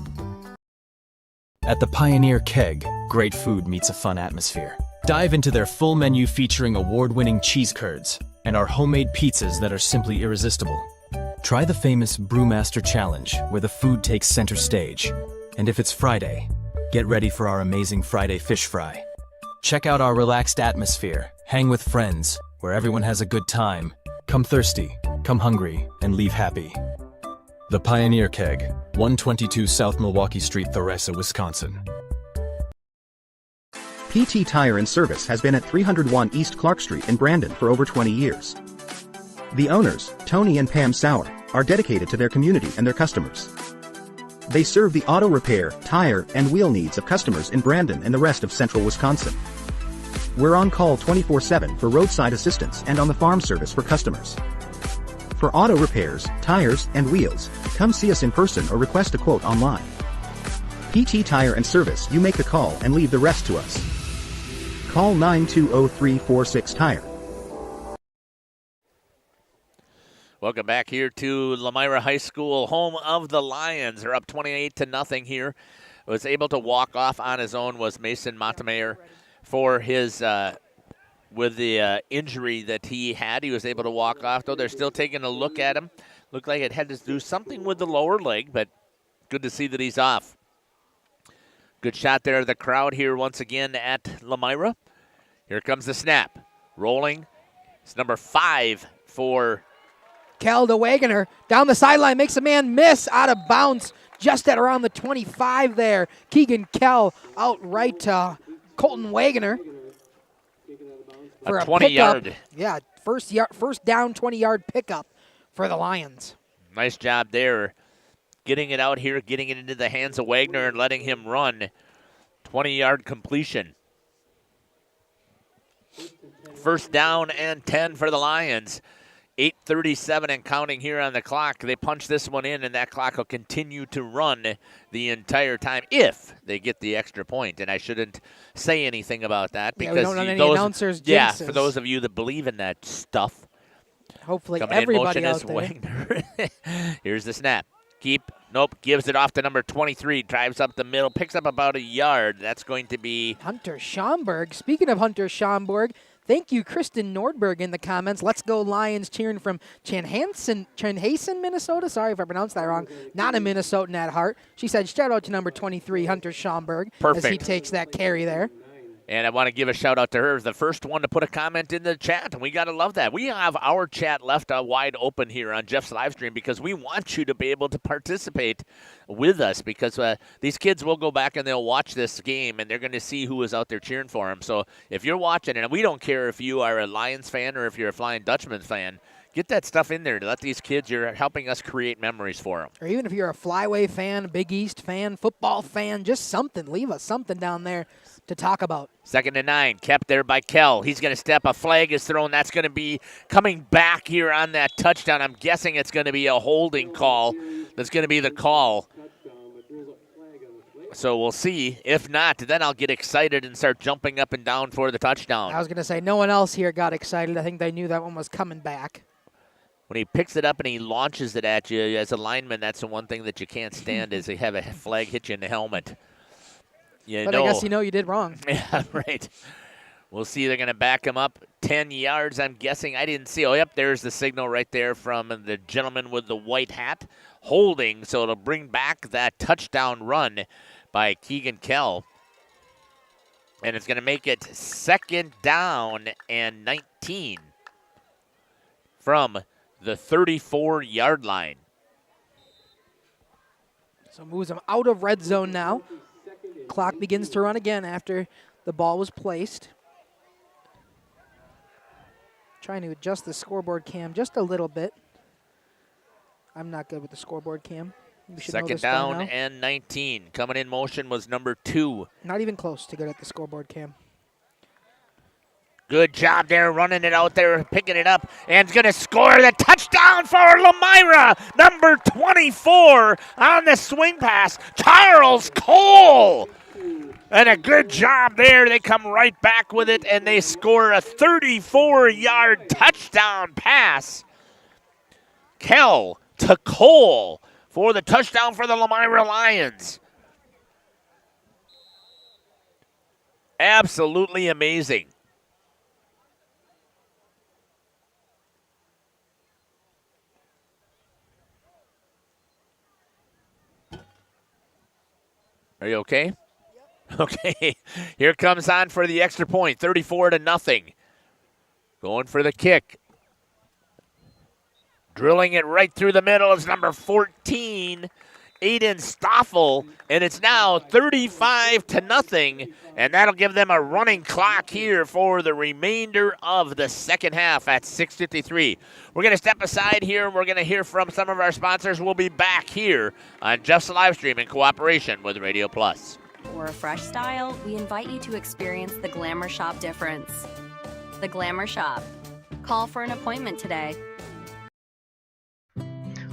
At the Pioneer Keg, great food meets a fun atmosphere. Dive into their full menu featuring award-winning cheese curds and our homemade pizzas that are simply irresistible. Try the famous Brewmaster Challenge, where the food takes center stage. And if it's Friday, get ready for our amazing Friday fish fry. Check out our relaxed atmosphere. Hang with friends, where everyone has a good time. Come thirsty, come hungry, and leave happy. The Pioneer Keg, 122 South Milwaukee Street, Theresa, Wisconsin. PT Tire and Service has been at 301 East Clark Street in Brandon for over 20 years. The owners, Tony and Pam Sauer, are dedicated to their community and their customers. They serve the auto repair, tire, and wheel needs of customers in Brandon and the rest of central Wisconsin. We're on call 24/7 for roadside assistance and on the farm service for customers. For auto repairs, tires, and wheels, come see us in person or request a quote online. PT Tire and Service, you make the call and leave the rest to us. Call 920-346-TIRE. Welcome back here to Lomira High School, home of the Lions. They're up 28-0 here. Was able to walk off on his own was Mason Montemayor. For his, with the injury that he had, he was able to walk off, though they're still taking a look at him. Looked like it had to do something with the lower leg, but good to see that he's off. Good shot there of the crowd here once again at Lomira. Here comes the snap. Rolling. It's number 5 for Kel to Wagoner. Down the sideline, makes a man miss out of bounds just at around the 25 there. Keegan Kell out right to Colton Wagoner for a 20-yard. Yeah, first down, 20-yard pickup for the Lions. Nice job there. Getting it out here, getting it into the hands of Wagner and letting him run. 20-yard completion. First down and 10 for the Lions. 8:37 and counting here on the clock. They punch this one in, and that clock will continue to run the entire time if they get the extra point. And I shouldn't say anything about that because we don't want any announcers' jinxes. for those of you that believe in that stuff. Hopefully coming everybody in motion out is there. Wagner. Here's the snap. Gives it off to number 23. Drives up the middle, picks up about a yard. That's going to be Hunter Schomburg. Speaking of Hunter Schomburg, thank you, Kristen Nordberg, in the comments. Let's go Lions, cheering from Chanhassen, Minnesota. Sorry if I pronounced that wrong. Not a Minnesotan at heart. She said, shout out to number 23, Hunter Schomburg, Perfect. as he takes that carry there. And I want to give a shout-out to her, the first one to put a comment in the chat, and we got to love that. We have our chat left wide open here on Jeff's live stream because we want you to be able to participate with us because these kids will go back and they'll watch this game, and they're going to see who is out there cheering for them. So if you're watching, and we don't care if you are a Lions fan or if you're a Flying Dutchman fan, get that stuff in there to let these kids, you're helping us create memories for them. Or even if you're a Flyway fan, Big East fan, football fan, just something. Leave us something down there to talk about. 2nd and 9, kept there by Kell. He's going to step. A flag is thrown. That's going to be coming back here on that touchdown. I'm guessing it's going to be a holding call. That's going to be the call. So we'll see. If not, then I'll get excited and start jumping up and down for the touchdown. I was going to say, no one else here got excited. I think they knew that one was coming back. When he picks it up and he launches it at you, as a lineman, that's the one thing that you can't stand is they have a flag hit you in the helmet. But I guess you did wrong. Yeah, right. We'll see. They're going to back him up 10 yards, I'm guessing. I didn't see. Oh, yep, there's the signal right there from the gentleman with the white hat holding. So it'll bring back that touchdown run by Keegan Kell. And it's going to make it 2nd down and 19 from the 34-yard line. So moves him out of red zone now. Clock begins to run again after the ball was placed. Trying to adjust the scoreboard cam just a little bit. I'm not good with the scoreboard cam. We should know 2nd this by down now. and 19. Coming in motion was number 2. Not even close to good at the scoreboard cam. Good job there, running it out there, picking it up, and is going to score the touchdown for Lomira. Number 24 on the swing pass, Charles Cole. And a good job there. They come right back with it, and they score a 34-yard touchdown pass. Kell to Cole for the touchdown for the Lomira Lions. Absolutely amazing. Are you okay? Yep. Okay. Here comes on for the extra point, 34-0. Going for the kick. Drilling it right through the middle is number 14, Aiden Stoffel, and it's now 35-0, and that'll give them a running clock here for the remainder of the second half at 6:53. We're going to step aside here, and we're going to hear from some of our sponsors. We'll be back here on Jeff's Livestream in cooperation with Radio Plus. For a fresh style, we invite you to experience the Glamour Shop difference. The Glamour Shop. Call for an appointment today.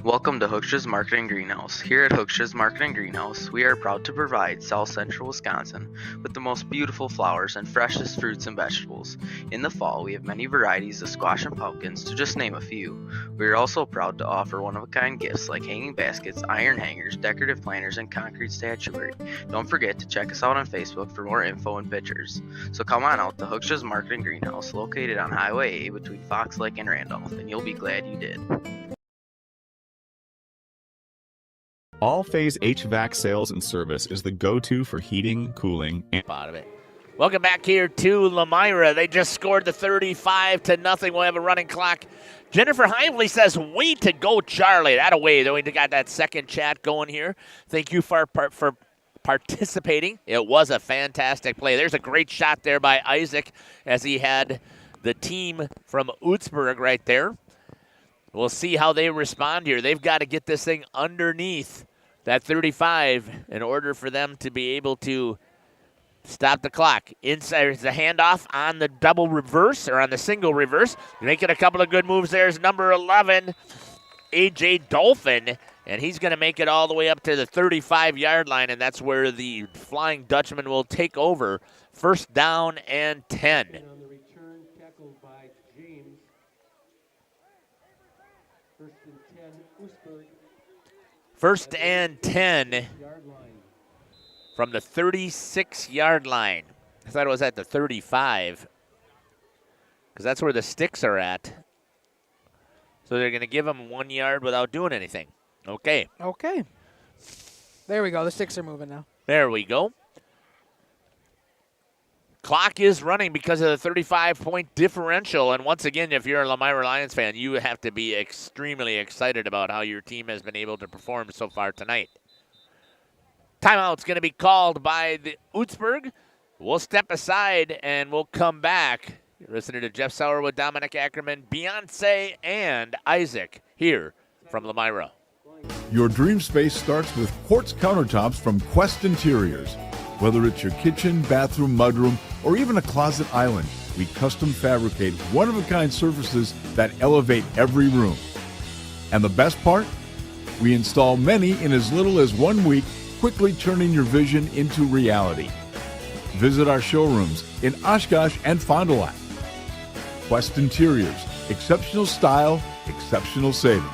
Welcome to Hooksha's Marketing Greenhouse. Here at Hooksha's Marketing Greenhouse, we are proud to provide South Central Wisconsin with the most beautiful flowers and freshest fruits and vegetables. In the fall, we have many varieties of squash and pumpkins, to just name a few. We are also proud to offer one-of-a-kind gifts like hanging baskets, iron hangers, decorative planters, and concrete statuary. Don't forget to check us out on Facebook for more info and pictures. So come on out to Hooksha's Marketing Greenhouse, located on Highway A between Fox Lake and Randolph, and you'll be glad you did. All-Phase HVAC sales and service is the go-to for heating, cooling, and Out of it. Welcome back here to Lomira. They just scored the 35-0. We'll have a running clock. Jennifer Hively says, way to go, Charlie. That away. We got that second chat going here. Thank you for participating. It was a fantastic play. There's a great shot there by Isaac as he had the team from Oostburg right there. We'll see how they respond here. They've got to get this thing underneath that 35 in order for them to be able to stop the clock. Inside is the handoff on the double reverse or on the single reverse. Making a couple of good moves there is number 11, A.J. Dolphin, and he's going to make it all the way up to the 35-yard line, and that's where the Flying Dutchman will take over. 1st down and 10. First and 10 from the 36-yard line. I thought it was at the 35 because that's where the sticks are at. So they're going to give them 1 yard without doing anything. Okay. Okay. There we go. The sticks are moving now. There we go. Clock is running because of the 35-point differential. And once again, if you're a Lomira Lions fan, you have to be extremely excited about how your team has been able to perform so far tonight. Timeout's going to be called by the Oostburg. We'll step aside and we'll come back. You're listening to Jeff Sauer with Dominic Ackerman, Beyonce, and Isaac here from Lomira. Your dream space starts with quartz countertops from Quest Interiors. Whether it's your kitchen, bathroom, mudroom, or even a closet island, we custom fabricate one-of-a-kind surfaces that elevate every room. And the best part? We install many in as little as 1 week, quickly turning your vision into reality. Visit our showrooms in Oshkosh and Fond du Lac. Quest Interiors, exceptional style, exceptional savings.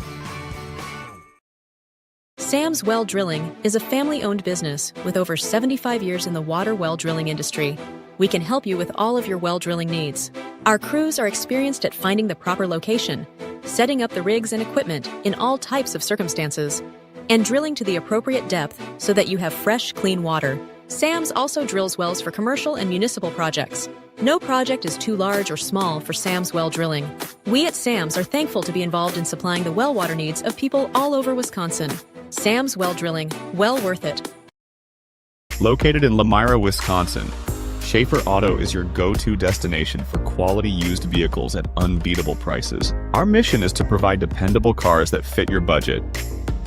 Sam's Well Drilling is a family-owned business with over 75 years in the water well drilling industry. We can help you with all of your well drilling needs. Our crews are experienced at finding the proper location, setting up the rigs and equipment in all types of circumstances, and drilling to the appropriate depth so that you have fresh, clean water. Sam's also drills wells for commercial and municipal projects. No project is too large or small for Sam's Well Drilling. We at Sam's are thankful to be involved in supplying the well water needs of people all over Wisconsin. Sam's Well Drilling, well worth it. Located in Lomira, Wisconsin, Schaefer Auto is your go-to destination for quality used vehicles at unbeatable prices. Our mission is to provide dependable cars that fit your budget,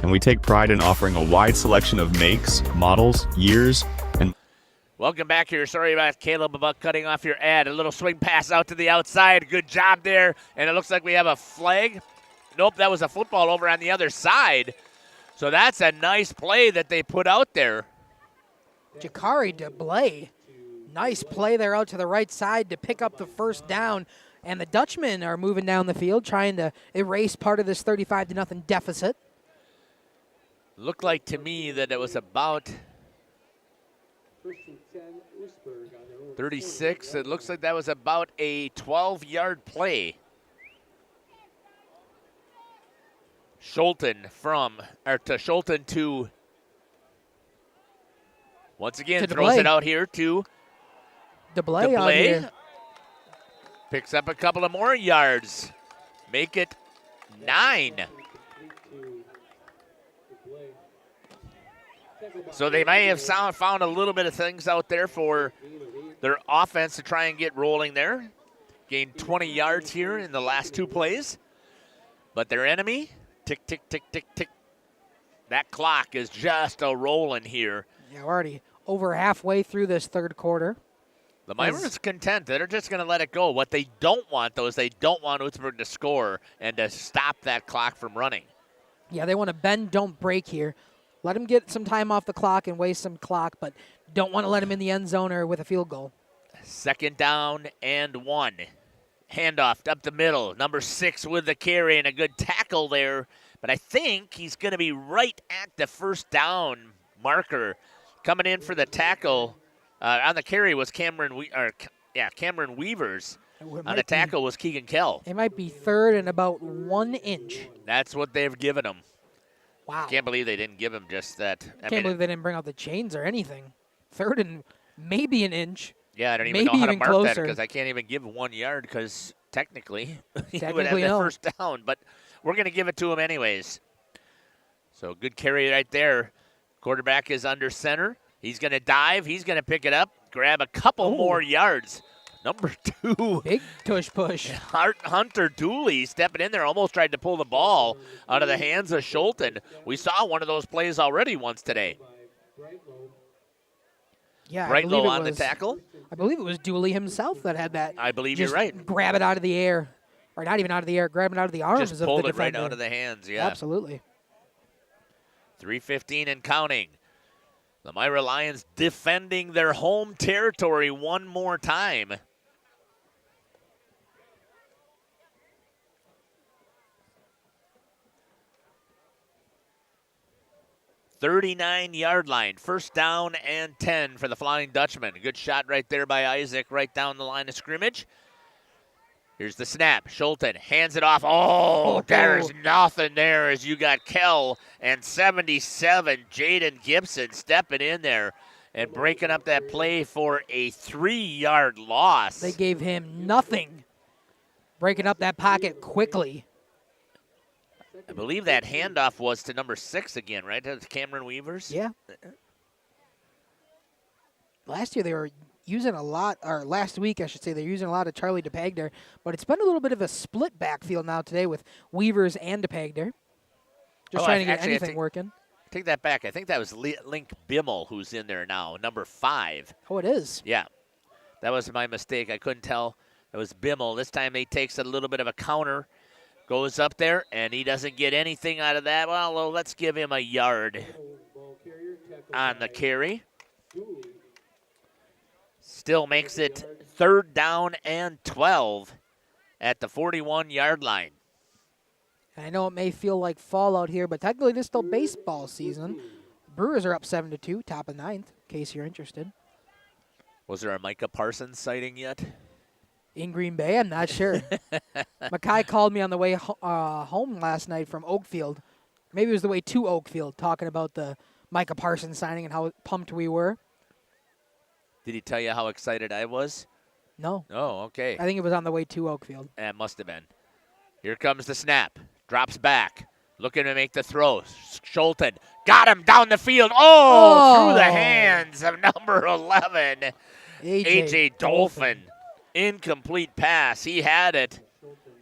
and we take pride in offering a wide selection of makes, models, years, and... Welcome back here. Sorry about Caleb about cutting off your ad. A little swing pass out to the outside. Good job there. And it looks like we have a flag. Nope, that was a football over on the other side. So that's a nice play that they put out there. Jakari DeBlay. Nice play there out to the right side to pick up the first down. And the Dutchmen are moving down the field, trying to erase part of this 35-0 deficit. Looked like to me that it was about 36. It looks like that was about a 12-yard play. Schulten to once again throws it out here to DeBlay. Picks up a couple of more yards. Make it 9. So they may have found a little bit of things out there for their offense to try and get rolling there. Gained 20 yards here in the last 2 plays. But their enemy, tick, tick, tick, tick, tick. That clock is just a-rolling here. Yeah, we're already over halfway through this third quarter. The Myers content. They're just going to let it go. What they don't want, though, is they don't want Oostburg to score and to stop that clock from running. Yeah, they want to bend, don't break here. Let them get some time off the clock and waste some clock, but don't want to let them in the end zone or with a field goal. 2nd down and 1. Handoff up the middle. Number 6 with the carry and a good tackle there. But I think he's going to be right at the first down marker. Coming in for the tackle on the carry was Cameron Weavers. On the tackle was Keegan Kell. It might be 3rd and about 1 inch. That's what they've given him. Wow. Can't believe they didn't give him just that. Can't believe they didn't bring out the chains or anything. 3rd and maybe an inch. Yeah, I don't even know how to mark that because I can't even give 1 yard because technically he would have the first down. But we're going to give it to him anyways. So good carry right there. Quarterback is under center. He's going to dive. He's going to pick it up, grab a couple more yards. Number 2. Big tush push. Hunter Dooley stepping in there, almost tried to pull the ball out of the hands of Schulten. We saw one of those plays already once today. Yeah, Brightlow on the tackle. I believe it was Dooley himself that had that. I believe you're right. Grab it out of the air. Or not even out of the air, grab it out of the arms Just of the pulled defender. it right out of the hands, yeah. Absolutely. 3:15 and counting. The Myra Lions defending their home territory one more time. $39-yard line. 1st down and 10 for the Flying Dutchman. Good shot right there by Isaac right down the line of scrimmage. Here's the snap. Schulten hands it off. Oh, there's nothing there as you got Kell and 77, Jaden Gibson stepping in there and breaking up that play for a 3-yard loss. They gave him nothing. Breaking up that pocket quickly. I believe that handoff was to number 6 again, right? That was Cameron Weavers? Yeah. Last year they were using a lot, or last week I should say, they're using a lot of Charlie DePagder, but it's been a little bit of a split backfield now today with Weavers and DePagder. Just trying to get anything working. I Take that back. I think that was Link Bimmel who's in there now, number 5. Oh, it is? Yeah. That was my mistake. I couldn't tell. It was Bimmel. This time he takes a little bit of a counter, goes up there, and he doesn't get anything out of that. Well, let's give him a yard on the carry. Still makes it 3rd down and 12 at the 41-yard line. I know it may feel like fallout here, but technically this is still baseball season. Brewers are up 7-2, top of 9th, in case you're interested. Was there a Micah Parsons sighting yet? In Green Bay? I'm not sure. Makai called me on the way home last night from Oakfield. Maybe it was the way to Oakfield, talking about the Micah Parsons signing and how pumped we were. Did he tell you how excited I was? No. Oh, okay. I think it was on the way to Oakfield. It must have been. Here comes the snap. Drops back. Looking to make the throw. Schulten got him down the field. Oh! Through the hands of number 11, A.J. Dolphin. Incomplete pass. He had it,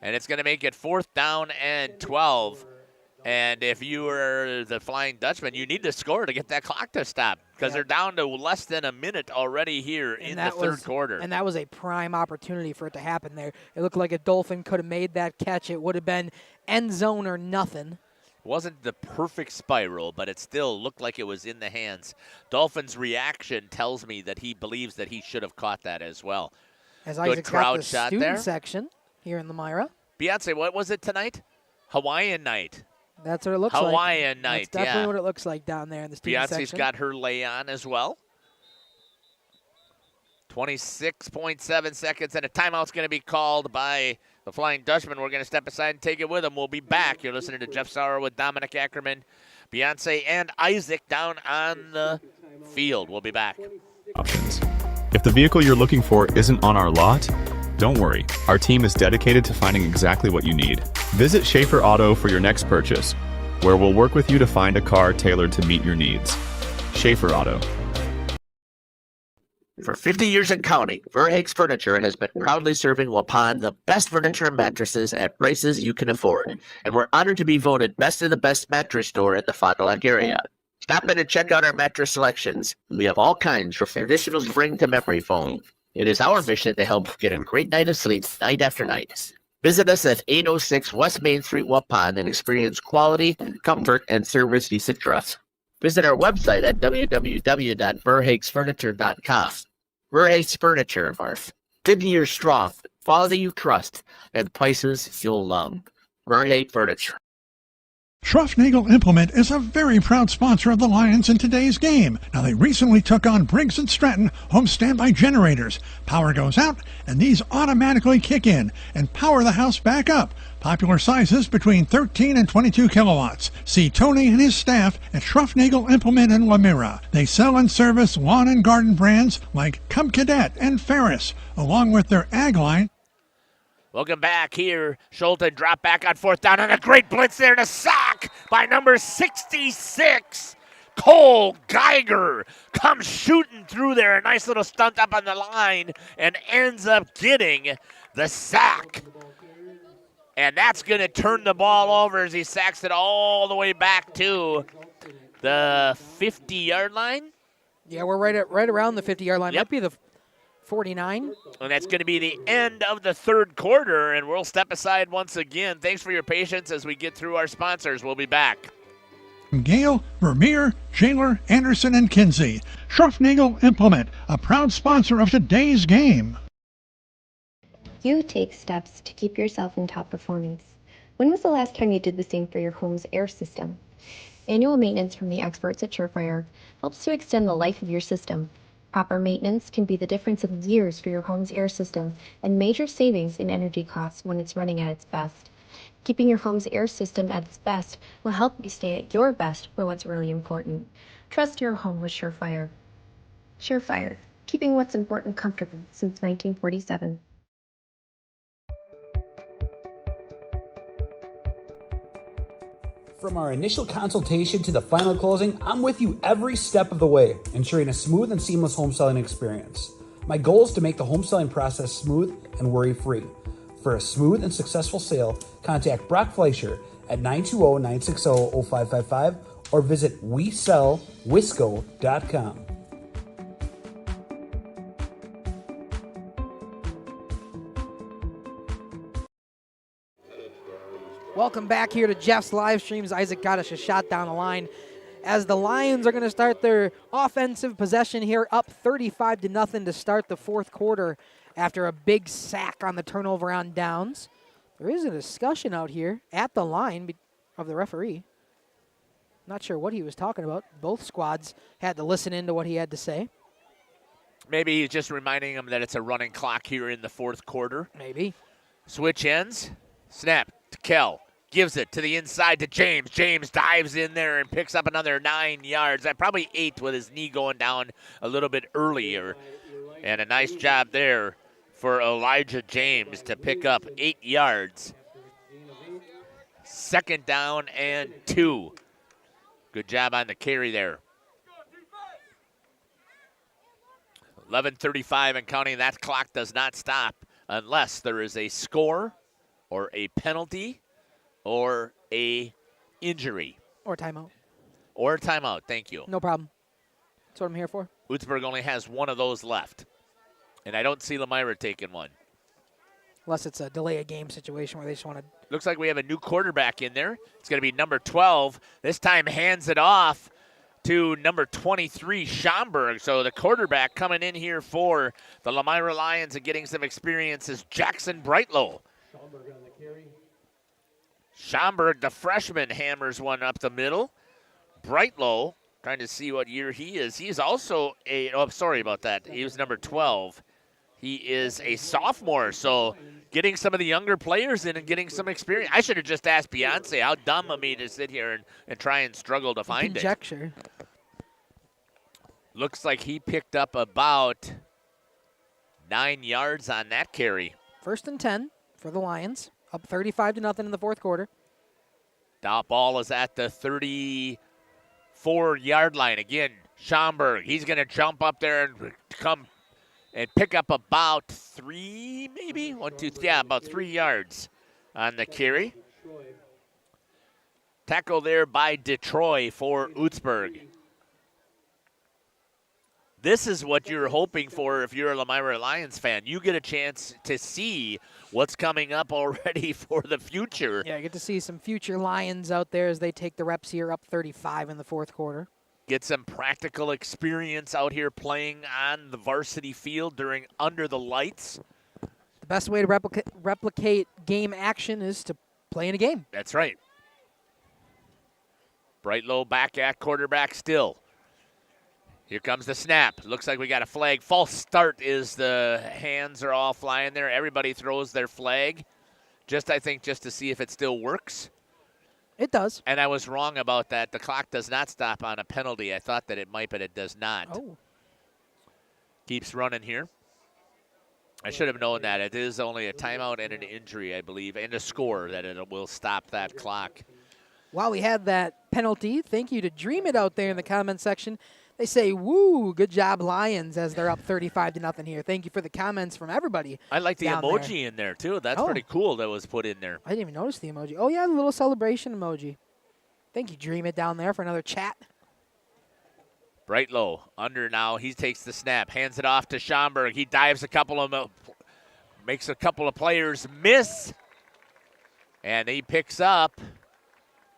and it's going to make it 4th down and 12. And if you were the Flying Dutchman, you need to score to get that clock to stop because they're down to less than a minute already here in the third quarter. And that was a prime opportunity for it to happen there. It looked like a Dolphin could have made that catch. It would have been end zone or nothing. It wasn't the perfect spiral, but it still looked like it was in the hands. Dolphin's reaction tells me that he believes that he should have caught that as well. As Good Isaac's crowd got the shot student there. section here in Lomira. Beyonce, what was it tonight? Hawaiian night. That's what it looks like. Hawaiian night, That's definitely yeah. what it looks like down there in the student Beyonce's section. got her lay on as well. 26.7 seconds, and a timeout's going to be called by the Flying Dutchman. We're going to step aside and take it with them. We'll be back. You're listening to Jeff Sauer with Dominic Ackerman, Beyonce, and Isaac down on the field. We'll be back. Options. If the vehicle you're looking for isn't on our lot, don't worry. Our team is dedicated to finding exactly what you need. Visit Schaefer Auto for your next purchase, where we'll work with you to find a car tailored to meet your needs. Schaefer Auto. For 50 years and counting, Verhaeg's Furniture has been proudly serving Waupun the best furniture and mattresses at prices you can afford. And we're honored to be voted best of the best mattress store in the Fond du Lac area. Stop in and check out our mattress selections. We have all kinds from traditional spring to memory foam. It is our mission to help get a great night of sleep night after night. Visit us at 806 West Main Street, Waupun, and experience quality, comfort, and service you should trust. Visit our website at www.verhaegsfurniture.com. Verhaeg's Furniture, 50 years strong, quality you trust, and prices you'll love. Verhaeg Furniture. Schruffnagel Implement is a very proud sponsor of the Lions in today's game. Now, they recently took on Briggs & Stratton home standby generators. Power goes out, and these automatically kick in and power the house back up. Popular sizes between 13 and 22 kilowatts. See Tony and his staff at Schruffnagel Implement in Lomira. They sell and service lawn and garden brands like Cub Cadet and Ferris, along with their ag line. Welcome back here. Schulten drop back on 4th down, and a great blitz there to sack by number 66. Cole Geiger comes shooting through there. A nice little stunt up on the line and ends up getting the sack. And that's going to turn the ball over as he sacks it all the way back to the 50-yard line. Yeah, we're right around the 50-yard line. Might be the 49. And that's going to be the end of the third quarter, and we'll step aside once again. Thanks for your patience as we get through our sponsors. We'll be back. Gale, Vermeer, Shaler, Anderson, and Kinsey. Schruffnagel Implement, a proud sponsor of today's game. You take steps to keep yourself in top performance. When was the last time you did the same for your home's air system? Annual maintenance from the experts at Surefire helps to extend the life of your system. Proper maintenance can be the difference of years for your home's air system and major savings in energy costs when it's running at its best. Keeping your home's air system at its best will help you stay at your best for what's really important. Trust your home with Surefire. Surefire, keeping what's important comfortable since 1947. From our initial consultation to the final closing, I'm with you every step of the way, ensuring a smooth and seamless home selling experience. My goal is to make the home selling process smooth and worry-free. For a smooth and successful sale, contact Brock Fleischer at 920-960-0555 or visit WeSellWisco.com. Welcome back here to Jeff's live streams. Isaac got us a shot down the line as the Lions are going to start their offensive possession here, up 35-0 to start the fourth quarter after a big sack on the turnover on downs. There is a discussion out here at the line of the referee. Not sure what he was talking about. Both squads had to listen in to what he had to say. Maybe he's just reminding them that it's a running clock here in the fourth quarter. Maybe. Switch ends. Snap to Kell. Gives it to the inside to James. James dives in there and picks up another 9 yards. Probably 8 with his knee going down a little bit earlier. And a nice job there for Elijah James to pick up 8 yards. 2nd down and 2. Good job on the carry there. 11:35 and counting. That clock does not stop unless there is a score or a penalty or a injury. Or timeout. Or a timeout, thank you. No problem. That's what I'm here for. Oostburg only has one of those left. And I don't see Lomira taking one. Unless it's a delay a game situation where they just want to. Looks like we have a new quarterback in there. It's going to be number 12. This time hands it off to number 23, Schomburg. So the quarterback coming in here for the Lomira Lions and getting some experience is Jackson Brightlow. Schomburg, the freshman, hammers one up the middle. Brightlow, trying to see what year he is. He is also sorry about that. He was number 12. He is a sophomore, so getting some of the younger players in and getting some experience. I should have just asked Beyonce. How dumb of me to sit here and try and struggle to find Conjecture. it. Looks like he picked up about 9 yards on that carry. 1st and 10 for the Lions. Up 35-0 in the fourth quarter. That ball is at the 34-yard line. Again, Schomburg, he's going to jump up there and come and pick up about 3, maybe? 1, 2, yeah, about 3 yards on the carry. Tackle there by Detroit for Oostburg. This is what you're hoping for if you're a Lomira Lions fan. You get a chance to see what's coming up already for the future. Yeah, get to see some future Lions out there as they take the reps here, up 35 in the fourth quarter. Get some practical experience out here playing on the varsity field during under the lights. The best way to replicate game action is to play in a game. That's right. Brightlow back at quarterback still. Here comes the snap. Looks like we got a flag. False start is the hands are all flying there. Everybody throws their flag. I think just to see if it still works. It does. And I was wrong about that. The clock does not stop on a penalty. I thought that it might, but it does not. Oh. Keeps running here. I should have known that. It is only a timeout and an injury, I believe, and a score that it will stop that clock. While we had that penalty, thank you to Dream It out there in the comment section. They say, woo, good job, Lions, as they're up 35-0 here. Thank you for the comments from everybody. I like the emoji there. in there, too. That's pretty cool that was put in there. I didn't even notice the emoji. Oh, yeah, the little celebration emoji. Thank you, Dream It, down there for another chat. Brightlow under now. He takes the snap, hands it off to Schomburg. He dives a couple of them, makes a couple of players miss, and he picks up.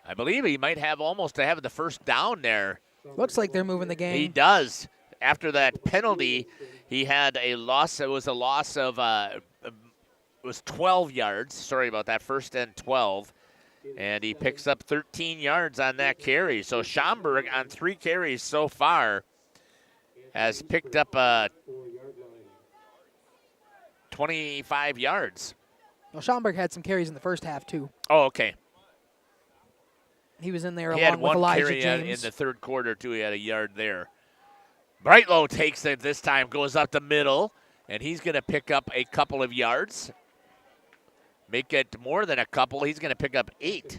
I believe he might have almost to have the first down there. Looks like they're moving the game. He does. After that penalty, he had a loss. It was a loss of it was 12 yards. Sorry about that. 1st and 12. And he picks up 13 yards on that carry. So Schomburg on 3 carries so far has picked up 25 yards. Well, Schomburg had some carries in the first half, too. Oh, okay. He was in there he along with Elijah carry James. in the third quarter, too. He had a yard there. Brightlow takes it this time, goes up the middle, and he's going to pick up a couple of yards. Make it more than a couple. He's going to pick up 8.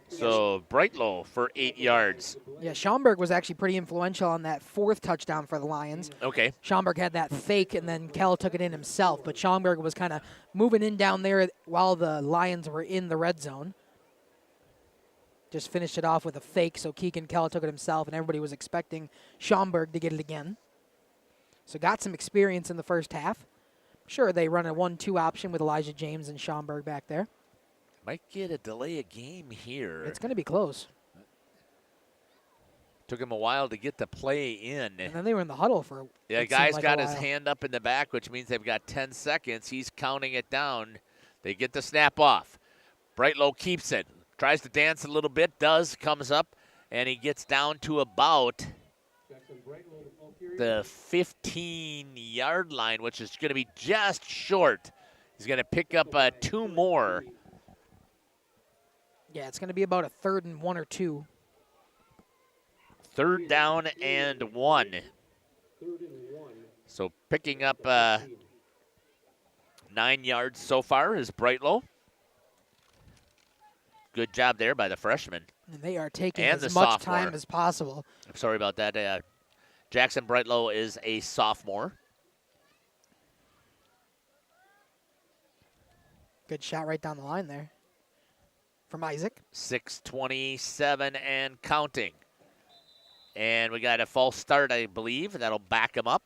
So Brightlow for 8 yards. Yeah, Schomburg was actually pretty influential on that 4th touchdown for the Lions. Okay. Schomburg had that fake, and then Kell took it in himself. But Schomburg was kind of moving in down there while the Lions were in the red zone. Just finished it off with a fake, so Keegan Kell took it himself, and everybody was expecting Schaumburg to get it again. So got some experience in the first half. Sure, they run a 1-2 option with Elijah James and Schaumburg back there. Might get a delay of game here. It's going to be close. Took him a while to get the play in. And then they were in the huddle for Yeah, guy's got his hand up in the back, which means they've got 10 seconds. He's counting it down. They get the snap off. Brightlow keeps it. Tries to dance a little bit, comes up, and he gets down to about the 15-yard line, which is going to be just short. He's going to pick up 2 more. Yeah, it's going to be about a 3rd and 1 or 2. 3rd down and 1. So picking up 9 yards so far is Brightlow. Good job there by the freshman. And they are taking and as the much sophomore. time as possible. I'm sorry about that. Jackson Brightlow is a sophomore. Good shot right down the line there from Isaac. 6:27 and counting. And we got a false start, I believe. That'll back him up.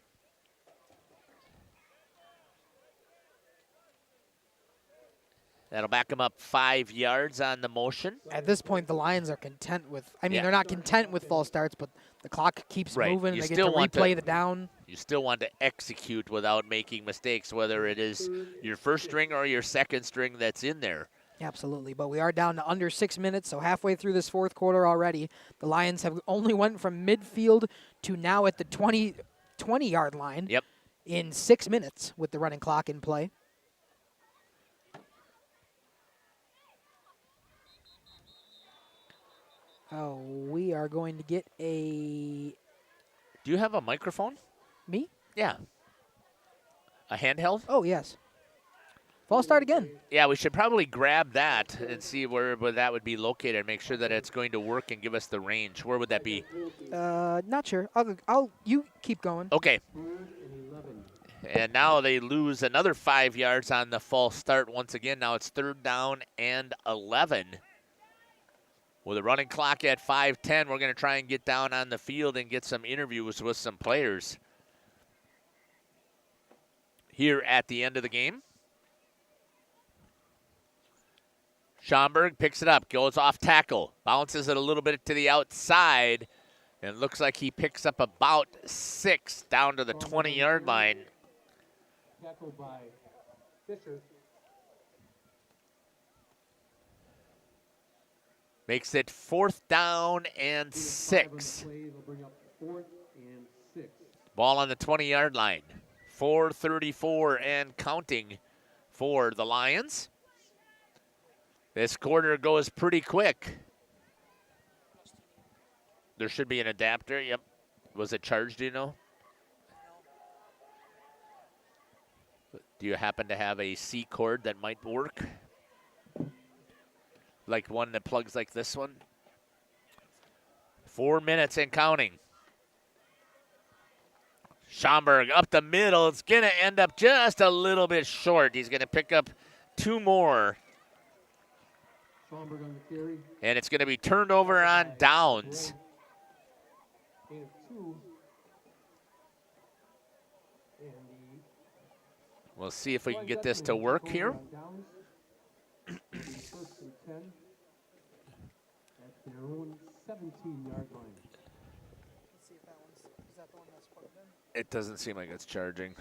That'll back him up 5 yards on the motion. At this point, the Lions are content with, Yeah. they're not content with false starts, but the clock keeps Right. moving. You They get still to want replay to- the down. You still want to execute without making mistakes, whether it is your first string or your second string that's in there. Absolutely, but we are down to under 6 minutes, so halfway through this fourth quarter already. The Lions have only went from midfield to now at the 20-yard line in 6 minutes with the running clock in play. Oh, we are going to get a... Do you have a microphone? Me? Yeah. A handheld? Oh, yes. False start again. Yeah, we should probably grab that and see where that would be located. Make sure that it's going to work and give us the range. Where would that be? Not sure. You keep going. Okay. And now they lose another 5 yards on the false start once again. Now it's 3rd down and 11. With a running clock at 5:10, we're going to try and get down on the field and get some interviews with some players here at the end of the game. Schaumburg picks it up, goes off tackle, bounces it a little bit to the outside, and looks like he picks up about 6 down to the 20-yard line. Tackled by Fisher. Makes it 4th down and 6. Ball on the 20-yard line. 4:34 and counting for the Lions. This quarter goes pretty quick. There should be an adapter. Yep. Was it charged, do you know? Do you happen to have a C cord that might work? Like one that plugs like this one? 4 minutes and counting. Schaumburg up the middle. It's going to end up just a little bit short. He's going to pick up 2 more. Schaumburg on the carry. And it's going to be turned over on downs. And 2. We'll see if we can get this to work here. First and 10 at their own 17-yard line. Let's see if is that the one that's plugged in? It doesn't seem like it's charging.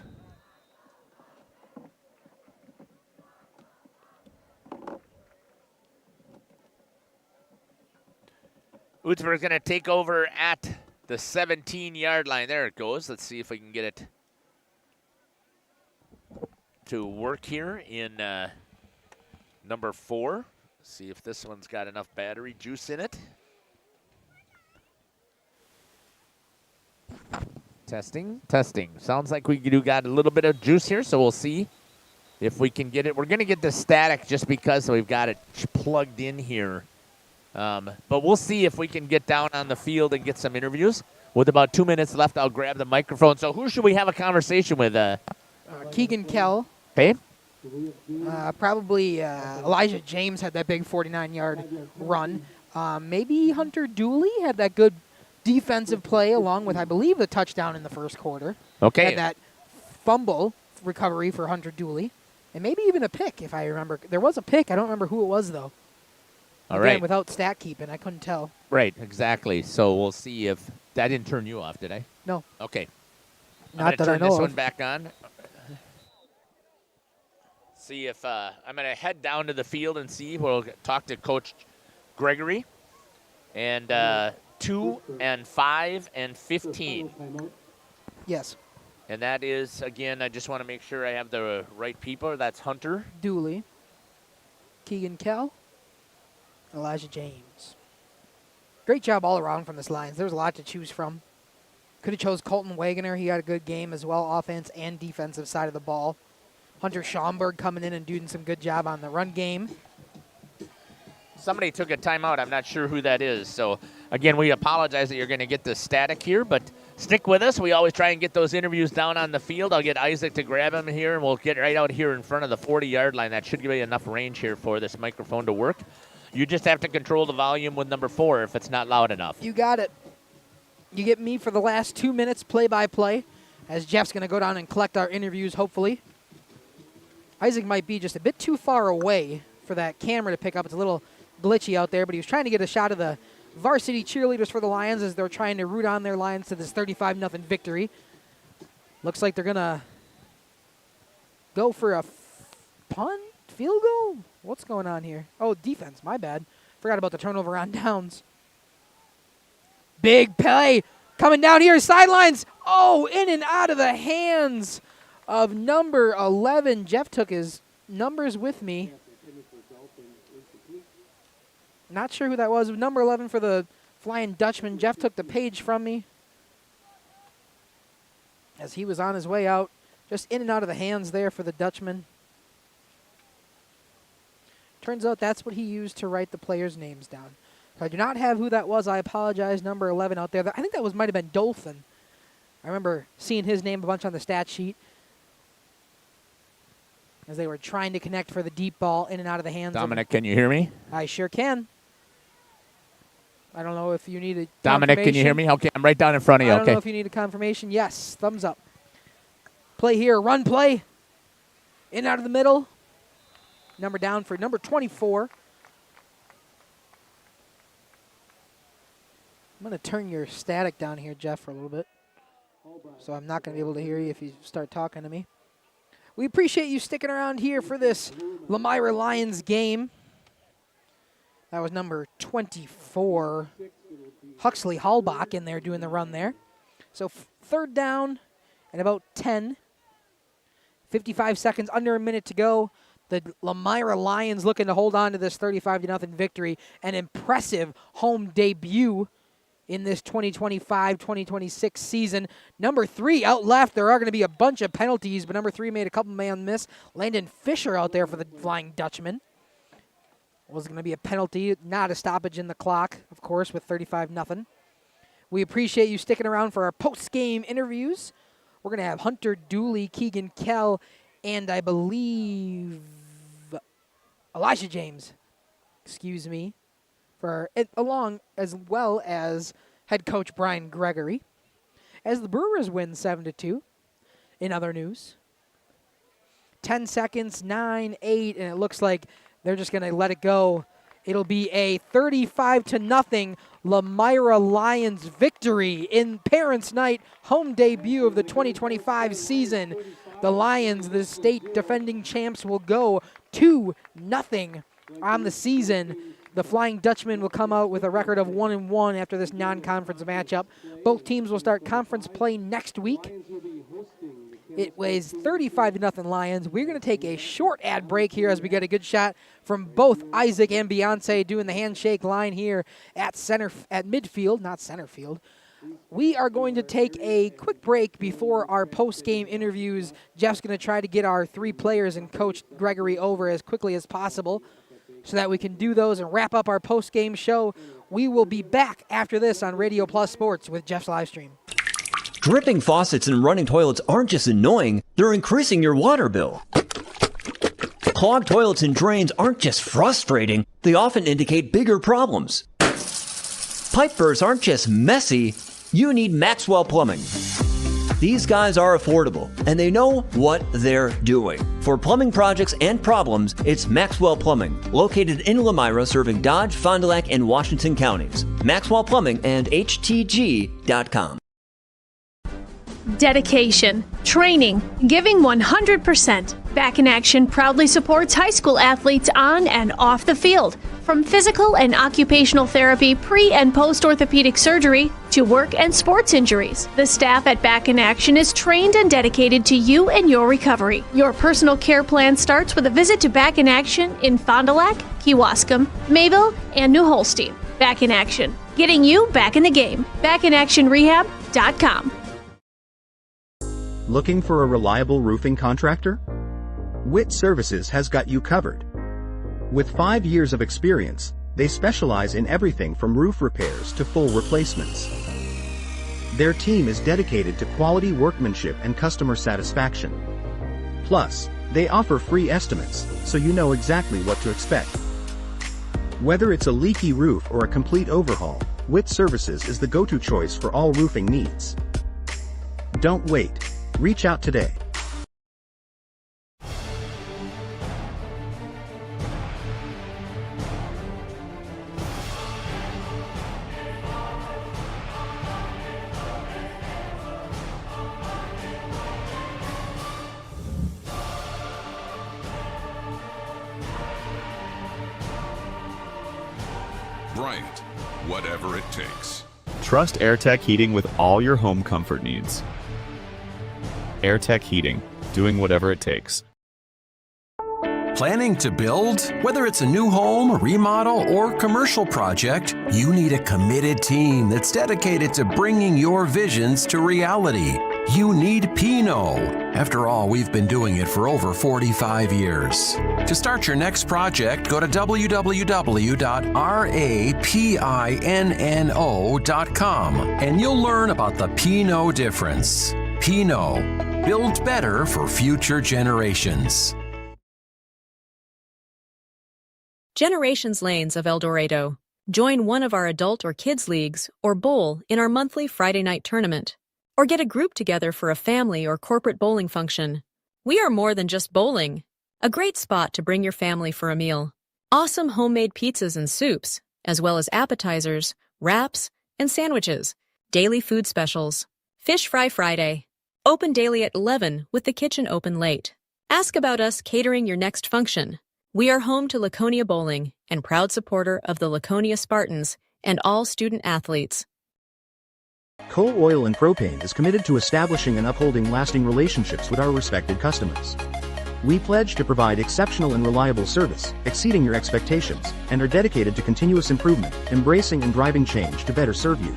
Oostburg's going to take over at the 17-yard line. There it goes. Let's see if we can get it to work here in number 4. See if this one's got enough battery juice in it. Testing, testing. Sounds like we do got a little bit of juice here, so we'll see if we can get it. We're going to get the static just because we've got it plugged in here. But we'll see if we can get down on the field and get some interviews. With about 2 minutes left, I'll grab the microphone. So who should we have a conversation with? Keegan Kell. Okay. Probably Elijah James had that big 49-yard run. Maybe Hunter Dooley had that good defensive play along with, I believe, the touchdown in the first quarter. Okay. Had that fumble recovery for Hunter Dooley. And maybe even a pick, if I remember. There was a pick. I don't remember who it was, though. All Again, right. without stat keeping, I couldn't tell. Right, exactly. So we'll see if that didn't turn you off, did I? No. Okay. Not that I turn know this of. one back on. See if I'm going to head down to the field and see. We'll talk to Coach Gregory. And 2 and 5 and 15. Yes. And that is, again, I just want to make sure I have the right people. That's Hunter Dooley, Keegan Kell, Elijah James. Great job all around from this Lions. There's a lot to choose from. Could have chose Colton Wagoner. He had a good game as well, offense and defensive side of the ball. Hunter Schaumburg coming in and doing some good job on the run game. Somebody took a timeout. I'm not sure who that is. So, again, we apologize that you're going to get the static here, but stick with us. We always try and get those interviews down on the field. I'll get Isaac to grab him here, and we'll get right out here in front of the 40-yard line. That should give you enough range here for this microphone to work. You just have to control the volume with number 4 if it's not loud enough. You got it. You get me for the last 2 minutes play-by-play, as Jeff's going to go down and collect our interviews, hopefully. Isaac might be just a bit too far away for that camera to pick up. It's a little glitchy out there, but he was trying to get a shot of the varsity cheerleaders for the Lions as they're trying to root on their Lions to this 35-0 victory. Looks like they're going to go for a punt, field goal? What's going on here? Oh, defense, my bad. Forgot about the turnover on downs. Big play coming down here, sidelines. Oh, in and out of the hands of number 11. Jeff took his numbers with me. Not sure who that was. Number 11 for the Flying Dutchman. Jeff took the page from me as he was on his way out. Just in and out of the hands there for the Dutchman. Turns out that's what he used to write the players' names down. If I do not have who that was, I apologize. Number 11 out there. I think that might have been Dolphin. I remember seeing his name a bunch on the stat sheet as they were trying to connect for the deep ball in and out of the hands. Dominic, can you hear me? I sure can. I don't know if you need a Dominic, can you hear me? Okay, I'm right down in front of you. I don't Okay. know if you need a confirmation. Yes, thumbs up. Play here, run play. In out of the middle. Number down for number 24. I'm going to turn your static down here, Jeff, for a little bit. So I'm not going to be able to hear you if you start talking to me. We appreciate you sticking around here for this Lomira Lions game. That was number 24, Huxley Hallbach in there doing the run there. So third down and about 10. 55 seconds, under a minute to go. The Lomira Lions looking to hold on to this 35-0 victory. An impressive home debut in this 2025-2026 season. Number 3 out left. There are going to be a bunch of penalties, but number 3 made a couple man miss. Landon Fisher out there for the Flying Dutchman. Was going to be a penalty, not a stoppage in the clock, of course, with 35-0. We appreciate you sticking around for our post-game interviews. We're going to have Hunter Dooley, Keegan Kell, and I believe Elijah James, for along as well as head coach Brian Gregory. As the Brewers win 7-2. In other news, 10 seconds, 9, 8, and it looks like they're just going to let it go. It'll be a 35-0 Lomira Lions victory in Parents' Night, home debut of the 2025 season. The Lions, the state defending champs, will go 2-0 on the season. The Flying Dutchman will come out with a record of 1-1 after this non-conference matchup. Both teams will start conference play next week. It was 35-0 Lions. We're going to take a short ad break here as we get a good shot from both Isaac and Beyonce doing the handshake line here at midfield, not center field. We are going to take a quick break before our post-game interviews. Jeff's going to try to get our 3 players and Coach Gregory over as quickly as possible so that we can do those and wrap up our post-game show. We will be back after this on Radio Plus Sports with Jeff's live stream. Dripping faucets and running toilets aren't just annoying, they're increasing your water bill. Clogged toilets and drains aren't just frustrating, they often indicate bigger problems. pipe bursts aren't just messy, you need Maxwell Plumbing. These guys are affordable, and they know what they're doing. For plumbing projects and problems, it's Maxwell Plumbing, located in Lomira, serving Dodge, Fond du Lac, and Washington counties. Maxwell Plumbing and htg.com. Dedication, training, giving 100%. Back in Action proudly supports high school athletes on and off the field. From physical and occupational therapy, pre- and post-orthopedic surgery, to work and sports injuries. The staff at Back in Action is trained and dedicated to you and your recovery. Your personal care plan starts with a visit to Back in Action in Fond du Lac, Kewaskum, Mayville, and New Holstein. Back in Action, getting you back in the game. BackinActionRehab.com. Looking for a reliable roofing contractor? Witt Services has got you covered. With 5 years of experience, they specialize in everything from roof repairs to full replacements. Their team is dedicated to quality workmanship and customer satisfaction. Plus, they offer free estimates, so you know exactly what to expect. Whether it's a leaky roof or a complete overhaul, Witt Services is the go-to choice for all roofing needs. Don't wait. Reach out today. Bryant, whatever it takes. Trust AirTech Heating with all your home comfort needs. AirTech Heating, doing whatever it takes. Planning to build? Whether it's a new home, a remodel, or commercial project, you need a committed team that's dedicated to bringing your visions to reality. You need Pinot. After all, we've been doing it for over 45 years. To start your next project, go to www.rapinno.com and you'll learn about the Pinot difference. Pinot, build better for future generations. Generations Lanes of El Dorado. Join one of our adult or kids leagues or bowl in our monthly Friday night tournament. Or get a group together for a family or corporate bowling function. We are more than just bowling. A great spot to bring your family for a meal. Awesome homemade pizzas and soups, as well as appetizers, wraps, and sandwiches. Daily food specials. Fish Fry Friday. Open daily at 11 with the kitchen open late. Ask about us catering your next function. We are home to Laconia Bowling and proud supporter of the Laconia Spartans and all student athletes. Coal Oil and Propane is committed to establishing and upholding lasting relationships with our respected customers. We pledge to provide exceptional and reliable service, exceeding your expectations, and are dedicated to continuous improvement, embracing and driving change to better serve you.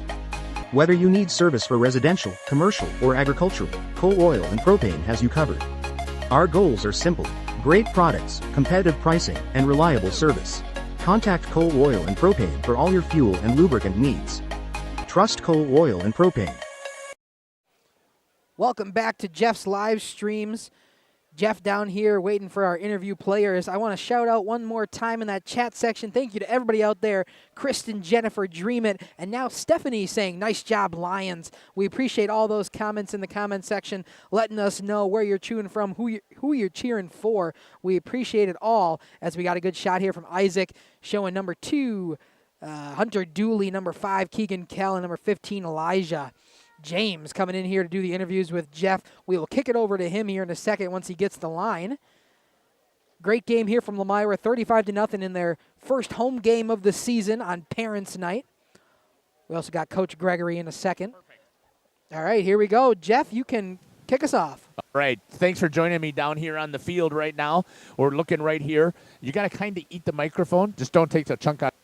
Whether you need service for residential, commercial, or agricultural, Coal Oil and Propane has you covered. Our goals are simple: great products, competitive pricing, and reliable service. Contact Coal Oil and Propane for all your fuel and lubricant needs. Trust Coal Oil and Propane. Welcome back to Jeff's live streams. Jeff down here waiting for our interview players. I want to shout out one more time in that chat section. Thank you to everybody out there. Kristen, Jennifer, Dream It, and now Stephanie saying, nice job, Lions. We appreciate all those comments in the comment section, letting us know where you're cheering from, who you're cheering for. We appreciate it all, as we got a good shot here from Isaac, showing number 2, Hunter Dooley, number 5, Keegan Kell, and number 15, Elijah James coming in here to do the interviews with Jeff. We will kick it over to him here in a second once he gets the line. Great game here from Lomira, 35-0 in their first home game of the season on Parents' Night. We also got Coach Gregory in a second. All right, here we go. Jeff, you can kick us off. All right. Thanks for joining me down here on the field right now. We're looking right here. You got to kind of eat the microphone. Just don't take the chunk out.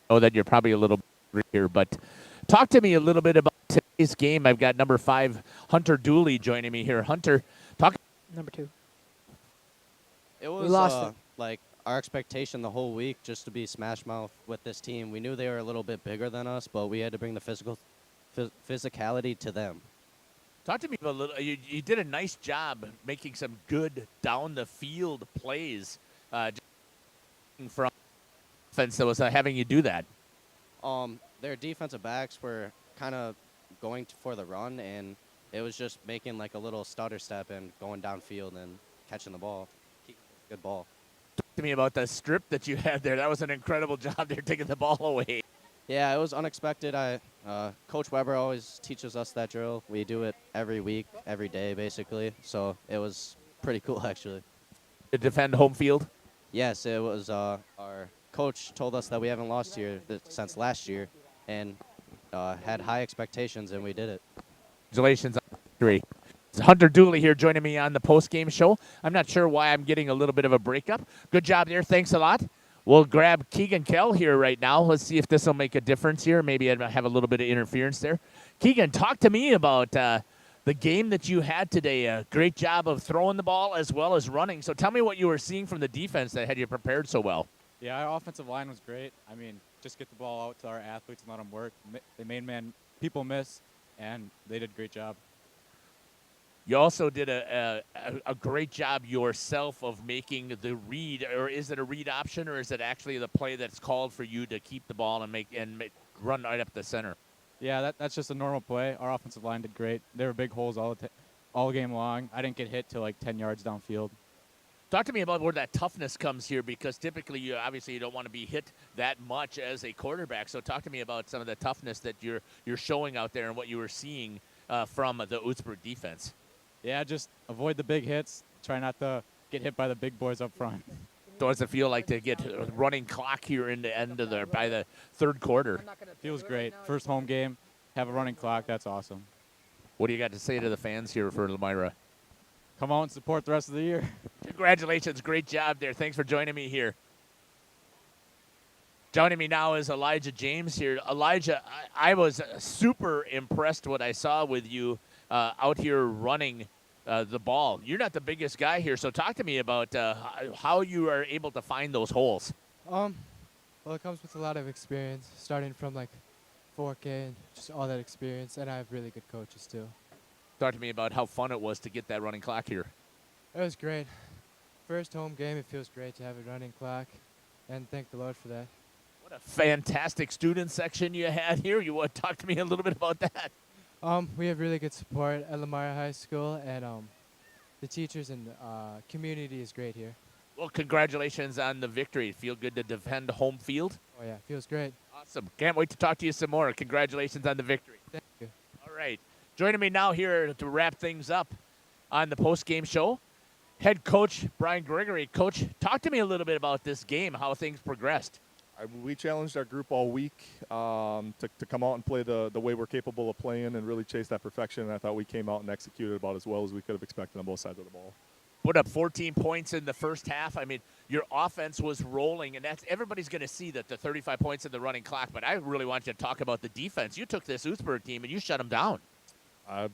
I know that you're probably a little bit here, but talk to me a little bit about today's game. I've got number 5, Hunter Dooley, joining me here. Hunter, talk. Number 2. It was we lost it. Like our expectation the whole week just to be smash mouth with this team. We knew they were a little bit bigger than us, but we had to bring the physicality to them. Talk to me about a little. You did a nice job making some good down the field plays from offense that was having you do that. their defensive backs were kind of going for the run, and it was just making like a little stutter step and going downfield and catching the ball. Good ball. Talk to me about the strip that you had there. That was an incredible job there taking the ball away. Yeah, it was unexpected. Coach Weber always teaches us that drill. We do it every week, every day, basically. So it was pretty cool, actually. To defend home field? Yes, it was. Our coach told us that we haven't lost here since last year, and had high expectations, and we did it. Congratulations on victory. It's Hunter Dooley here joining me on the post-game show. I'm not sure why I'm getting a little bit of a breakup. Good job there. Thanks a lot. We'll grab Keegan Kell here right now. Let's see if this will make a difference here. Maybe I have a little bit of interference there. Keegan, talk to me about the game that you had today. A great job of throwing the ball as well as running. So tell me what you were seeing from the defense that had you prepared so well. Yeah, our offensive line was great. I mean, just get the ball out to our athletes and let them work. They made people miss, and they did a great job. You also did a great job yourself of making the read, or is it a read option, or is it actually the play that's called for you to keep the ball and run right up the center? Yeah, that's just a normal play. Our offensive line did great. There were big holes all game long. I didn't get hit till like 10 yards downfield. Talk to me about where that toughness comes here, because typically you don't want to be hit that much as a quarterback. So talk to me about some of the toughness that you're showing out there and what you were seeing from the Oostburg defense. Yeah, just avoid the big hits. Try not to get hit by the big boys up front. So does it feel like to get a running clock here in the end of by the third quarter? Feels great. First home game, have a running clock. That's awesome. What do you got to say to the fans here for Lomira? Come out and support the rest of the year. Congratulations. Great job there. Thanks for joining me here. Joining me now is Elijah James here. Elijah, I was super impressed what I saw with you out here running the ball. You're not the biggest guy here, so talk to me about how you are able to find those holes. Well, it comes with a lot of experience, starting from like 4K and just all that experience, and I have really good coaches too. Talk to me about how fun it was to get that running clock here. It was great. First home game, it feels great to have a running clock, and thank the Lord for that. What a fantastic student section you had here. You want to talk to me a little bit about that? We have really good support at Lomira High School, and the teachers and community is great here. Well, congratulations on the victory. Feel good to defend home field? Oh, yeah, feels great. Awesome. Can't wait to talk to you some more. Congratulations on the victory. Thank you. All right. Joining me now here to wrap things up on the post-game show, head coach Brian Gregory. Coach, talk to me a little bit about this game, how things progressed. We challenged our group all week to come out and play the way we're capable of playing and really chase that perfection. And I thought we came out and executed about as well as we could have expected on both sides of the ball. Put up 14 points in the first half. I mean, your offense was rolling, and everybody's going to see that the 35 points in the running clock. But I really want you to talk about the defense. You took this Oostburg team and you shut them down. I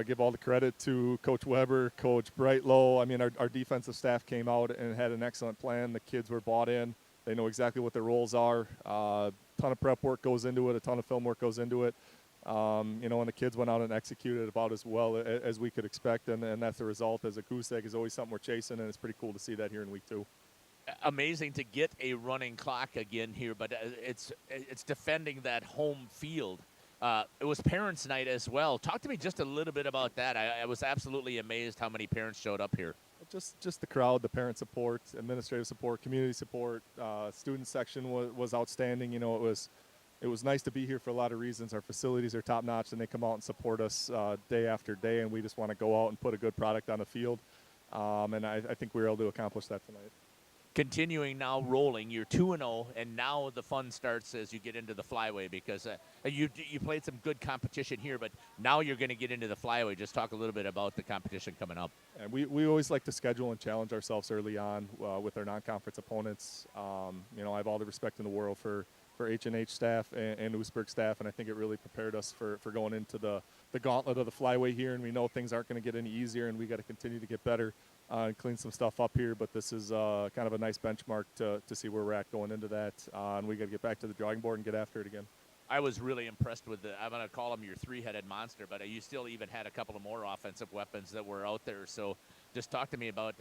give all the credit to Coach Weber, Coach Brightlow. I mean, our defensive staff came out and had an excellent plan. The kids were bought in. They know exactly what their roles are. A ton of prep work goes into it. A ton of film work goes into it. And the kids went out and executed about as well as we could expect, and that's the result. As a goose egg is always something we're chasing, and it's pretty cool to see that here in week 2. Amazing to get a running clock again here, but it's defending that home field. It was Parents' Night as well. Talk to me just a little bit about that. I was absolutely amazed how many parents showed up here. Just the crowd, the parent support, administrative support, community support, student section was outstanding. It was nice to be here for a lot of reasons. Our facilities are top notch, and they come out and support us day after day, and we just want to go out and put a good product on the field. And I think we were able to accomplish that tonight. Continuing now rolling, you're 2-0, and now the fun starts as you get into the flyway, because you played some good competition here, but now you're going to get into the flyway. Just talk a little bit about the competition coming up. And we always like to schedule and challenge ourselves early on with our non-conference opponents. I have all the respect in the world for H&H staff and Oostburg staff, and I think it really prepared us for going into the gauntlet of the flyway here, and we know things aren't going to get any easier, and we got to continue to get better. And clean some stuff up here, but this is kind of a nice benchmark to see where we're at going into that. And we got to get back to the drawing board and get after it again. I was really impressed with I'm going to call him your three-headed monster, but you still even had a couple of more offensive weapons that were out there. So just talk to me about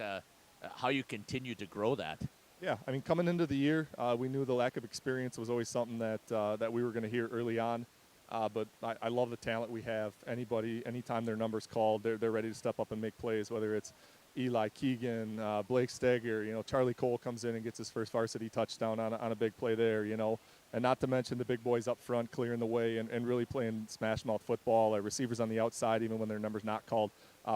how you continue to grow that. Yeah, I mean, coming into the year, we knew the lack of experience was always something that we were going to hear early on. But I love the talent we have. Anytime their number's called, they're ready to step up and make plays, whether it's Eli Keegan, Blake Steger, Charlie Cole comes in and gets his first varsity touchdown on a big play there, and not to mention the big boys up front clearing the way and really playing smash mouth football. Our receivers on the outside, even when their number's not called,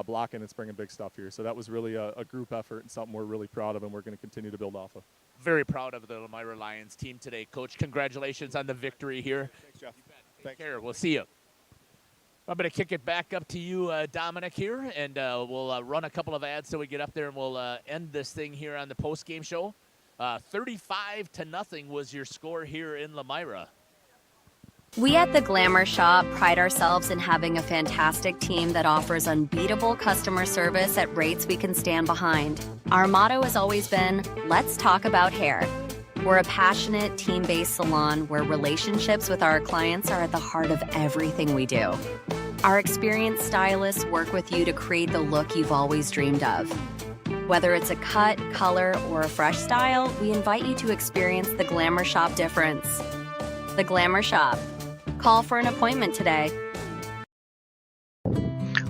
blocking and bringing big stuff here. So that was really a group effort and something we're really proud of and we're going to continue to build off of. Very proud of the Lomira Lions team today. Coach, congratulations on the victory here. Thanks, Jeff. Take care. We'll see you. I'm going to kick it back up to you, Dominic, here, and we'll run a couple of ads so we get up there, and we'll end this thing here on the post-game show. 35-0 was your score here in Lomira. We at the Glamour Shop pride ourselves in having a fantastic team that offers unbeatable customer service at rates we can stand behind. Our motto has always been, let's talk about hair. We're a passionate, team-based salon where relationships with our clients are at the heart of everything we do. Our experienced stylists work with you to create the look you've always dreamed of. Whether it's a cut, color, or a fresh style, we invite you to experience the Glamour Shop difference. The Glamour Shop. Call for an appointment today.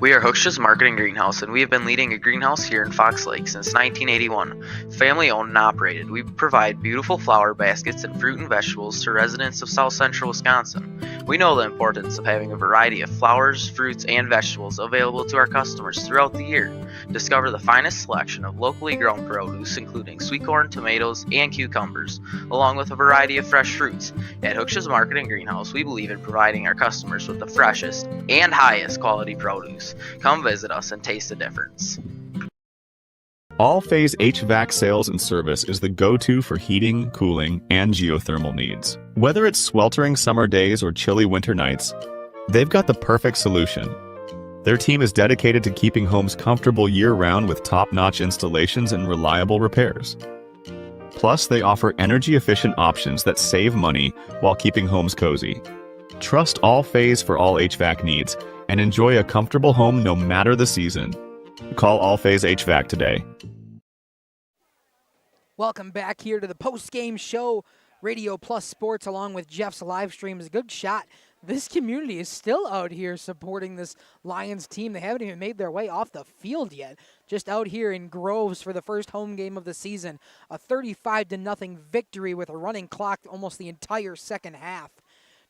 We are Hooksha's Marketing Greenhouse, and we have been leading a greenhouse here in Fox Lake since 1981. Family owned and operated, we provide beautiful flower baskets and fruit and vegetables to residents of South Central Wisconsin. We know the importance of having a variety of flowers, fruits, and vegetables available to our customers throughout the year. Discover the finest selection of locally grown produce, including sweet corn, tomatoes, and cucumbers, along with a variety of fresh fruits. At Hooksha's Marketing Greenhouse, we believe in providing our customers with the freshest and highest quality produce. Come visit us and taste the difference. All Phase HVAC sales and service is the go-to for heating, cooling, and geothermal needs. Whether it's sweltering summer days or chilly winter nights, they've got the perfect solution. Their team is dedicated to keeping homes comfortable year-round with top-notch installations and reliable repairs. Plus, they offer energy-efficient options that save money while keeping homes cozy. Trust All Phase for all HVAC needs and enjoy a comfortable home no matter the season. Call All Phase HVAC today. Welcome back here to the post-game show, Radio Plus Sports, along with Jeff's live streams. Good shot. This community is still out here supporting this Lions team. They haven't even made their way off the field yet. Just out here in Groves for the first home game of the season. A 35-0 victory with a running clock almost the entire second half.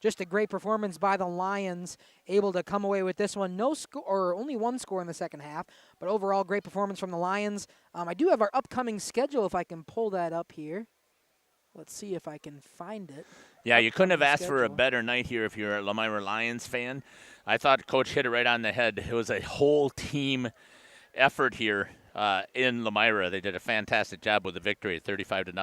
Just a great performance by the Lions, able to come away with this one. No score, or only one score in the second half, but overall great performance from the Lions. I do have our upcoming schedule if I can pull that up here. Let's see if I can find it. Yeah, you couldn't have asked for a better night here if you're a Lomira Lions fan. I thought Coach hit it right on the head. It was a whole team effort here in Lomira. They did a fantastic job with the victory at 35-0.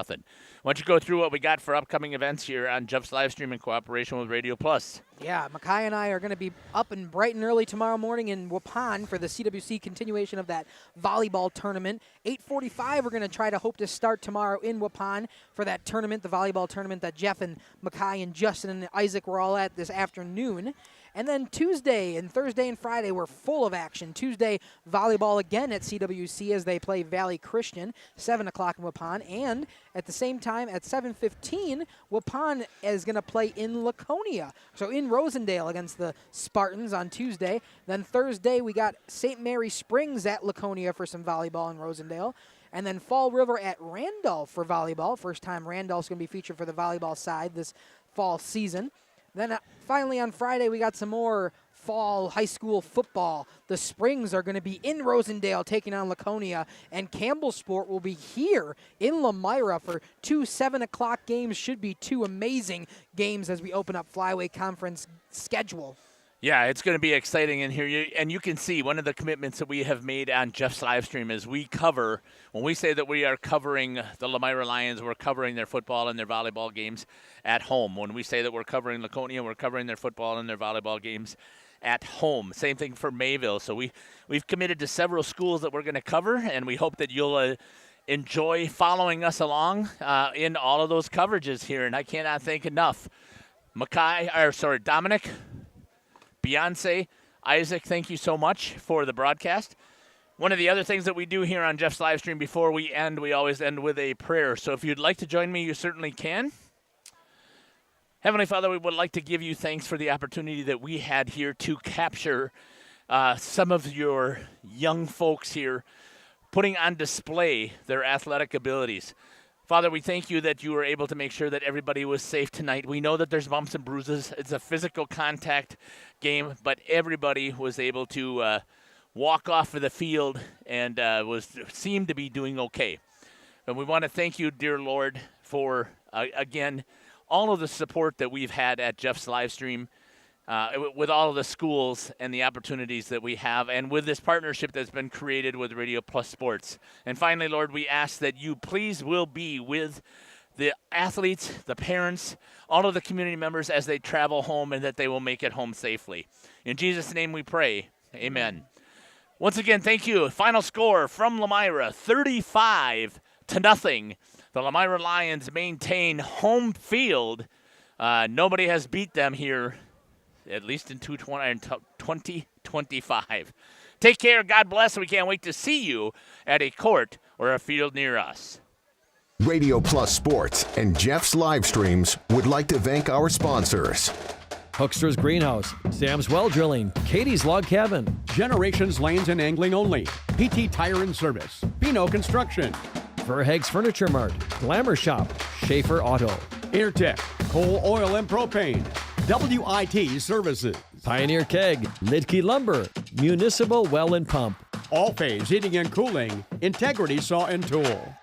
Why don't you go through what we got for upcoming events here on Jeff's live stream in cooperation with Radio Plus? Yeah, Makai and I are going to be up and bright and early tomorrow morning in Waupun for the CWC continuation of that volleyball tournament. 8:45, we're going to hope to start tomorrow in Waupun for that tournament, the volleyball tournament that Jeff and Makai and Justin and Isaac were all at this afternoon. And then Tuesday and Thursday and Friday were full of action. Tuesday, volleyball again at CWC as they play Valley Christian, 7 o'clock in Waupun. And at the same time, at 7:15, Waupun is going to play in Laconia. So in Rosendale against the Spartans on Tuesday. Then Thursday, we got St. Mary Springs at Laconia for some volleyball in Rosendale. And then Fall River at Randolph for volleyball. First time Randolph's going to be featured for the volleyball side this fall season. Then finally on Friday, we got some more fall high school football. The Springs are going to be in Rosendale taking on Laconia, and Campbell Sport will be here in Lomira for 2 7 o'clock games. Should be 2 amazing games as we open up Flyweight Conference schedule. Yeah, it's going to be exciting in here. And you can see one of the commitments that we have made on Jeff's live stream is we cover, when we say that we are covering the Lomira Lions, we're covering their football and their volleyball games at home. When we say that we're covering Laconia, we're covering their football and their volleyball games at home. Same thing for Mayville. So we've committed to several schools that we're going to cover, and we hope that you'll enjoy following us along in all of those coverages here. And I cannot thank enough. Dominic, Beyonce, Isaac, thank you so much for the broadcast. One of the other things that we do here on Jeff's live stream before we end, we always end with a prayer. So if you'd like to join me, you certainly can. Heavenly Father, we would like to give you thanks for the opportunity that we had here to capture some of your young folks here, putting on display their athletic abilities. Father, we thank you that you were able to make sure that everybody was safe tonight. We know that there's bumps and bruises. It's a physical contact game, but everybody was able to walk off of the field and seemed to be doing okay. And we want to thank you, dear Lord, for, again, all of the support that we've had at Jeff's live stream, with all of the schools and the opportunities that we have, and with this partnership that's been created with Radio Plus Sports. And finally, Lord, we ask that you please will be with the athletes, the parents, all of the community members as they travel home, and that they will make it home safely. In Jesus' name we pray. Amen. Once again, thank you. Final score from Lomira, 35-0. The Lomira Lions maintain home field. Nobody has beat them here, at least in 2025. Take care. God bless. We can't wait to see you at a court or a field near us. Radio Plus Sports and Jeff's live streams would like to thank our sponsors. Hookster's Greenhouse, Sam's Well Drilling, Katie's Log Cabin, Generations Lanes and Angling Only, PT Tire and Service, Pino Construction, Verhaeg's Furniture Mart, Glamour Shop, Schaefer Auto, Airtech, Coal, Oil, and Propane, WIT Services, Pioneer Keg, Lidke Lumber, Municipal Well and Pump, All Phase Heating and Cooling, Integrity Saw and Tool.